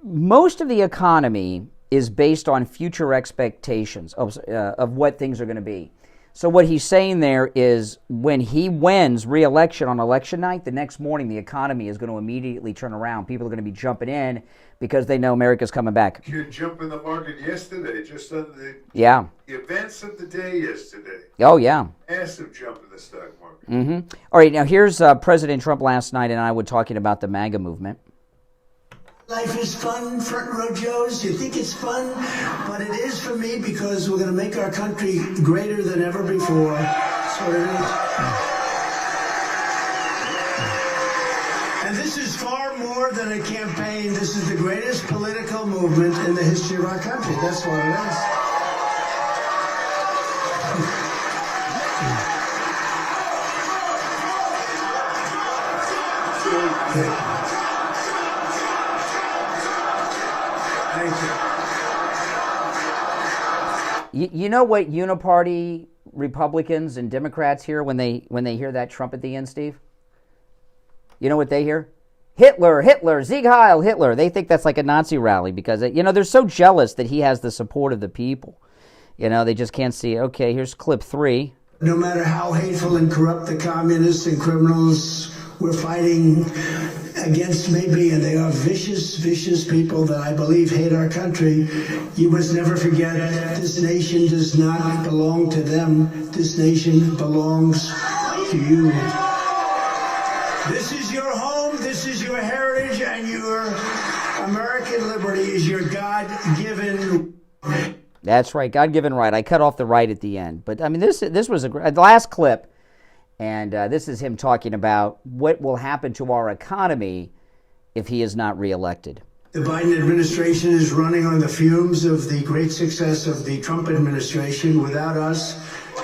most of the economy is based on future expectations of what things are going to be. So what he's saying there is when he wins re-election on election night, the next morning the economy is going to immediately turn around. People are going to be jumping in because they know America's coming back. You jumped in the market yesterday, just on the events of the day yesterday. Oh, yeah. Massive jump in the stock market. Mm-hmm. All right, now here's President Trump last night in Iowa talking about the MAGA movement. Life is fun, front row Joes. You think it's fun, but it is for me because we're going to make our country greater than ever before. That's what it is. And this is far more than a campaign. This is the greatest political movement in the history of our country. That's what it is. You know what uniparty Republicans and Democrats hear when they hear that Trump at the end, Steve? You know what they hear? Hitler, Hitler, Sieg Heil, Hitler. They think that's like a Nazi rally because, they're so jealous that he has the support of the people. They just can't see, okay, here's clip 3. No matter how hateful and corrupt the communists and criminals we're fighting against may be, and they are vicious, vicious people that I believe hate our country, you must never forget this nation does not belong to them. This nation belongs to you. This is your home, this is your heritage, and your American liberty is your God-given. That's right, God-given right. I cut off the right at the end. But, this was the last clip. And this is him talking about what will happen to our economy if he is not reelected. The Biden administration is running on the fumes of the great success of the Trump administration. Without us,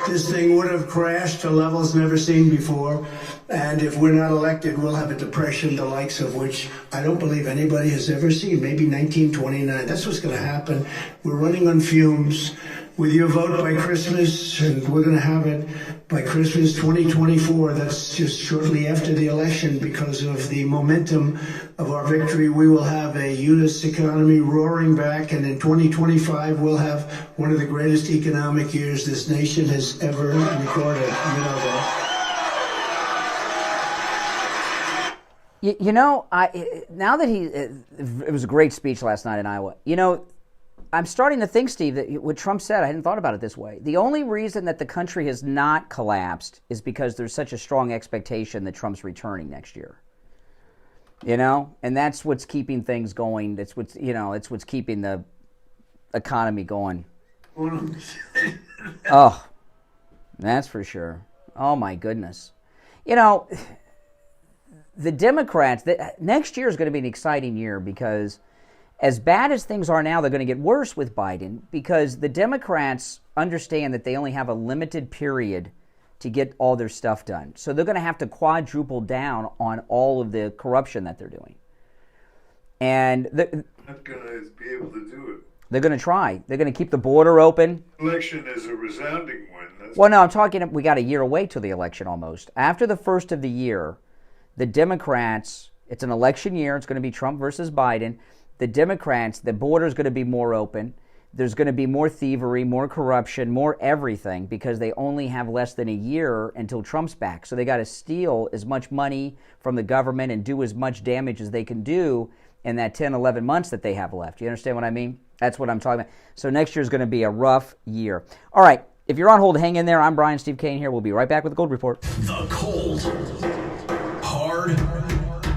this thing would have crashed to levels never seen before. And if we're not elected, we'll have a depression the likes of which I don't believe anybody has ever seen. Maybe 1929. That's what's going to happen. We're running on fumes. With your vote by Christmas, and we're going to have it by Christmas 2024, that's just shortly after the election, because of the momentum of our victory, we will have a U.S. economy roaring back, and in 2025, we'll have one of the greatest economic years this nation has ever recorded. You know that. Now that it was a great speech last night in Iowa. I'm starting to think, Steve, that what Trump said, I hadn't thought about it this way. The only reason that the country has not collapsed is because there's such a strong expectation that Trump's returning next year. And that's what's keeping things going. It's what's keeping the economy going. Oh, that's for sure. Oh my goodness. The Democrats, next year is going to be an exciting year because as bad as things are now, they're going to get worse with Biden because the Democrats understand that they only have a limited period to get all their stuff done. So they're going to have to quadruple down on all of the corruption that they're doing. And they're not going to be able to do it. They're going to try. They're going to keep the border open. Election is a resounding one. Well, no, I'm talking, we got a year away till the election almost. After the first of the year, the Democrats, it's an election year, it's going to be Trump versus Biden. The Democrats, the border's going to be more open. There's going to be more thievery, more corruption, more everything because they only have less than a year until Trump's back. So they got to steal as much money from the government and do as much damage as they can do in that 10, 11 months that they have left. You understand what I mean? That's what I'm talking about. So next year is going to be a rough year. All right. If you're on hold, hang in there. I'm Brian Steve Kane here. We'll be right back with the Cold Report. The Cold Hard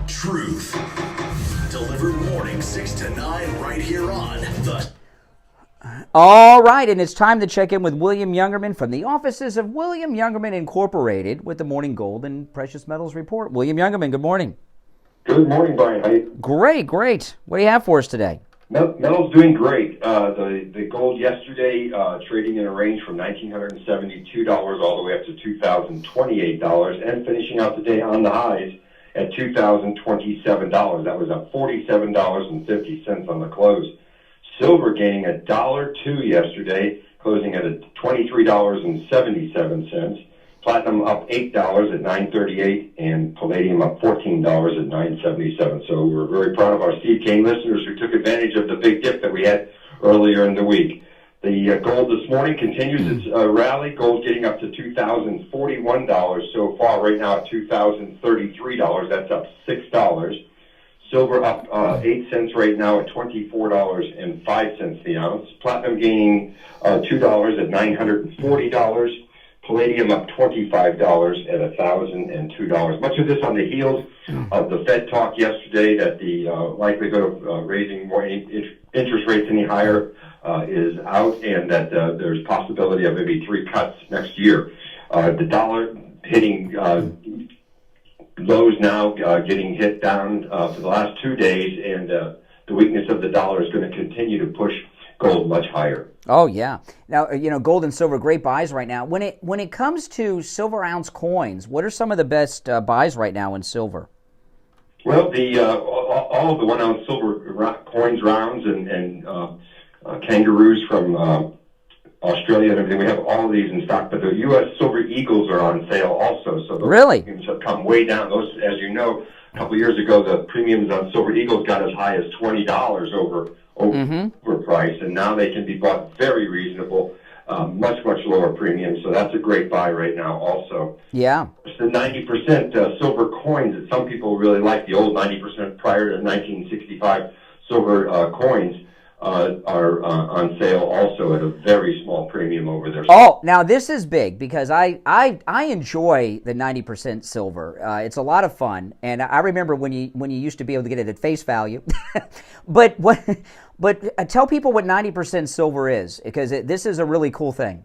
Truth. Delivered morning 6 to 9 right here on the... All right, and it's time to check in with William Youngerman from the offices of William Youngerman Incorporated with the Morning Gold and Precious Metals Report. William Youngerman, good morning. Good morning, Brian. How are you? Great. What do you have for us today? Metal's doing great. The gold yesterday trading in a range from $1,972 all the way up to $2,028 and finishing out the day on the highs at $2,027. That was up $47.50 on the close. Silver gaining $1.02 yesterday, closing at $23.77. Platinum up $8 at $9.38, and palladium up $14 at $9.77. So we're very proud of our Steve Kane listeners who took advantage of the big dip that we had earlier in the week. The gold this morning continues its rally. Gold getting up to $2,041 so far. Right now at $2,033. That's up $6. Silver up 8 cents right now at $24.05 the ounce. Platinum gaining $2 at $940. Palladium up $25 at $1,002. Much of this on the heels of the Fed talk yesterday that the likelihood of raising more interest rates any higher is out, and that there's possibility of maybe 3 cuts next year. The dollar hitting lows now, getting hit down for the last 2 days, and the weakness of the dollar is going to continue to push gold much higher. Oh yeah. Now gold and silver, great buys right now. When it comes to silver ounce coins, what are some of the best buys right now in silver? Well, all of the 1 ounce silver coins, rounds, and kangaroos from Australia and everything. We have all of these in stock, but the U.S. silver eagles are on sale also. So those premiums have come way down. Those, as you know, a couple of years ago, the premiums on silver eagles got as high as $20 over price, and now they can be bought very reasonable, much lower premiums. So that's a great buy right now also. Yeah. It's the 90% silver coins that some people really like, the old 90% prior to 1965 silver coins are on sale also at a very small premium over there. Oh, now this is big because I enjoy the 90% silver. It's a lot of fun, and I remember when you used to be able to get it at face value. But tell people what 90% silver is, because this is a really cool thing.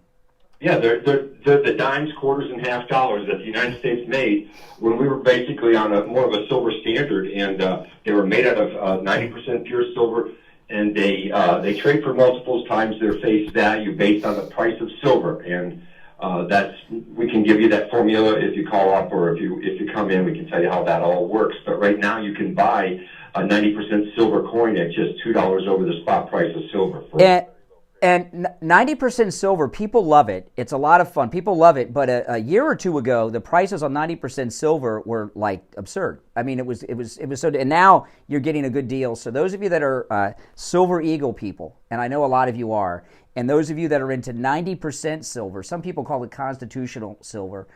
Yeah, they're the dimes, quarters, and half dollars that the United States made when we were basically on more of a silver standard, and they were made out of 90% pure silver. And they trade for multiples times their face value based on the price of silver, and we can give you that formula if you call up, or if you come in, we can tell you how that all works. But right now, you can buy a 90% silver coin at just $2 over the spot price of silver. And 90% silver, people love it. It's a lot of fun. People love it. But a year or two ago, the prices on 90% silver were like absurd. I mean, it was so. And now you're getting a good deal. So those of you that are Silver Eagle people, and I know a lot of you are, and those of you that are into 90% silver, some people call it constitutional silver.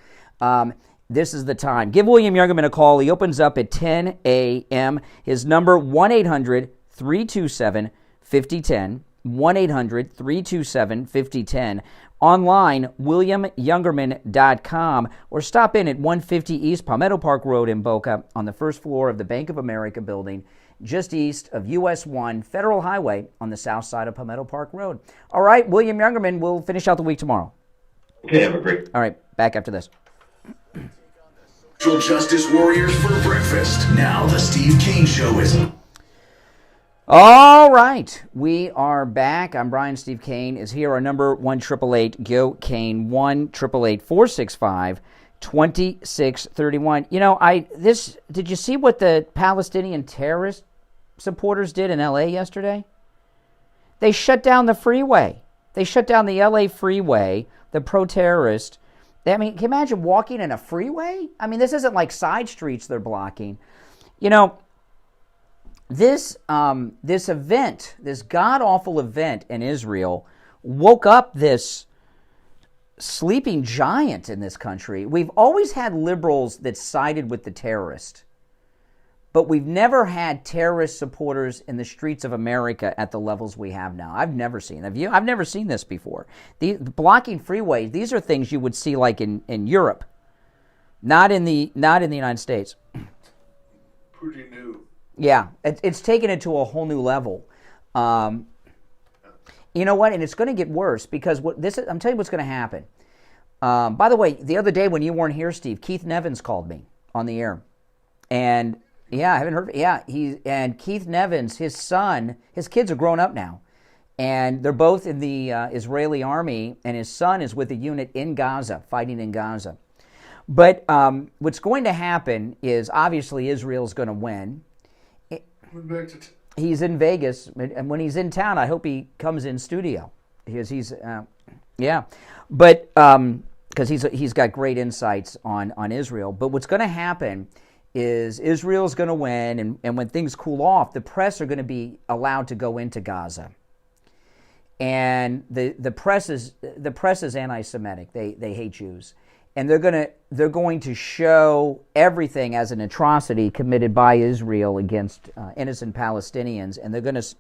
This is the time. Give William Youngerman a call. He opens up at 10 a.m. His number 1-800-327-5010. 1-800-327-5010. Online, WilliamYoungerman.com, or stop in at 150 East Palmetto Park Road in Boca on the first floor of the Bank of America building, just east of US 1 Federal Highway on the south side of Palmetto Park Road. All right, William Youngerman, we'll finish out the week tomorrow. Okay, have a great. All right, back after this. Social justice warriors for breakfast. Now the Steve Kane Show is... All right, we are back. I'm Brian. Steve Kane is here. Our number 1-888-GO-KANE, 1-888-465-2631. Did you see what the Palestinian terrorist supporters did in L.A. yesterday? They shut down the freeway. They shut down the L.A. freeway, the pro-terrorist. I mean, can you imagine walking in a freeway? I mean, this isn't like side streets they're blocking. This event, this god-awful event in Israel, woke up this sleeping giant in this country. We've always had liberals that sided with the terrorist, but we've never had terrorist supporters in the streets of America at the levels we have now. I've never seen. Have you? I've never seen this before. The blocking freeways, these are things you would see like in Europe, not in the United States. Pretty new. Yeah, it's taken it to a whole new level. You know what? And it's going to get worse because I'm telling you what's going to happen. By the way, the other day when you weren't here, Steve, Keith Nevins called me on the air, and yeah, I haven't heard. Yeah, Keith Nevins, his kids are grown up now, and they're both in the Israeli army, and his son is with a unit in Gaza, fighting in Gaza. But what's going to happen is obviously Israel's going to win. He's in Vegas, and when he's in town, I hope he comes in studio because but because he's got great insights on Israel. But what's going to happen is Israel's going to win, and when things cool off, the press are going to be allowed to go into Gaza, and the press is anti-Semitic. They hate Jews. And they're going to show everything as an atrocity committed by Israel against innocent Palestinians, and they're going to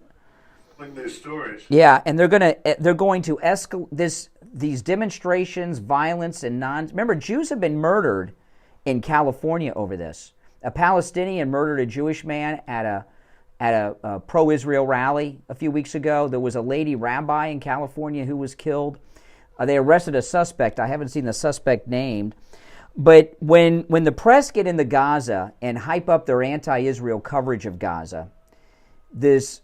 Like their stories. Yeah, and they're going to escalate this. these demonstrations, violence, and remember, Jews have been murdered in California over this. A Palestinian murdered a Jewish man at a pro-Israel rally a few weeks ago. There was a lady rabbi in California who was killed. They arrested a suspect. I haven't seen the suspect named. But when the press get into Gaza and hype up their anti-Israel coverage of Gaza, this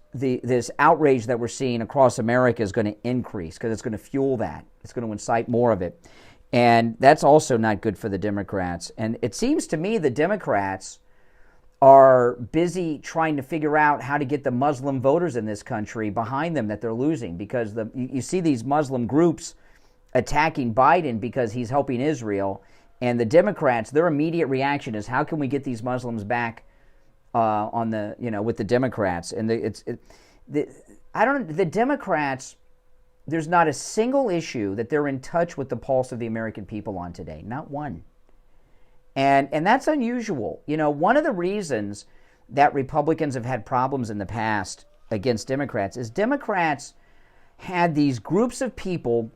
outrage that we're seeing across America is going to increase because it's going to fuel that. It's going to incite more of it. And that's also not good for the Democrats. And it seems to me the Democrats are busy trying to figure out how to get the Muslim voters in this country behind them that they're losing, because you see these Muslim groups attacking Biden because he's helping Israel, and the Democrats, their immediate reaction is, how can we get these Muslims back with the Democrats? And the Democrats, there's not a single issue that they're in touch with the pulse of the American people on today, not one. And that's unusual. One of the reasons that Republicans have had problems in the past against Democrats is Democrats had these groups of people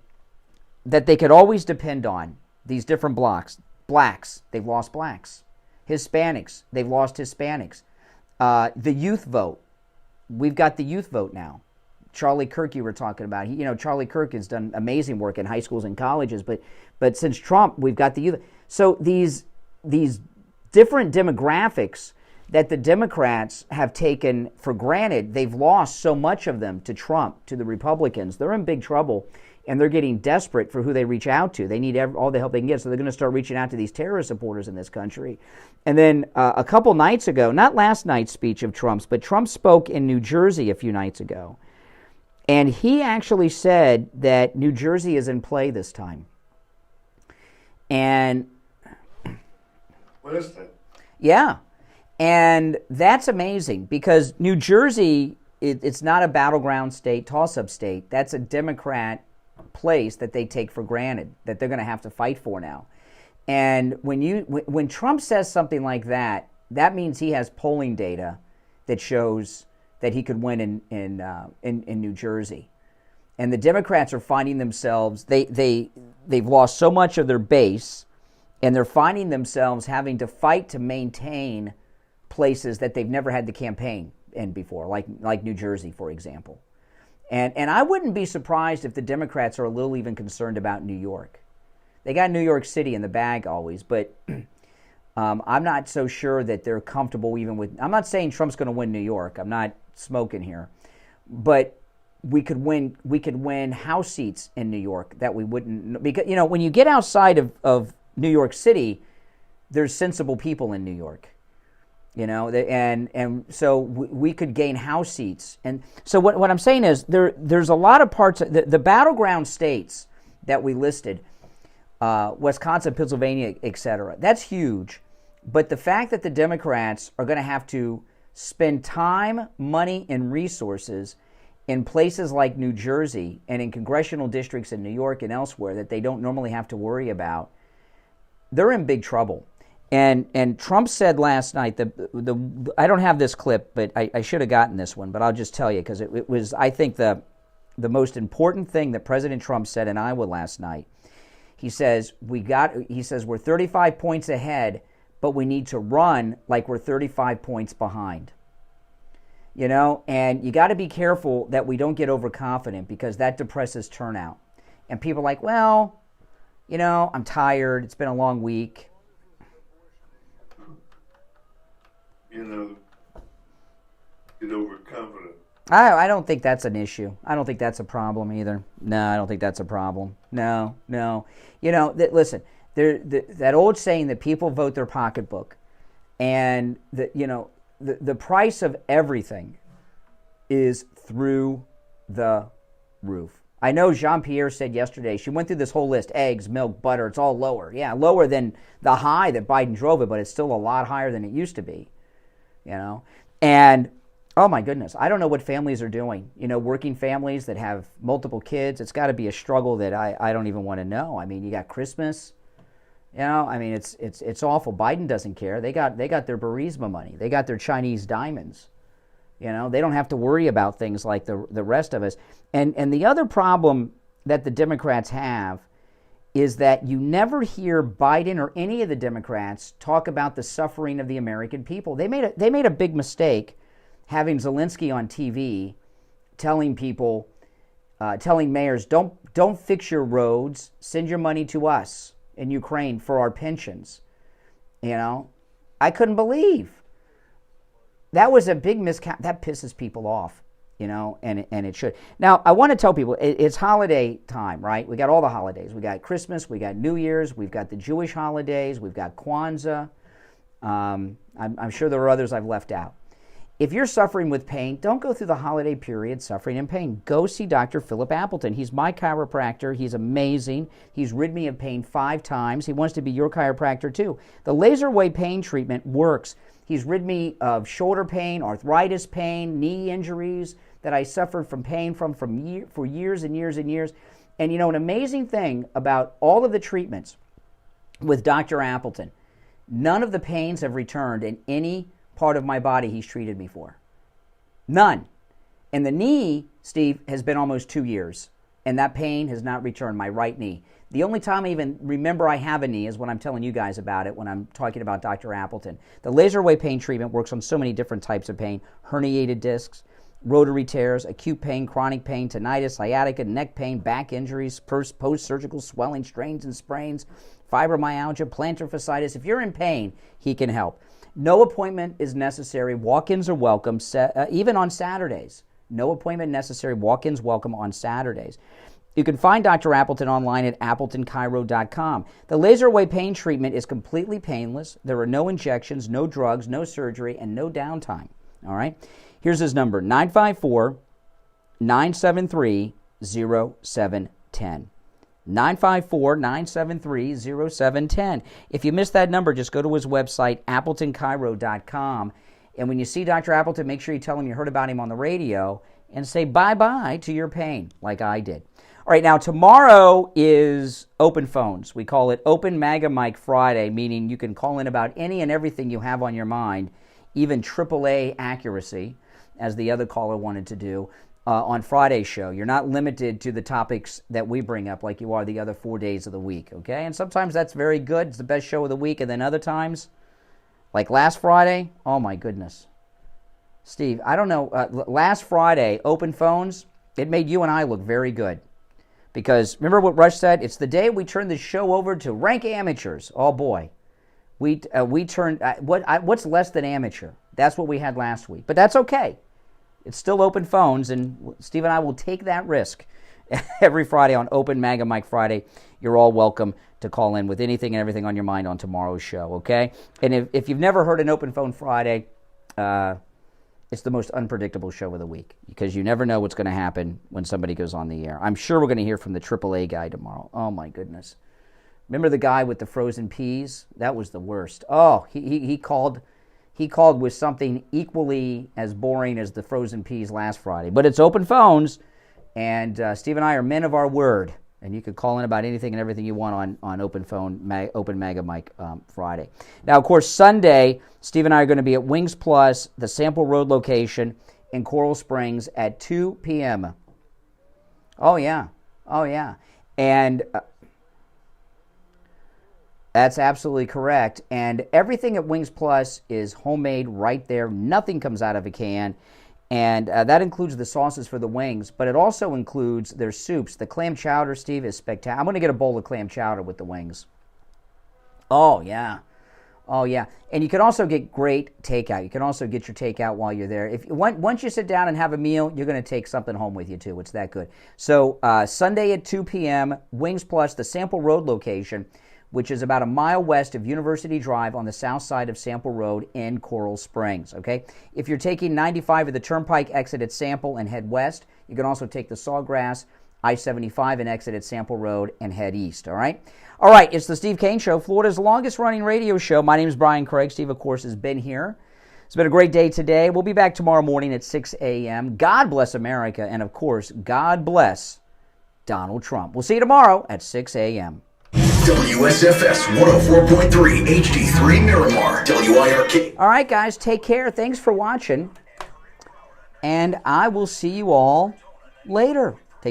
that they could always depend on, these different blocks. Blacks, they've lost blacks. Hispanics, they've lost Hispanics. The youth vote, we've got the youth vote now. Charlie Kirk, you were talking about. Charlie Kirk has done amazing work in high schools and colleges, but since Trump, we've got the youth. So these different demographics that the Democrats have taken for granted, they've lost so much of them to Trump, to the Republicans. They're in big trouble, and they're getting desperate for who they reach out to. They need all the help they can get, so they're going to start reaching out to these terrorist supporters in this country. And then a couple nights ago, not last night's speech of Trump's, but Trump spoke in New Jersey a few nights ago. And he actually said that New Jersey is in play this time. And what is that? Yeah. And that's amazing, because New Jersey, it's not a battleground state, toss-up state. That's a Democrat place that they take for granted, that they're going to have to fight for now. And when Trump says something like that, that means he has polling data that shows that he could win in New Jersey. And the Democrats are finding themselves, they've lost so much of their base, and they're finding themselves having to fight to maintain places that they've never had to campaign in before, like New Jersey, for example. And I wouldn't be surprised if the Democrats are a little even concerned about New York. They got New York City in the bag always, but I'm not so sure that they're comfortable even with. I'm not saying Trump's going to win New York. I'm not smoking here, but we could win House seats in New York that we wouldn't, because when you get outside of New York City, there's sensible people in New York. And so we could gain House seats. And so what I'm saying is there's a lot of parts of the battleground states that we listed, Wisconsin, Pennsylvania, etc. That's huge. But the fact that the Democrats are going to have to spend time, money, and resources in places like New Jersey and in congressional districts in New York and elsewhere that they don't normally have to worry about, they're in big trouble. And Trump said last night, I don't have this clip, but I should have gotten this one, but I'll just tell you, because it was, I think, the most important thing that President Trump said in Iowa last night. He says, we're 35 points ahead, but we need to run like we're 35 points behind. And you got to be careful that we don't get overconfident, because that depresses turnout. And people are like, well, I'm tired. It's been a long week. Get overconfident. I don't think that's an issue. I don't think that's a problem either. No, I don't think that's a problem. No. Listen, that old saying that people vote their pocketbook, and the price of everything is through the roof. I know Jean-Pierre said yesterday, she went through this whole list, eggs, milk, butter, it's all lower. Yeah, lower than the high that Biden drove it, but it's still a lot higher than it used to be. And oh my goodness, I don't know what families are doing. Working families that have multiple kids, it's got to be a struggle that I don't even want to know. I mean, you got Christmas, it's awful. Biden doesn't care. They got their Burisma money. They got their Chinese diamonds. They don't have to worry about things like the rest of us. And the other problem that the Democrats have is that you never hear Biden or any of the Democrats talk about the suffering of the American people. They made a big mistake having Zelensky on TV telling people, telling mayors, don't fix your roads, send your money to us in Ukraine for our pensions. You know, I couldn't believe. That was a big miscount. That pisses people off, you know, and it should. Now, I want to tell people, it's holiday time, right? We got all the holidays. We got Christmas, we got New Year's, we've got the Jewish holidays, we've got Kwanzaa. I'm sure there are others I've left out. If you're suffering with pain, don't go through the holiday period suffering in pain. Go see Dr. Philip Appleton. He's my chiropractor. He's amazing. He's rid me of pain 5 times. He wants to be your chiropractor too. The laser wave pain treatment works. He's rid me of shoulder pain, arthritis pain, knee injuries that I suffered from pain for years and years and years. And you know, an amazing thing about all of the treatments with Dr. Appleton, none of the pains have returned in any part of my body he's treated me for. None. And the knee, Steve, has been almost 2 years, and that pain has not returned, my right knee. The only time I even remember I have a knee is when I'm telling you guys about it, when I'm talking about Dr. Appleton. The laser wave pain treatment works on so many different types of pain: herniated discs, rotary tears, acute pain, chronic pain, tinnitus, sciatica, neck pain, back injuries, post-surgical swelling, strains and sprains, fibromyalgia, plantar fasciitis. If you're in pain, he can help. No appointment is necessary. Walk-ins are welcome, even on Saturdays. No appointment necessary. Walk-ins welcome on Saturdays. You can find Dr. Appleton online at appletonchiro.com. The laser wave pain treatment is completely painless. There are no injections, no drugs, no surgery, and no downtime. All right? Here's his number, 954-973-0710. 954-973-0710. If you missed that number, just go to his website, appletonchiro.com. And when you see Dr. Appleton, make sure you tell him you heard about him on the radio and say bye-bye to your pain, like I did. All right, now tomorrow is open phones. We call it Open MAGA Mike Friday, meaning you can call in about any and everything you have on your mind, even AAA accuracy, as the other caller wanted to do. On Friday's show. You're not limited to the topics that we bring up like you are the other 4 days of the week, okay? And sometimes that's very good. It's the best show of the week. And then other times, like last Friday, oh my goodness. Steve, I don't know. Last Friday, open phones, it made you and I look very good. Because remember what Rush said? It's the day we turned the show over to rank amateurs. Oh boy. We turned, what's less than amateur? That's what we had last week. But that's okay. It's still open phones, and Steve and I will take that risk every Friday on Open MAGA Mike Friday. You're all welcome to call in with anything and everything on your mind on tomorrow's show, okay? And if you've never heard an Open Phone Friday, it's the most unpredictable show of the week because you never know what's going to happen when somebody goes on the air. I'm sure we're going to hear from the AAA guy tomorrow. Oh, my goodness. Remember the guy with the frozen peas? That was the worst. Oh, he called... He called with something equally as boring as the frozen peas last Friday. But it's open phones, and Steve and I are men of our word. And you can call in about anything and everything you want on Open MAGA Mike Friday. Now, of course, Sunday, Steve and I are going to be at Wings Plus, the Sample Road location in Coral Springs at 2 p.m. Oh, yeah. Oh, yeah. And... that's absolutely correct. And everything at Wings Plus is homemade right there. Nothing comes out of a can. And that includes the sauces for the wings, but it also includes their soups. The clam chowder, Steve, is spectacular. I'm going to get a bowl of clam chowder with the wings. Oh, yeah. Oh, yeah. And you can also get great takeout. You can also get your takeout while you're there. Once you sit down and have a meal, you're going to take something home with you, too. It's that good. So Sunday at 2 p.m., Wings Plus, the Sample Road location, which is about a mile west of University Drive on the south side of Sample Road in Coral Springs, okay? If you're taking 95 of the Turnpike, exit at Sample and head west, you can also take the Sawgrass, I-75 and exit at Sample Road and head east, all right? All right, it's the Steve Kane Show, Florida's longest-running radio show. My name is Brian Craig. Steve, of course, has been here. It's been a great day today. We'll be back tomorrow morning at 6 a.m. God bless America, and, of course, God bless Donald Trump. We'll see you tomorrow at 6 a.m. WSFS 104.3 HD3 Miramar, WIRK. All right, guys, take care. Thanks for watching. And I will see you all later.